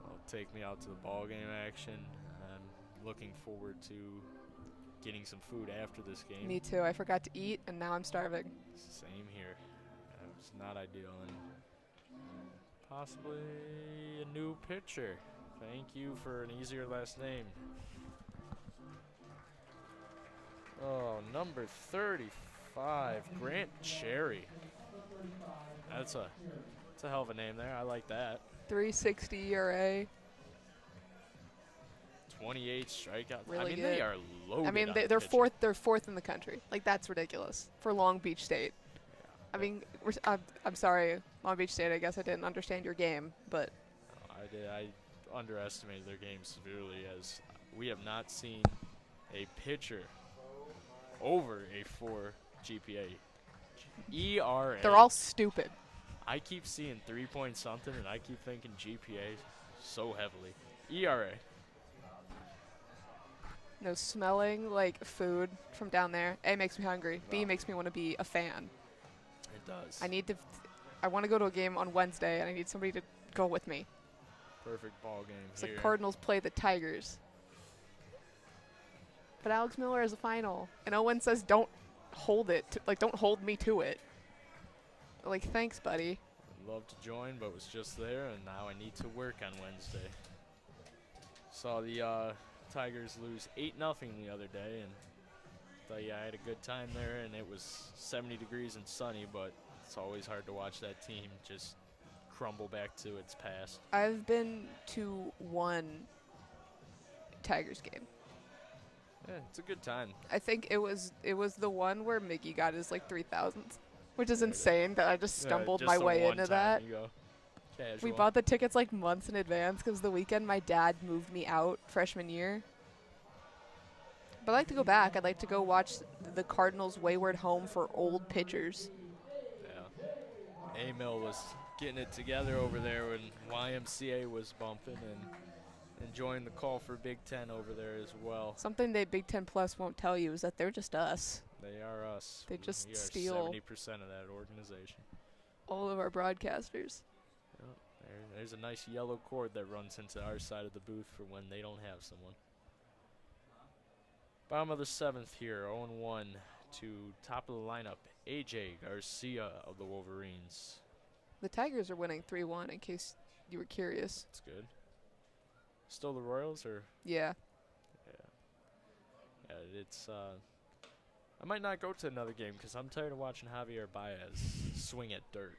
Well, take me out to the ball game action. I'm looking forward to getting some food after this game. Me too. I forgot to eat, and now I'm starving. Same here. It's not ideal. And possibly a new pitcher. Thank you for an easier last name. Oh, number 35, Grant Cherry. That's a hell of a name there. I like that. 3.60 ERA. 28 strikeouts. Really I mean, good. they are loaded. I mean, on they're pitching. fourth. They're fourth in the country. Like, that's ridiculous for Long Beach State. I mean, I'm sorry, Long Beach State. I guess I didn't understand your game, but I did. I underestimated their game severely, as we have not seen a pitcher over a 4 GPA. ERA. they're all stupid. I keep seeing 3 point something, and I keep thinking GPA so heavily. ERA. No, smelling like food from down there. A, makes me hungry. B, makes me want to be a fan. It does. I want to go to a game on Wednesday, and I need somebody to go with me. Perfect ball game It's here. like Cardinals play the Tigers. But Alex Miller is a final. And Owen says, don't hold it. Don't hold me to it. Like, thanks, buddy. I'd love to join, but was just there, and now I need to work on Wednesday. Saw the Tigers lose 8-0 the other day, and thought, yeah, I had a good time there, and it was 70 degrees and sunny, but it's always hard to watch that team just crumble back to its past. I've been to one Tigers game. Yeah, it's a good time. I think it was the one where Mickey got his, 3,000th, which is insane that I just stumbled just my the way one into time that. you go casual. We bought the tickets months in advance because the weekend my dad moved me out freshman year. But I'd like to go back. I'd like to go watch the Cardinals' wayward home for old pitchers. Yeah. A-Mill was getting it together over there when YMCA was bumping and enjoying the call for Big Ten over there as well. Something that Big Ten Plus won't tell you is that they're just us. They are us. They just we are steal 70% of that organization. all of our broadcasters. There's a nice yellow cord that runs into our side of the booth for when they don't have someone. Bottom of the 7th here, 0-1 to top of the lineup, AJ Garcia of the Wolverines. The Tigers are winning 3-1, in case you were curious. That's good. Still the Royals, or? Yeah. Yeah, it's, I might not go to another game because I'm tired of watching Javier Baez swing at dirt.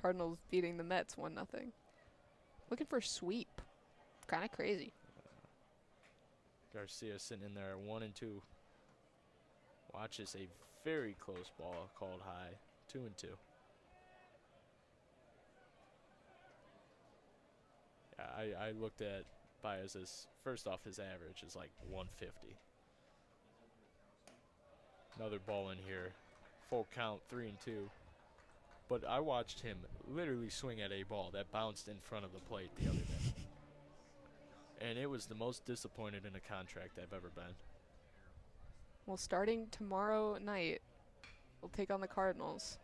Cardinals beating the Mets 1-0. Looking for a sweep. Kind of crazy. Garcia sitting in there at 1-2. Watches a very close ball called high, 2-2. Yeah, I looked at Baez's, first off, his average is 150. Another ball in here, full count, 3-2. But I watched him literally swing at a ball that bounced in front of the plate the other day. And it was the most disappointed in a contract I've ever been. Well, starting tomorrow night, we'll take on the Cardinals.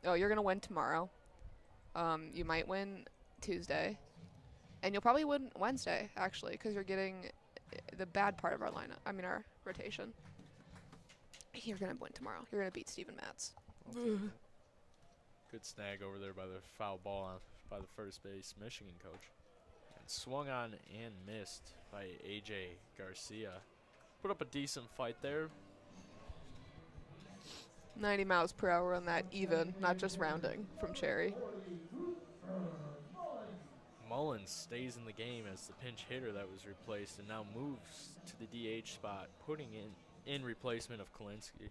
Oh, you're going to win tomorrow. You might win Tuesday. And you'll probably win Wednesday, actually, because you're getting the bad part of our lineup. I mean, our rotation. You're going to win tomorrow. You're going to beat Steven Matz. Good snag over there by the foul ball by the first base Michigan coach. And swung on and missed by AJ Garcia. Put up a decent fight there. 90 miles per hour on that even, not just rounding from Cherry. Mullins stays in the game as the pinch hitter that was replaced and now moves to the DH spot, putting in replacement of Kalinsky.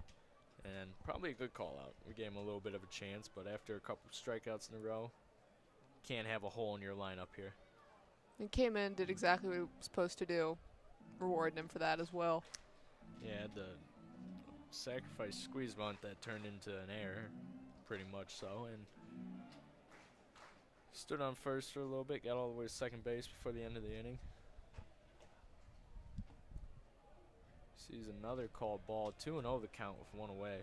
And probably a good call out. We gave him a little bit of a chance, but after a couple strikeouts in a row, can't have a hole in your lineup here. He came in, did exactly what he was supposed to do. Rewarding him for that as well. Yeah, the sacrifice squeeze bunt that turned into an error, pretty much so, and stood on first for a little bit, got all the way to second base before the end of the inning. Sees another called ball, 2-0 the count with one away.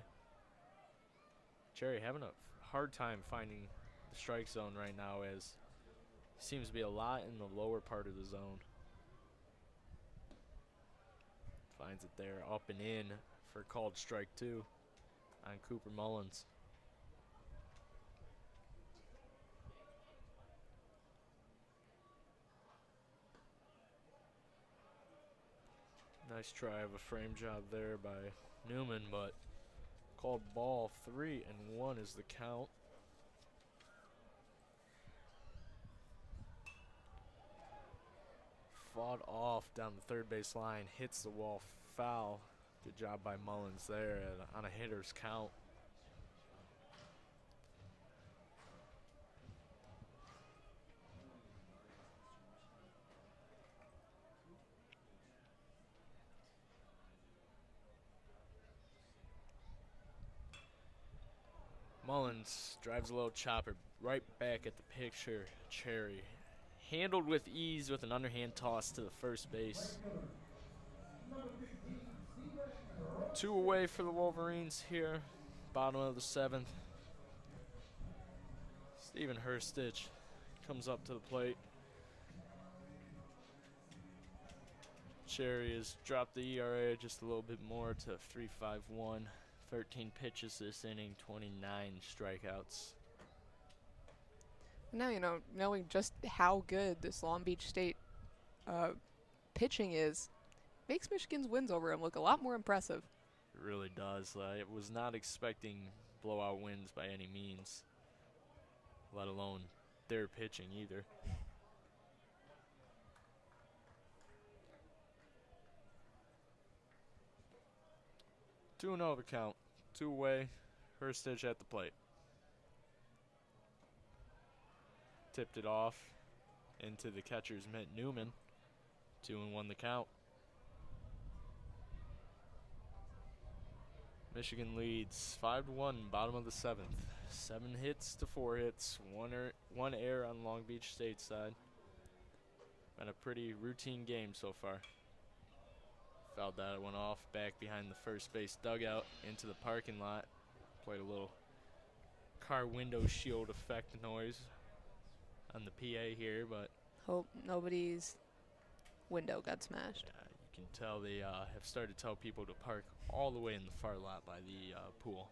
Cherry having a hard time finding the strike zone right now, as seems to be a lot in the lower part of the zone. Finds it there, up and in for called strike 2 on Cooper Mullins. Nice try of a frame job there by Newman, but called ball. 3-1 is the count. fought off down the third base line, hits the wall, foul. Good job by Mullins there on a hitter's count. Mullins drives a little chopper right back at the picture. Cherry handled with ease with an underhand toss to the first base. 2 away for the Wolverines here, bottom of the 7th. Steven Hurstich comes up to the plate. Cherry has dropped the ERA just a little bit more to 3.51. 13 pitches this inning, 29 strikeouts. Now, knowing just how good this Long Beach State pitching is, makes Michigan's wins over him look a lot more impressive. It really does. I was not expecting blowout wins by any means, let alone their pitching either. 2-0 the count. 2 away. Hurstich at the plate. Tipped it off into the catcher's mitt, Newman. 2-1 the count. Michigan leads 5-1, bottom of the 7th. 7 hits to 4 hits, one error on Long Beach State side. Been a pretty routine game so far. Fouled that one off back behind the first base dugout into the parking lot. Played a little car window shield effect noise on the PA here, but hope nobody's window got smashed. yeah, you can tell they have started to tell people to park all the way in the far lot by the pool.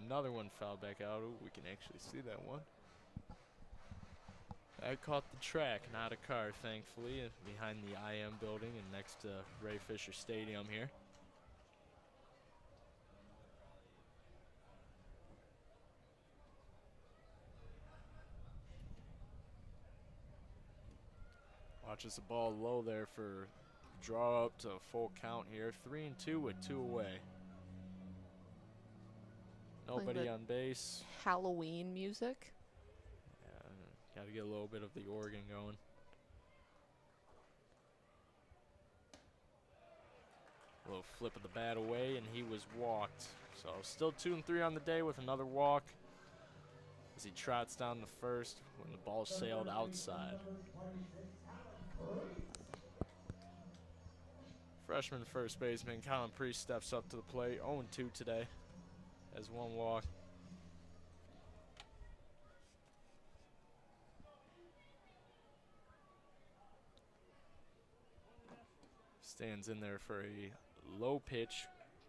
Another one fouled back out. Ooh, we can actually see that one. That caught the track, not a car, thankfully, behind the IM building and next to Ray Fisher Stadium here. Watches the ball low there for draw up to a full count here. 3-2 with 2 away. Nobody on base. Halloween music. Yeah, got to get a little bit of the organ going. A little flip of the bat away, and he was walked. So still 2-3 on the day with another walk as he trots down the first when the ball sailed outside. Freshman first baseman Colin Priest steps up to the plate. 0-2 today. Has 1 walk. Stands in there for a low pitch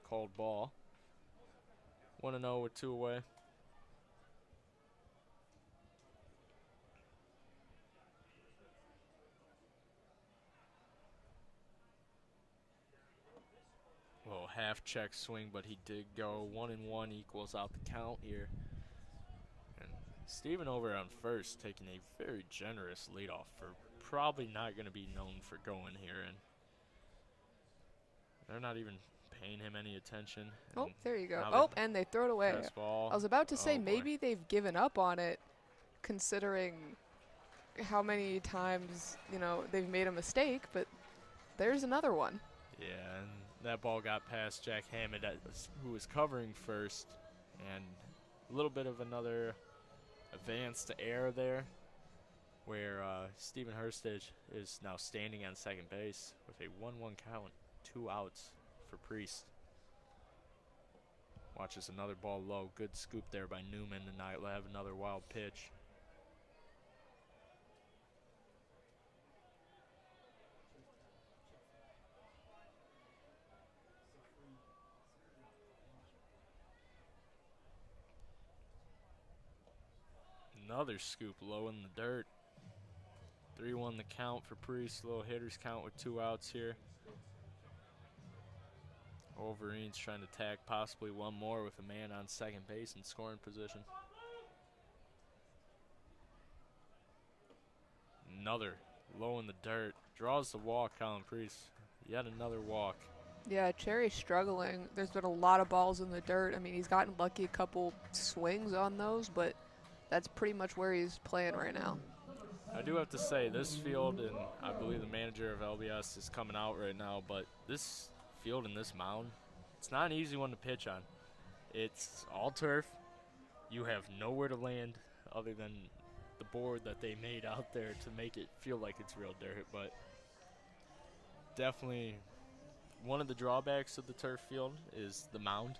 called ball. 1-0 with 2 away. Little half check swing, but he did go. 1-1 equals out the count here. And Steven over on first taking a very generous leadoff for probably not going to be known for going here. And they're not even paying him any attention. Oh, there you go. Oh, and they throw it away. Ball. I was about to say maybe boy. They've given up on it, considering how many times, they've made a mistake, but there's another one. Yeah, and that ball got past Jack Hammond, who was covering first, and a little bit of another advance to air there, where Steven Hurstich is now standing on second base with a 1-1 count, 2 outs for Priest. Watches another ball low. Good scoop there by Newman tonight. We'll have another wild pitch. Another scoop low in the dirt. 3-1 the count for Priest. Little hitters count with 2 outs here. Wolverines trying to tag possibly one more with a man on second base in scoring position. Another low in the dirt. Draws the walk, Colin Priest. Yet another walk. Yeah, Cherry's struggling. There's been a lot of balls in the dirt. I mean, he's gotten lucky a couple swings on those, but that's pretty much where he's playing right now. I do have to say, this field, and I believe the manager of LBS is coming out right now, but this field and this mound, it's not an easy one to pitch on. It's all turf. You have nowhere to land other than the board that they made out there to make it feel like it's real dirt, but definitely one of the drawbacks of the turf field is the mound,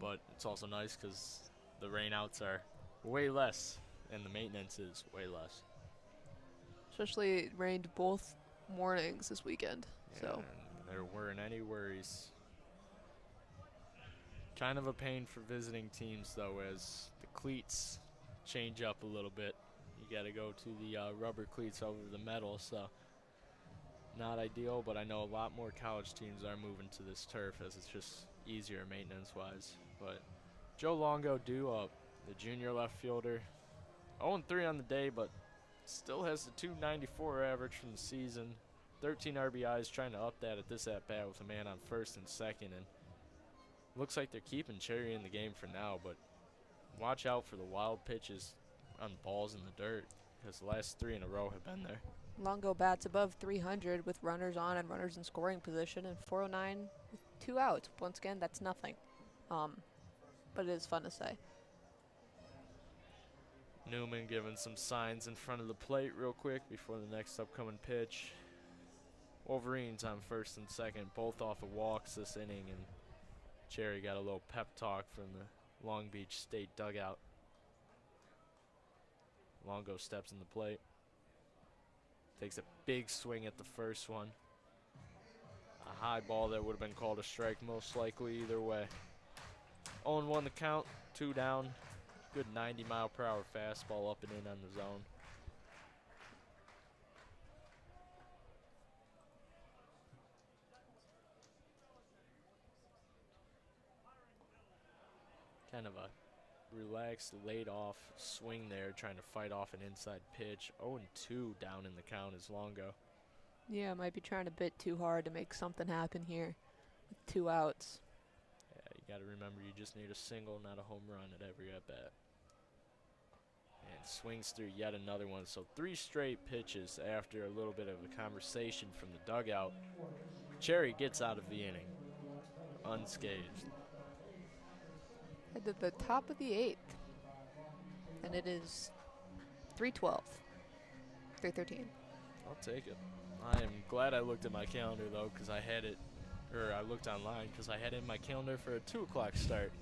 but it's also nice because the rainouts are way less and the maintenance is way less. Especially it rained both mornings this weekend. Yeah, So there weren't any worries. Kind of a pain for visiting teams, though, as the cleats change up a little bit. You got to go to the rubber cleats over the metal, so not ideal, but I know a lot more college teams are moving to this turf as it's just easier maintenance-wise. But Joe Longo the junior left fielder, 0-3 on the day, but still has the .294 average from the season. 13 RBIs, trying to up that at this at-bat with a man on first and second, and looks like they're keeping Cherry in the game for now, but watch out for the wild pitches on balls in the dirt because the last 3 in a row have been there. Longo bats above 300 with runners on and runners in scoring position, and 409 with 2 outs. Once again, that's nothing. But it is fun to say. Newman giving some signs in front of the plate real quick before the next upcoming pitch. Wolverines on first and second, both off of walks this inning, and Cherry got a little pep talk from the Long Beach State dugout. Longo steps in the plate. Takes a big swing at the first one. A high ball that would have been called a strike most likely either way. 0-1 the count, 2 down. Good 90-mile-per-hour fastball up and in on the zone. Kind of a relaxed, laid-off swing there, trying to fight off an inside pitch. 0-2 down in the count is Longo. Yeah, might be trying a bit too hard to make something happen here with 2 outs. Yeah, you got to remember you just need a single, not a home run at every at-bat. And swings through yet another one. So 3 straight pitches after a little bit of a conversation from the dugout. Cherry gets out of the inning unscathed. At the top of the 8th. And it is 3:12. 3:13. I'll take it. I am glad I looked at my calendar, though, because I had it, or I looked online, because I had it in my calendar for a 2 o'clock start.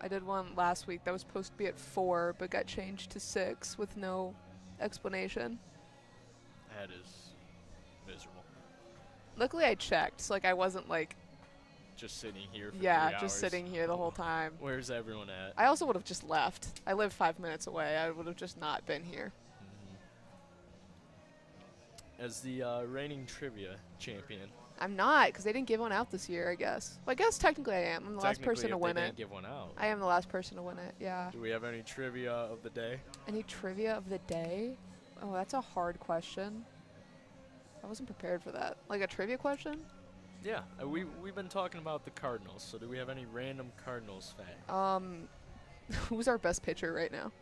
I did one last week that was supposed to be at 4, but got changed to 6 with no explanation. That is miserable. Luckily, I checked, so like I wasn't like Just sitting here for 3 yeah, hours. just sitting here the whole time. Where's everyone at? I also would have just left. I live 5 minutes away. I would have just not been here. As the reigning trivia champion. I'm not, because they didn't give one out this year, I guess. Well, I guess technically I am. I'm the last person to win they it. didn't give one out. I am the last person to win it, yeah. Do we have any trivia of the day? Any trivia of the day? Oh, that's a hard question. I wasn't prepared for that. Like a trivia question? Yeah, we've been talking about the Cardinals, so do we have any random Cardinals fact? Who's our best pitcher right now?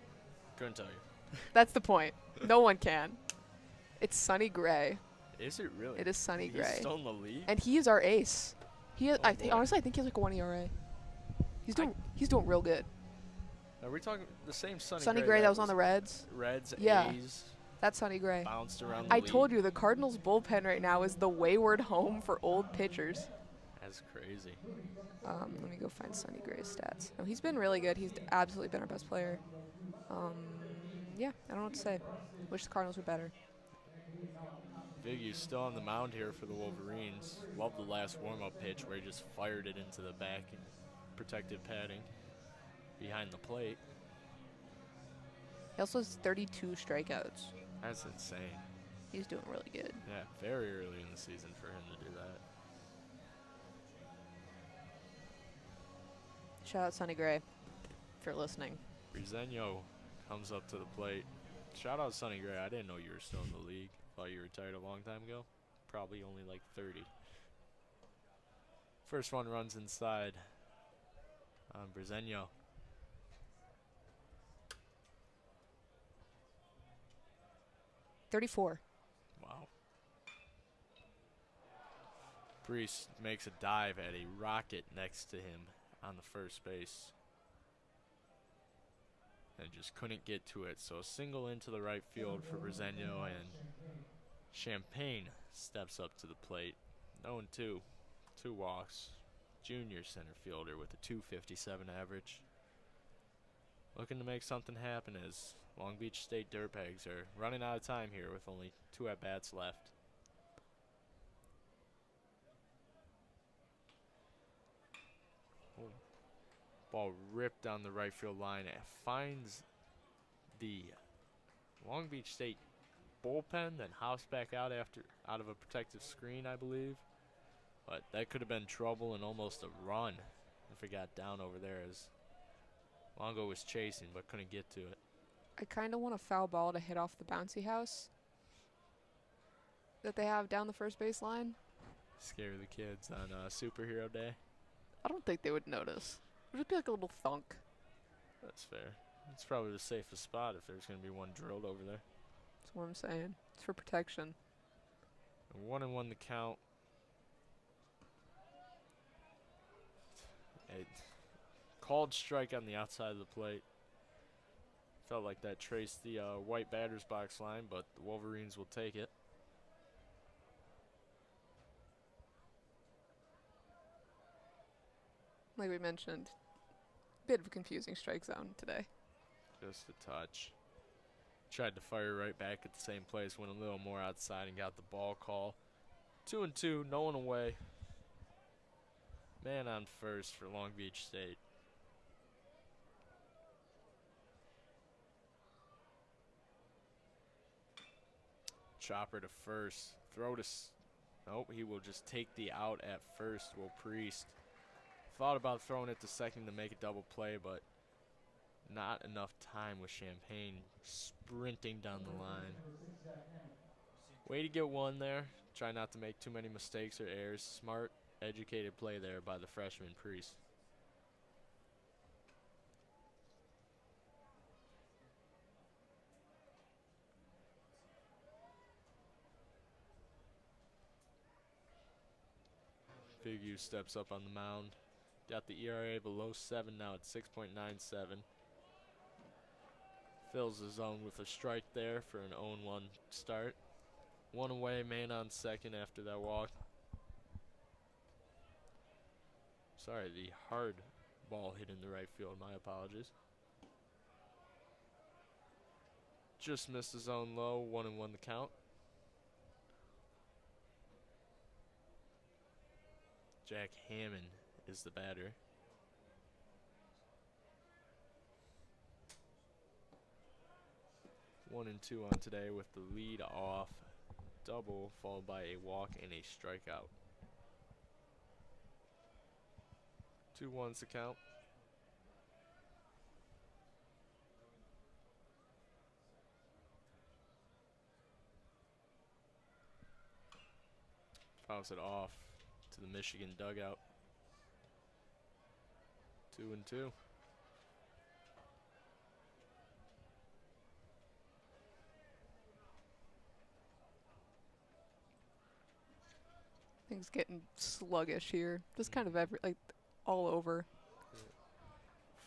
Couldn't tell you. That's the point. No one can. It's Sonny Gray. Is it really? It is Sonny Gray. He's still in the league? And he is our ace. He is, Oh, honestly, I think he has like a 1 ERA. He's doing real good. Are we talking the same Sonny Gray? Sonny Gray that was on the Reds. Reds, Yeah. A's, That's Sonny Gray. bounced around the I league. told you, the Cardinals bullpen right now is the wayward home for old pitchers. That's crazy. Let me go find Sonny Gray's stats. No, he's been really good. He's absolutely been our best player. Yeah, I don't know what to say. Wish the Cardinals were better. Biggie's still on the mound here for the Wolverines. Love the last warm-up pitch where he just fired it into the back and protected padding behind the plate. He also has 32 strikeouts. That's insane. He's doing really good. Yeah, very early in the season for him to do that. Shout out Sonny Gray if you're listening. Briseño comes up to the plate. Shout out Sonny Gray. I didn't know you were still in the league. Thought you retired a long time ago. Probably only like 30. First one runs inside on Bresenio. 34. Wow. Priest makes a dive at a rocket next to him on the first base. And just couldn't get to it. So a single into the right field for Bresenio, and Champagne steps up to the plate. 0-2. 2 walks. Junior center fielder with a .257 average. Looking to make something happen as Long Beach State Dirtbags are running out of time here with only 2 at-bats left. Oh. Ball ripped down the right field line. It finds the Long Beach State bullpen, then hops back out out of a protective screen, I believe. But that could have been trouble and almost a run if it got down over there, as Longo was chasing but couldn't get to it. I kind of want a foul ball to hit off the bouncy house that they have down the first base line. Scare the kids on Superhero Day. I don't think they would notice. It would just be like a little thunk. That's fair. It's probably the safest spot if there's going to be one drilled over there. That's what I'm saying. It's for protection. 1-1 the count. A called strike on the outside of the plate. Felt like that traced the white batter's box line, but the Wolverines will take it. Like we mentioned, bit of a confusing strike zone today. Just a touch. Tried to fire right back at the same place, went a little more outside and got the ball call. 2-2, no one away. Man on first for Long Beach State. Chopper to first. Throw to... Nope, he will just take the out at first, Will Priest. Thought about throwing it to second to make a double play, but not enough time with Champagne sprinting down the line. Way to get one there. Try not to make too many mistakes or errors. Smart, educated play there by the freshman Priest. Big U steps up on the mound. Got the ERA below 7 now at 6.97. Fills the zone with a strike there for an 0-1 start. One away, man on second after that walk. Sorry, the hard ball hit in the right field. My apologies. Just missed the zone low. 1-1 the count. Jack Hammond is the batter. One and two on today with the lead off. Double followed by a walk and a strikeout. 2-1's the count. Fouls it off to the Michigan dugout. 2-2. Things getting sluggish here. Just kind of all over.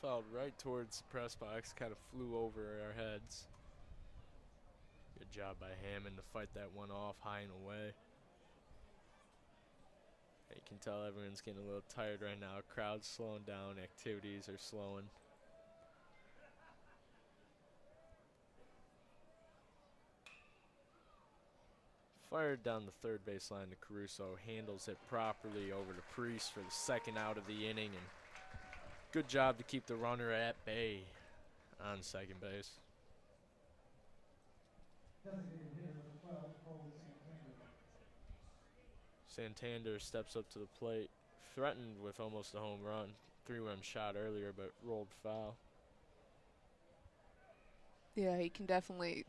Fouled right towards the press box, kind of flew over our heads. Good job by Hammond to fight that one off high and away. You can tell everyone's getting a little tired right now. Crowd's slowing down, activities are slowing. Fired down the third baseline to Caruso. Handles it properly over to Priest for the second out of the inning. And good job to keep the runner at bay on second base. Santander steps up to the plate. Threatened with almost a home run. 3-run shot earlier, but rolled foul. Yeah, he can definitely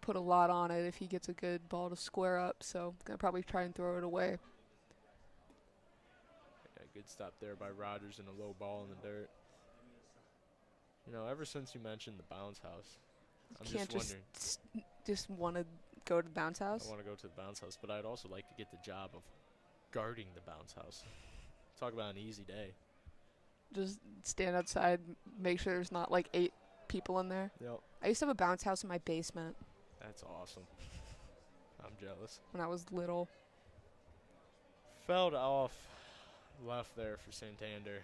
put a lot on it if he gets a good ball to square up. So gonna probably try and throw it away. Yeah, good stop there by Rogers and a low ball in the dirt. You know, ever since you mentioned the bounce house, I'm Can't just just wondering. just want to go to the bounce house. I want to go to the bounce house, but I'd also like to get the job of guarding the bounce house. Talk about an easy day. Just stand outside, make sure there's not like 8 people in there. Yep. I used to have a bounce house in my basement That's awesome. I'm jealous. when I was little. Felled off left there for Santander.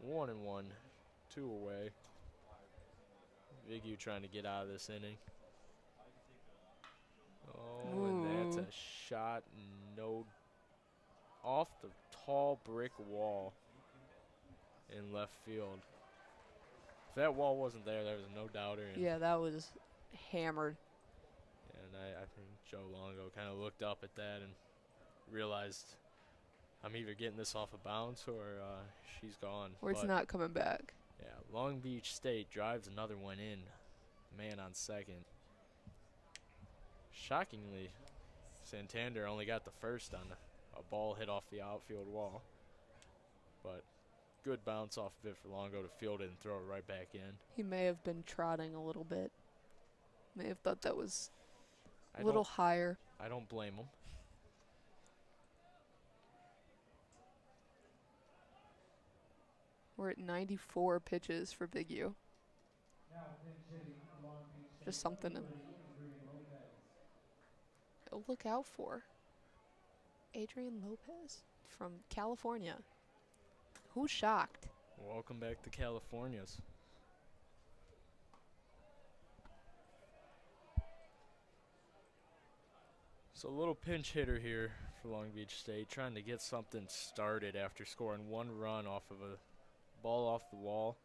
1-1, 2 away. Big U trying to get out of this inning. Oh, and that's a shot no off the tall brick wall in left field. If that wall wasn't there, there was no doubter. Yeah, that was hammered. And I think Joe Longo kind of looked up at that and realized I'm either getting this off a bounce or she's gone. Or it's not coming back. Yeah, Long Beach State drives another one in. Man on second. Shockingly, Santander only got the first on a ball hit off the outfield wall. But good bounce off of it for Longo to field it and throw it right back in. He may have been trotting a little bit. May have thought that was a little higher. I don't blame him. We're at 94 pitches for Big U. Just something to look out for. Adrian Lopez from California. Who's shocked? Welcome back to California's. So a little pinch hitter here for Long Beach State, trying to get something started after scoring 1 run off of a ball off the wall.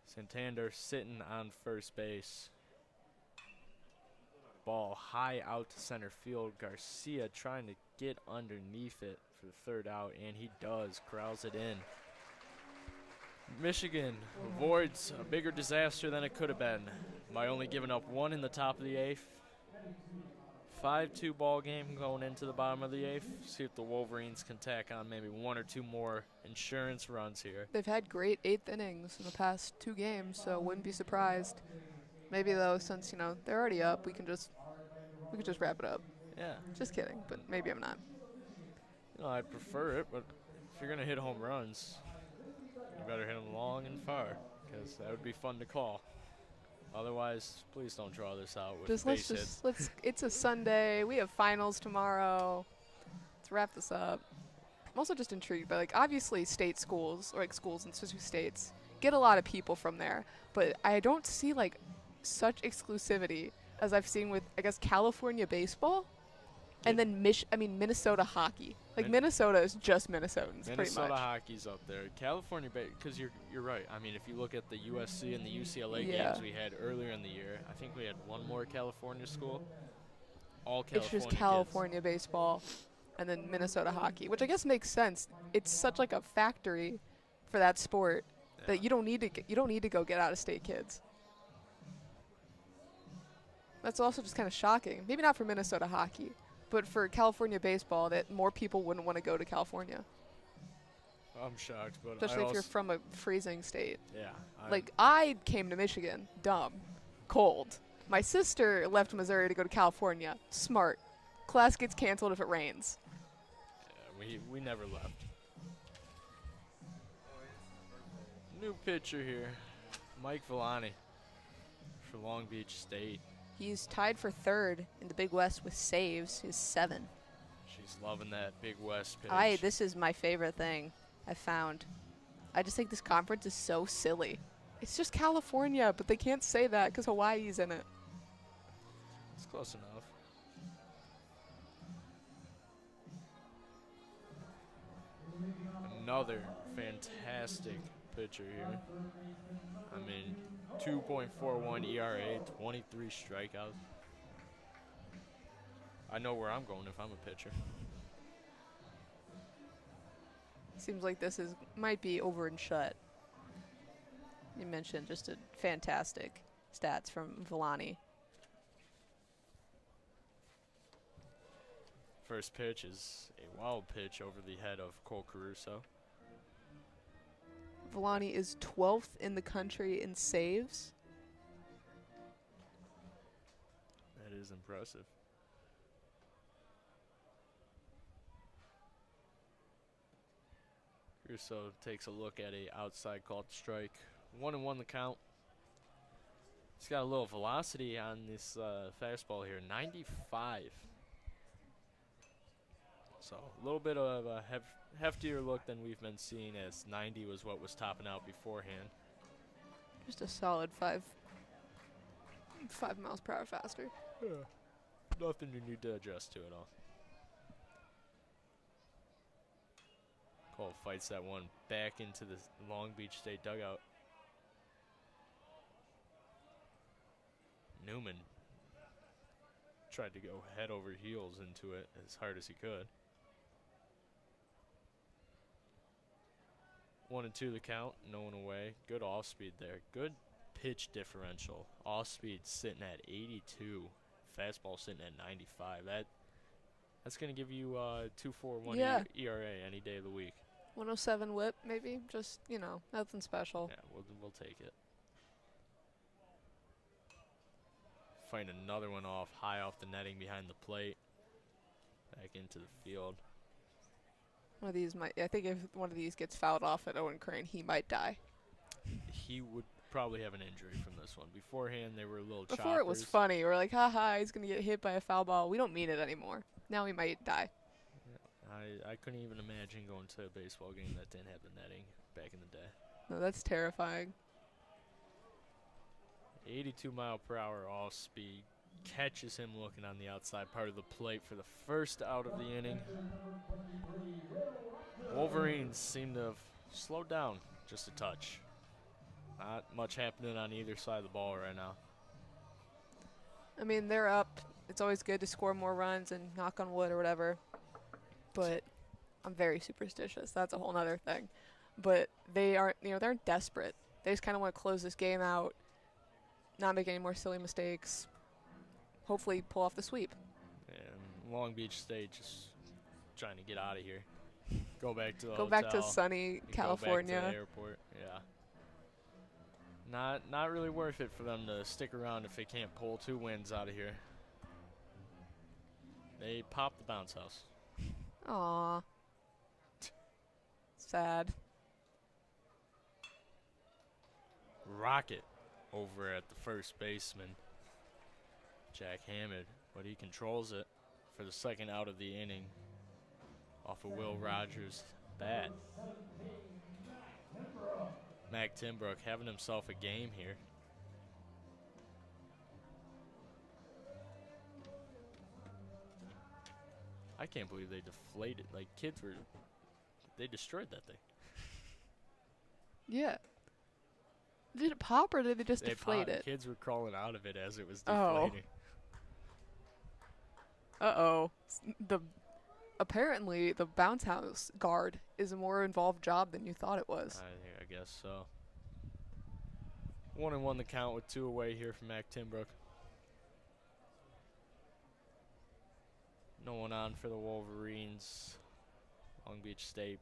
Santander sitting on first base. Ball high out to center field. Garcia trying to get underneath it for the third out, and he does. Corrals it in. Michigan avoids a bigger disaster than it could have been by only giving up 1 in the top of the 8th. 5-2 ball game going into the bottom of the 8th. See if the Wolverines can tack on maybe 1 or 2 more insurance runs here. They've had great 8th innings in the past 2 games, so wouldn't be surprised. Maybe though, since they're already up, we could just wrap it up. Yeah. Just kidding, but maybe I'm not. I'd prefer it, but if you're gonna hit home runs, you better hit them long and far, because that would be fun to call. Otherwise, please don't draw this out with base hits. It's a Sunday. We have finals tomorrow. Let's wrap this up. I'm also just intrigued by, obviously state schools, or schools in specific states, get a lot of people from there. But I don't see, such exclusivity as I've seen with, I guess, California baseball and then Minnesota hockey. Minnesota is just Minnesotans, pretty much. Minnesota hockey's up there. California, because you're right. I mean, if you look at the USC and the UCLA games we had earlier in the year, I think we had 1 more California school. All California. It's just California baseball and then Minnesota hockey, which I guess makes sense. It's such a factory for that sport that you don't need to go get out of state kids. That's also just kind of shocking. Maybe not for Minnesota hockey, but for California baseball, that more people wouldn't want to go to California. I'm shocked, but especially if you're from a freezing state. Yeah. I came to Michigan, dumb, cold. My sister left Missouri to go to California, smart. Class gets canceled if it rains. Yeah, we never left. New pitcher here, Mike Villani for Long Beach State. He's tied for 3rd in the Big West with saves. He's 7. She's loving that Big West pitch. This is my favorite thing I found. I just think this conference is so silly. It's just California, but they can't say that because Hawaii's in it. It's close enough. Another fantastic pitcher here. 2.41 ERA, 23 strikeouts. I know where I'm going if I'm a pitcher. Seems like this might be over and shut. you mentioned just a fantastic stats from Villani. First pitch is a wild pitch over the head of Cole Caruso. Villani is 12th in the country in saves. That is impressive. Caruso takes a look at a outside called strike. 1-1 the count. He's got a little velocity on this fastball here, 95. So a little bit of a heftier look than we've been seeing, as 90 was what was topping out beforehand. Just a solid 5 miles per hour faster. Yeah. Nothing you need to adjust to at all. Cole fights that one back into the Long Beach State dugout. Newman tried to go head over heels into it as hard as he could. 1-2 the count, no one away. Good off speed there. Good pitch differential. Off speed sitting at 82. Fastball sitting at 95. That's going to give you 2.41 ERA any day of the week. 107 whip, maybe. Just, nothing special. Yeah, we'll take it. Find another one off, high off the netting behind the plate. Back into the field. One of these I think if one of these gets fouled off at Owen Crane, he might die. He would probably have an injury from this one. Beforehand, they were a little choppers. Before it was funny. We're like, haha, he's going to get hit by a foul ball. We don't mean it anymore. Now he might die. Yeah, I couldn't even imagine going to a baseball game that didn't have the netting back in the day. No, that's terrifying. 82 mile per hour off speed. Catches him looking on the outside part of the plate for the first out of the inning. Wolverines seem to have slowed down just a touch. Not much happening on either side of the ball right now. I mean, they're up. It's always good to score more runs and knock on wood or whatever. But I'm very superstitious. That's a whole nother thing. But they aren't, they're desperate. They just kind of want to close this game out, not make any more silly mistakes, hopefully pull off the sweep. And Long Beach State just trying to get out of here. Go back to the Go hotel, back to sunny California. Go back to the airport, yeah. Not really worth it for them to stick around if they can't pull 2 wins out of here. They popped the bounce house. Aww. Sad. Rocket over at the first baseman, Jack Hammond, but he controls it for the second out of the inning off of Will Rogers' bat. Mac Timbrook having himself a game here. I can't believe they deflated. Like, they destroyed that thing. Yeah. Did it pop or did they just deflate it? Kids were crawling out of it as it was deflating. Uh-oh. Apparently, the bounce house guard is a more involved job than you thought it was. I guess so. 1-1 the count with 2 away here from Mac Timbrook. No one on for the Wolverines. Long Beach State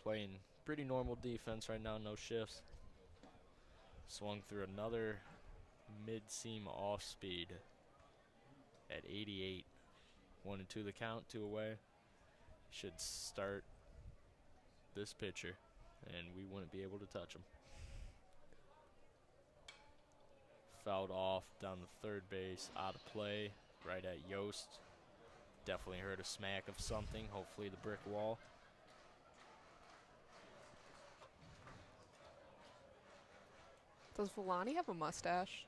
playing pretty normal defense right now, no shifts. Swung through another mid-seam off speed at 88. 1-2 the count, 2 away. Should start this pitcher, and we wouldn't be able to touch him. Fouled off down the third base, out of play, right at Yost. Definitely heard a smack of something, hopefully the brick wall. Does Villani have a mustache?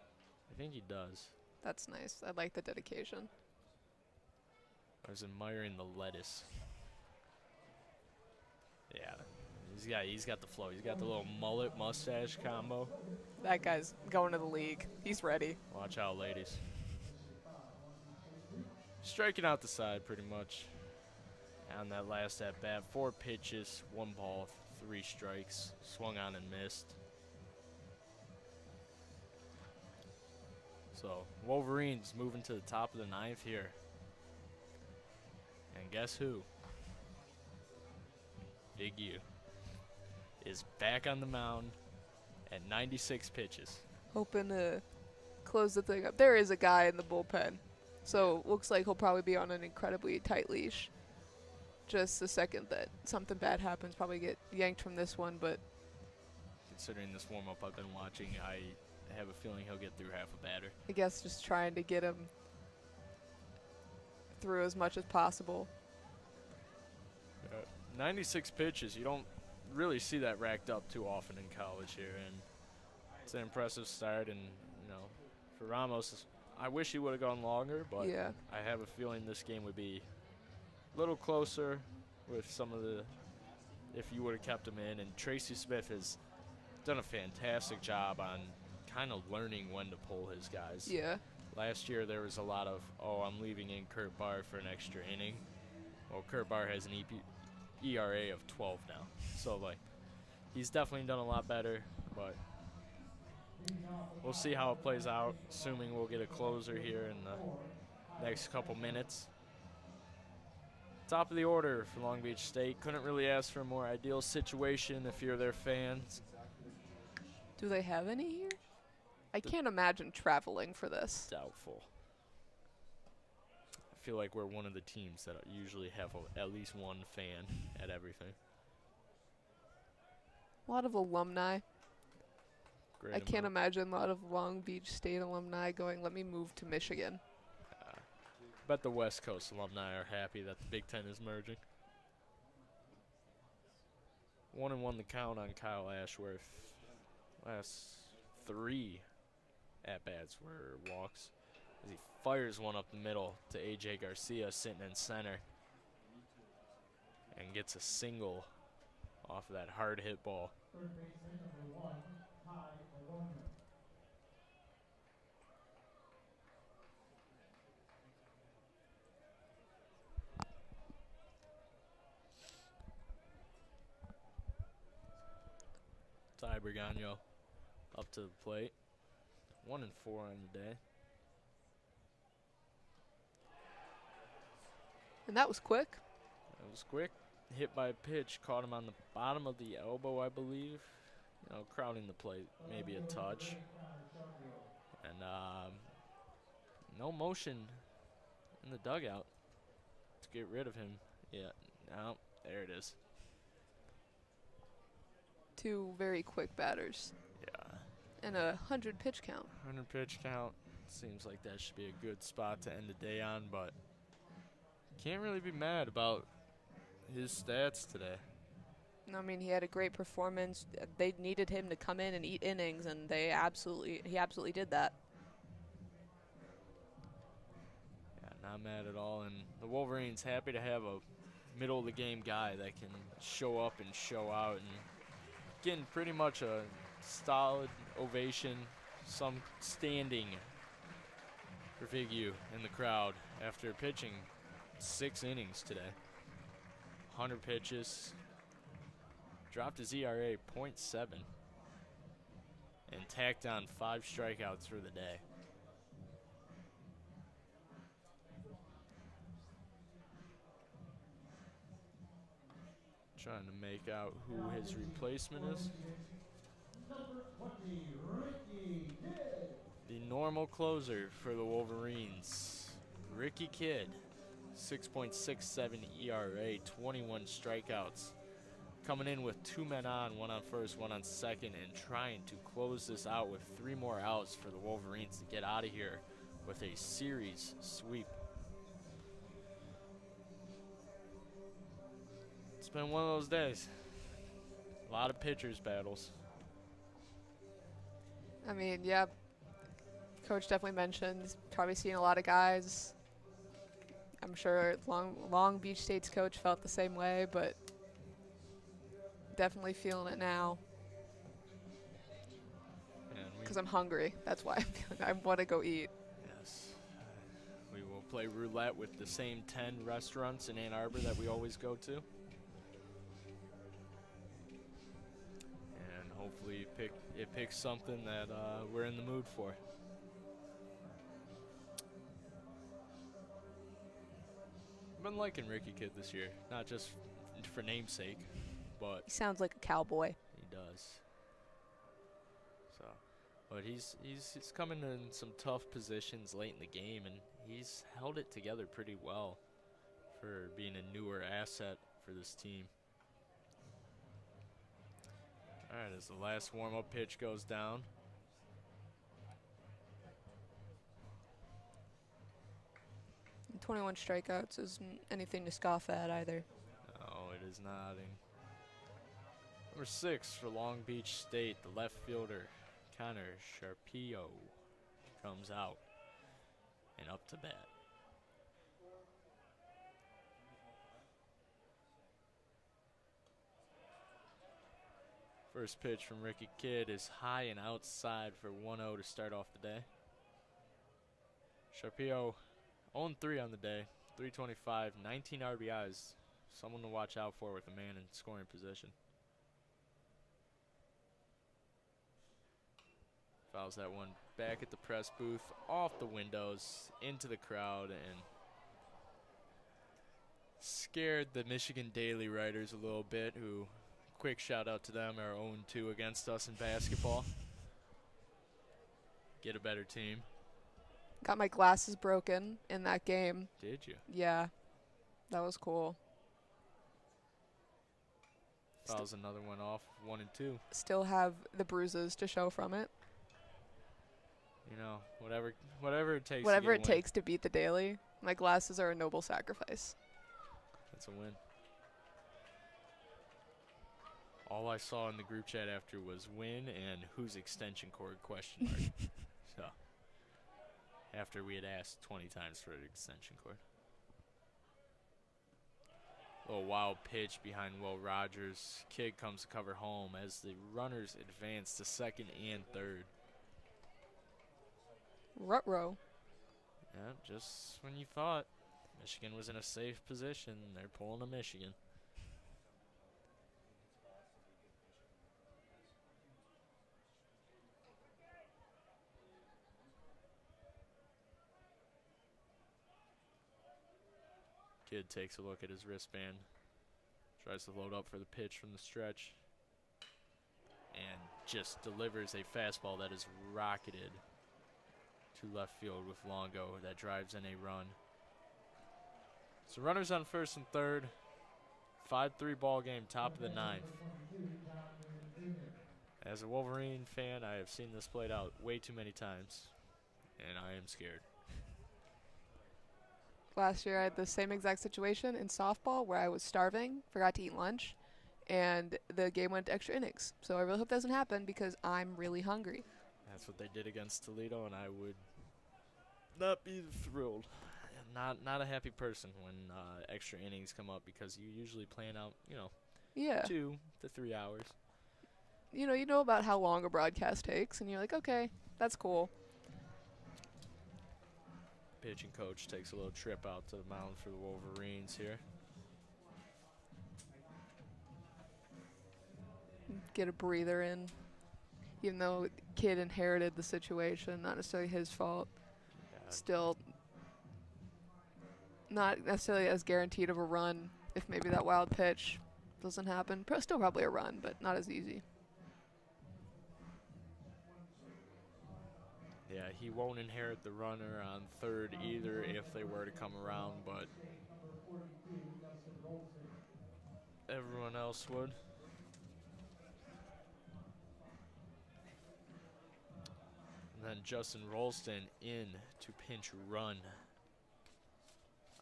I think he does. That's nice. I like the dedication. I was admiring the lettuce. Yeah, he's got the flow. He's got the little mullet mustache combo. That guy's going to the league. He's ready. Watch out, ladies. Striking out the side pretty much. On that last at bat, 4 pitches, 1 ball, 3 strikes. Swung on and missed. So Wolverines moving to the top of the 9th here. And guess who? Big U is back on the mound at 96 pitches. Hoping to close the thing up. There is a guy in the bullpen, so looks like he'll probably be on an incredibly tight leash. Just the second that something bad happens, probably get yanked from this one, but Considering this warm-up I've been watching, I have a feeling he'll get through half a batter. I guess just trying to get him through as much as possible. 96 pitches, you don't really see that racked up too often in college here, and it's an impressive start. And for Ramos, I wish he would have gone longer, but Yeah. I have a feeling this game would be a little closer with some of the, if you would have kept him in. And Tracy Smith has done a fantastic job on kind of learning when to pull his guys. Yeah. Last year there was a lot of, I'm leaving in Kurt Barr for an extra inning. Well, Kurt Barr has an ERA of 12 now. So, he's definitely done a lot better, but we'll see how it plays out, assuming we'll get a closer here in the next couple minutes. Top of the order for Long Beach State. Couldn't really ask for a more ideal situation if you're their fans. Do they have any here? I can't imagine traveling for this. Doubtful. I feel like we're one of the teams that usually have at least one fan at everything. A lot of alumni. Great I can't amount. imagine a lot of Long Beach State alumni going, let me move to Michigan. Bet the West Coast alumni are happy that the Big Ten is merging. 1-1 the count on Kyle Ashworth. Last 3 at-bats were walks, as he fires one up the middle to A.J. Garcia sitting in center and gets a single off of that hard hit ball. Ty Bergano up to the plate. 1-4 on the day. And that was quick. That was quick. Hit by a pitch, caught him on the bottom of the elbow, I believe. Crowding the plate, maybe a touch. And no motion in the dugout to get rid of him. Yeah, no, there it is. 2 very quick batters. Yeah. And a 100 pitch count. 100 pitch count. Seems like that should be a good spot to end the day on, but can't really be mad about his stats today. I mean, he had a great performance. They needed him to come in and eat innings, and he absolutely did that. Yeah, not mad at all. And the Wolverines happy to have a middle of the game guy that can show up and show out, and getting pretty much a solid ovation, some standing for Big U in the crowd after pitching 6 innings today. 100 pitches, dropped his ERA 0.7, and tacked on 5 strikeouts for the day. Trying to make out who his replacement is. The normal closer for the Wolverines, Ricky Kidd. 6.67 ERA, 21 strikeouts. Coming in with 2 men on, 1 on first, 1 on second, and trying to close this out with 3 more outs for the Wolverines to get out of here with a series sweep. It's been one of those days. A lot of pitchers battles. I mean, yeah, Coach definitely mentioned he's probably seen a lot of guys. I'm sure Long Beach State's coach felt the same way, but definitely feeling it now. Because I'm hungry. That's why I'm feeling I want to go eat. Yes. We will play roulette with the same 10 restaurants in Ann Arbor that we always go to. And hopefully it picks something that we're in the mood for. been liking Ricky Kidd this year, not just for namesake, but He sounds like a cowboy. he does. So, but he's coming in some tough positions late in the game, and he's held it together pretty well for being a newer asset for this team. All right, as the last warm-up pitch goes down. 21 strikeouts isn't anything to scoff at either. No, it is not. And number 6 for Long Beach State, the left fielder, Connor Sharpio, comes out and up to bat. First pitch from Ricky Kidd is high and outside for 1-0 to start off the day. Sharpio 0-3 on the day, 325, 19 RBIs. Someone to watch out for with a man in scoring position. Fouls that one back at the press booth, off the windows, into the crowd, and scared the Michigan Daily writers a little bit, who, quick shout out to them, are 0-2 against us in basketball. Get a better team. Got my glasses broken in that game. Did you? Yeah, that was cool. Fouls another one off, 1-2. Still have the bruises to show from it. You know, whatever it takes. Whatever it takes to beat the Daily. My glasses are a noble sacrifice. That's a win. All I saw in the group chat after was win and whose extension cord question mark. So, after we had asked 20 times for an extension cord. Little wild pitch behind Will Rogers. Kidd comes to cover home as the runners advance to second and third. Ruh-roh. Yeah, just when you thought Michigan was in a safe position, they're pulling a Michigan. Kidd takes a look at his wristband, tries to load up for the pitch from the stretch, and just delivers a fastball that is rocketed to left field with Longo that drives in a run. So runners on first and third, 5-3 ball game, top of the ninth. As a Wolverine fan, I have seen this played out way too many times, and I am scared. Last year I had the same exact situation in softball where I was starving, forgot to eat lunch, and the game went to extra innings. So I really hope that doesn't happen because I'm really hungry. That's what they did against Toledo, and I would not be thrilled. Not a happy person when extra innings come up, because you usually plan out, 2 to 3 hours. You know about how long a broadcast takes, and you're like, okay, that's cool. Pitching coach takes a little trip out to the mound for the Wolverines here. Get a breather in. Even though Kidd inherited the situation, not necessarily his fault. Yeah. Still not necessarily as guaranteed of a run if maybe that wild pitch doesn't happen. Still probably a run, but not as easy. Yeah, he won't inherit the runner on third either if they were to come around, but everyone else would. And then Justin Rolston in to pinch run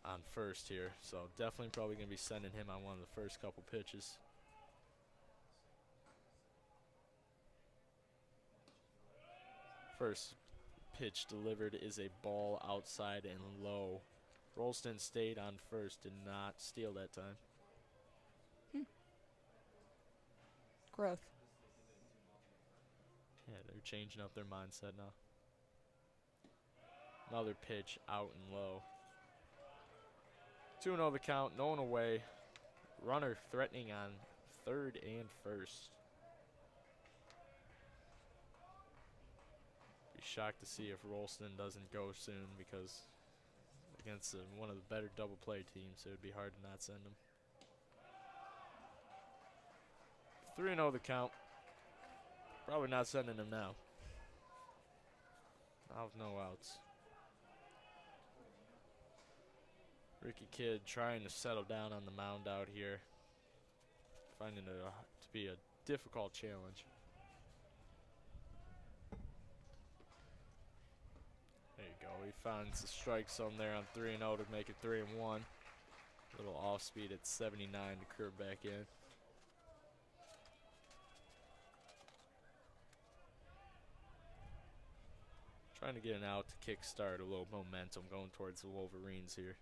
on first here. So definitely probably going to be sending him on one of the first couple pitches. First pitch delivered is a ball outside and low. Rolston stayed on first, did not steal that time. Growth. Yeah, they're changing up their mindset now. Another pitch out and low. 2-0 the count, no one away. Runner threatening on third and first. Be shocked to see if Rolston doesn't go soon, because against one of the better double play teams. It would be hard to not send him. 3-0 the count. Probably not sending him now. Out with no outs. Ricky Kidd trying to settle down on the mound out here. Finding it to be a difficult challenge. There you go. He finds the strike zone there on 3-0 to make it 3-1. Little off speed at 79 to curve back in. Trying to get an out to kickstart a little momentum going towards the Wolverines here.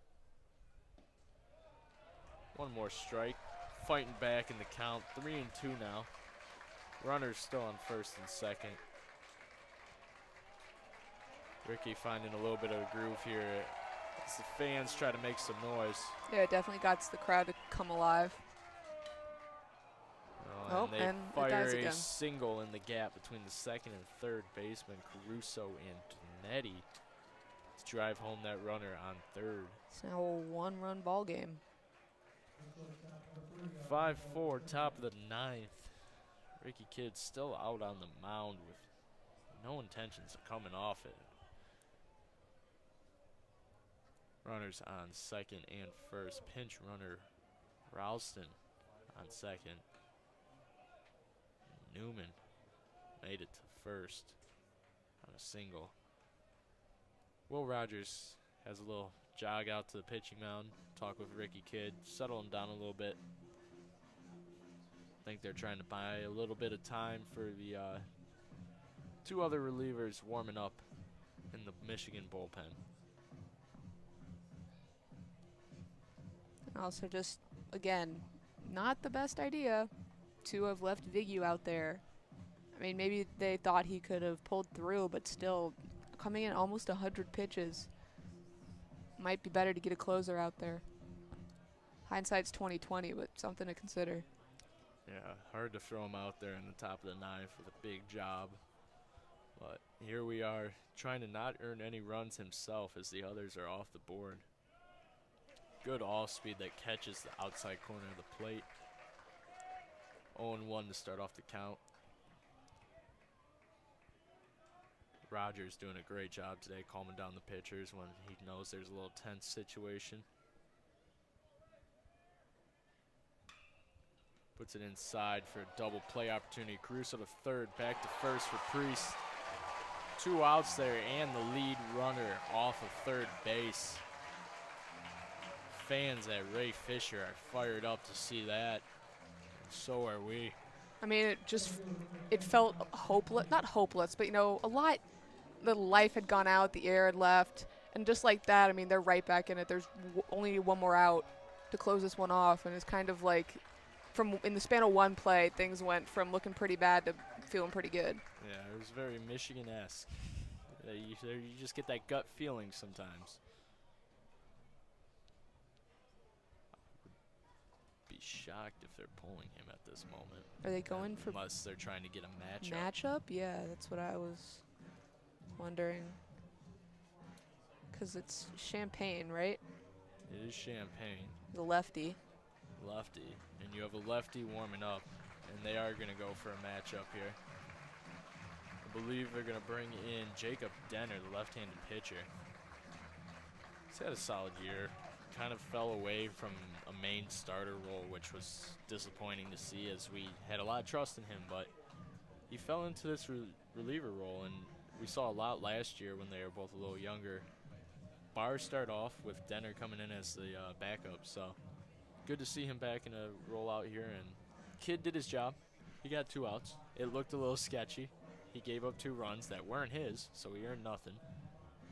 One more strike. Fighting back in the count. 3-2 now. Runners still on first and second. Ricky finding a little bit of a groove here as the fans try to make some noise. Yeah, it definitely got the crowd to come alive. And they fire a single in the gap between the second and third baseman, Caruso and Tonetti, to drive home that runner on third. It's now a one-run ball game. 5-4, top of the ninth. Ricky Kidd still out on the mound with no intentions of coming off it. Runners on second and first. Pinch runner Ralston on second. Newman made it to first on a single. Will Rogers has a little jog out to the pitching mound, talk with Ricky Kidd, settle him down a little bit. I think they're trying to buy a little bit of time for the two other relievers warming up in the Michigan bullpen. Also just, again, not the best idea to have left Vigu out there. I mean, maybe they thought he could have pulled through, but still, coming in almost 100 pitches, might be better to get a closer out there. Hindsight's 20/20, but something to consider. Yeah, hard to throw him out there in the top of the ninth with a big job. But here we are, trying to not earn any runs himself as the others are off the board. Good off-speed that catches the outside corner of the plate. 0-1 to start off the count. Rogers doing a great job today calming down the pitchers when he knows there's a little tense situation. Puts it inside for a double play opportunity. Caruso to third, back to first for Priest. 2 outs there and the lead runner off of third base. Fans at Ray Fisher are fired up to see that. And so are we. I mean, it felt hopeless, not hopeless, but, you know, the life had gone out, the air had left, and just like that, I mean, they're right back in it. There's only one more out to close this one off, and it's kind of like, in the span of one play, things went from looking pretty bad to feeling pretty good. Yeah, it was very Michigan-esque. You just get that gut feeling sometimes. Be shocked if they're pulling him at this moment. Are they going for unless they're trying to get a matchup? Matchup? Yeah, that's what I was wondering. Because it's Champagne, right? It is Champagne. The lefty. Lefty. And you have a lefty warming up. And they are going to go for a matchup here. I believe they're going to bring in Jacob Denner, the left-handed pitcher. He's had a solid year. Kind of fell away from a main starter role, which was disappointing to see as we had a lot of trust in him, but he fell into this reliever role, and we saw a lot last year when they were both a little younger. Bars start off with Denner coming in as the backup, so good to see him back in a role out here, and Kidd did his job. He got 2 outs. It looked a little sketchy. He gave up 2 runs that weren't his, so he earned nothing.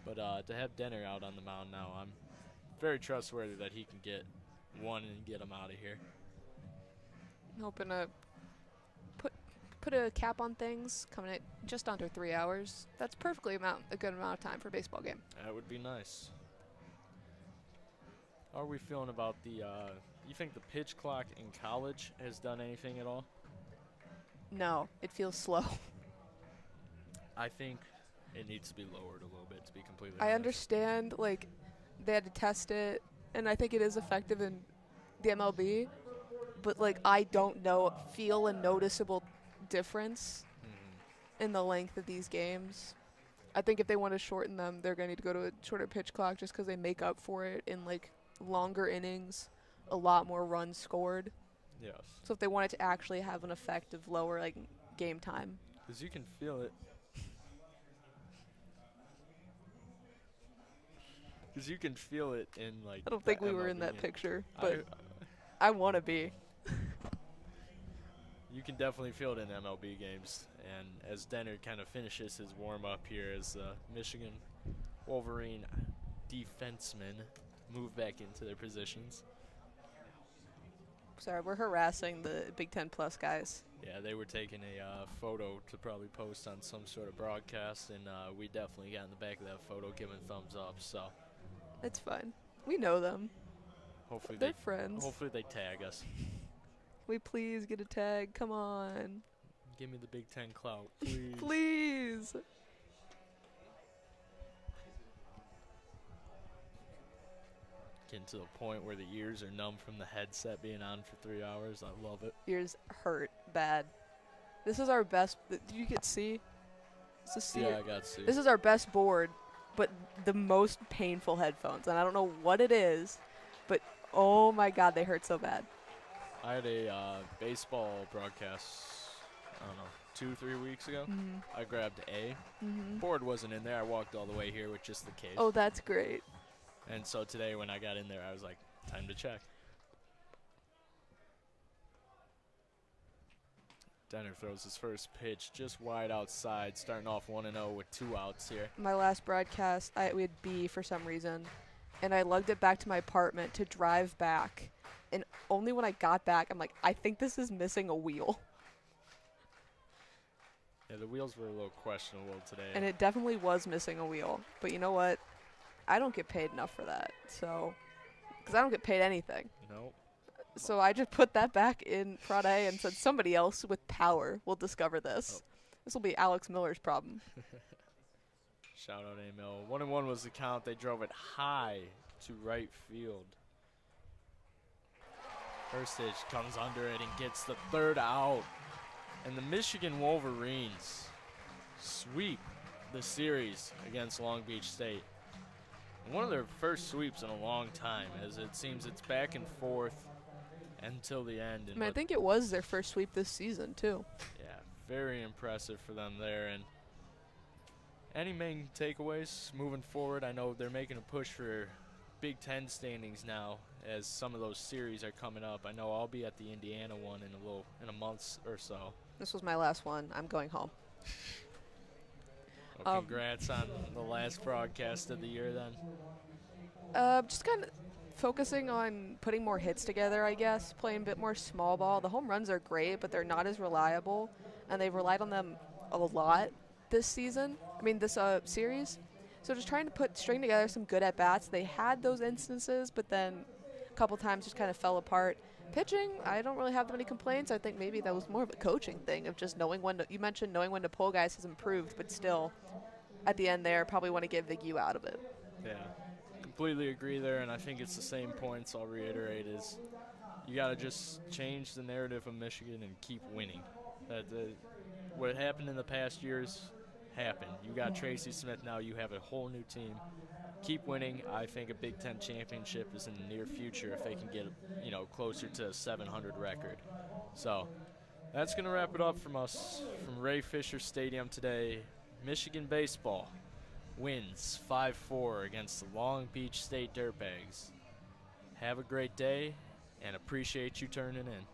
But to have Denner out on the mound now, I'm very trustworthy that he can get one and get him out of here. I'm hoping to put a cap on things, coming at just under 3 hours. That's perfectly a good amount of time for a baseball game. That would be nice. How are we feeling about the, you think the pitch clock in college has done anything at all? No, it feels slow. I think it needs to be lowered a little bit, to be completely I honest. understand, like, they had to test it, and I think it is effective in the MLB. But like, I don't feel a noticeable difference in the length of these games. I think if they want to shorten them, they're going to need to go to a shorter pitch clock just because they make up for it in like longer innings, a lot more runs scored. Yes. So if they want it to actually have an effect of lower like game time. Because you can feel it. Because you can feel it in like. I don't think we were in that picture, but I want to be. You can definitely feel it in MLB games. And as Denner kind of finishes his warm-up here as Michigan Wolverine defensemen move back into their positions. Sorry, we're harassing the Big Ten Plus guys. Yeah, they were taking a photo to probably post on some sort of broadcast, and we definitely got in the back of that photo giving thumbs up. So it's fine. We know them. Hopefully they're friends. Hopefully they tag us. We please get a tag. Come on. Give me the Big Ten clout, please. Please. Getting to the point where the ears are numb from the headset being on for 3 hours. I love it. Ears hurt bad. This is our best. Did you get C? Yeah, I got C. This is our best board, but the most painful headphones. And I don't know what it is, but oh my God, they hurt so bad. I had a baseball broadcast, I don't know, 2-3 weeks ago. I grabbed A. Board wasn't in there. I walked all the way here with just the case. Oh, that's great. And so today when I got in there, I was like, time to check. Denner throws his first pitch just wide outside, starting off 1-0 with 2 outs here. My last broadcast, we had B for some reason, and I lugged it back to my apartment to drive back. And only when I got back, I'm like, I think this is missing a wheel. Yeah, the wheels were a little questionable today. And it definitely was missing a wheel. But you know what? I don't get paid enough for that. So, because I don't get paid anything. Nope. So I just put that back in Prod A and said somebody else with power will discover this. This will be Alex Miller's problem. Shout out A-Mill. 1-1 was the count. They drove it high to right field. Erstich comes under it and gets the 3rd out. And the Michigan Wolverines sweep the series against Long Beach State. One of their first sweeps in a long time, as it seems it's back and forth until the end. I mean, I think it was their first sweep this season, too. Yeah, very impressive for them there. And any main takeaways moving forward? I know they're making a push for Big Ten standings now, as some of those series are coming up. I know I'll be at the Indiana one in a month or so. This was my last one. I'm going home. Well, congrats on the last broadcast of the year then. Just kind of focusing on putting more hits together, I guess, playing a bit more small ball. The home runs are great, but they're not as reliable, and they've relied on them a lot this season. I mean, this series. So just trying to string together some good at-bats. They had those instances, but then a couple times just kind of fell apart. Pitching, I don't really have that many complaints. I think maybe that was more of a coaching thing of just knowing when to, you mentioned knowing when to pull guys has improved, but still, at the end there, probably want to get Big U out of it. Yeah, completely agree there, and I think it's the same points I'll reiterate is you got to just change the narrative of Michigan and keep winning. What happened in the past years happened. You got Tracy Smith now. You have a whole new team. Keep winning. I think a Big Ten championship is in the near future if they can get, closer to a 700 record. So that's going to wrap it up from us from Ray Fisher Stadium today. Michigan baseball wins 5-4 against the Long Beach State Dirtbags. Have a great day and appreciate you turning in.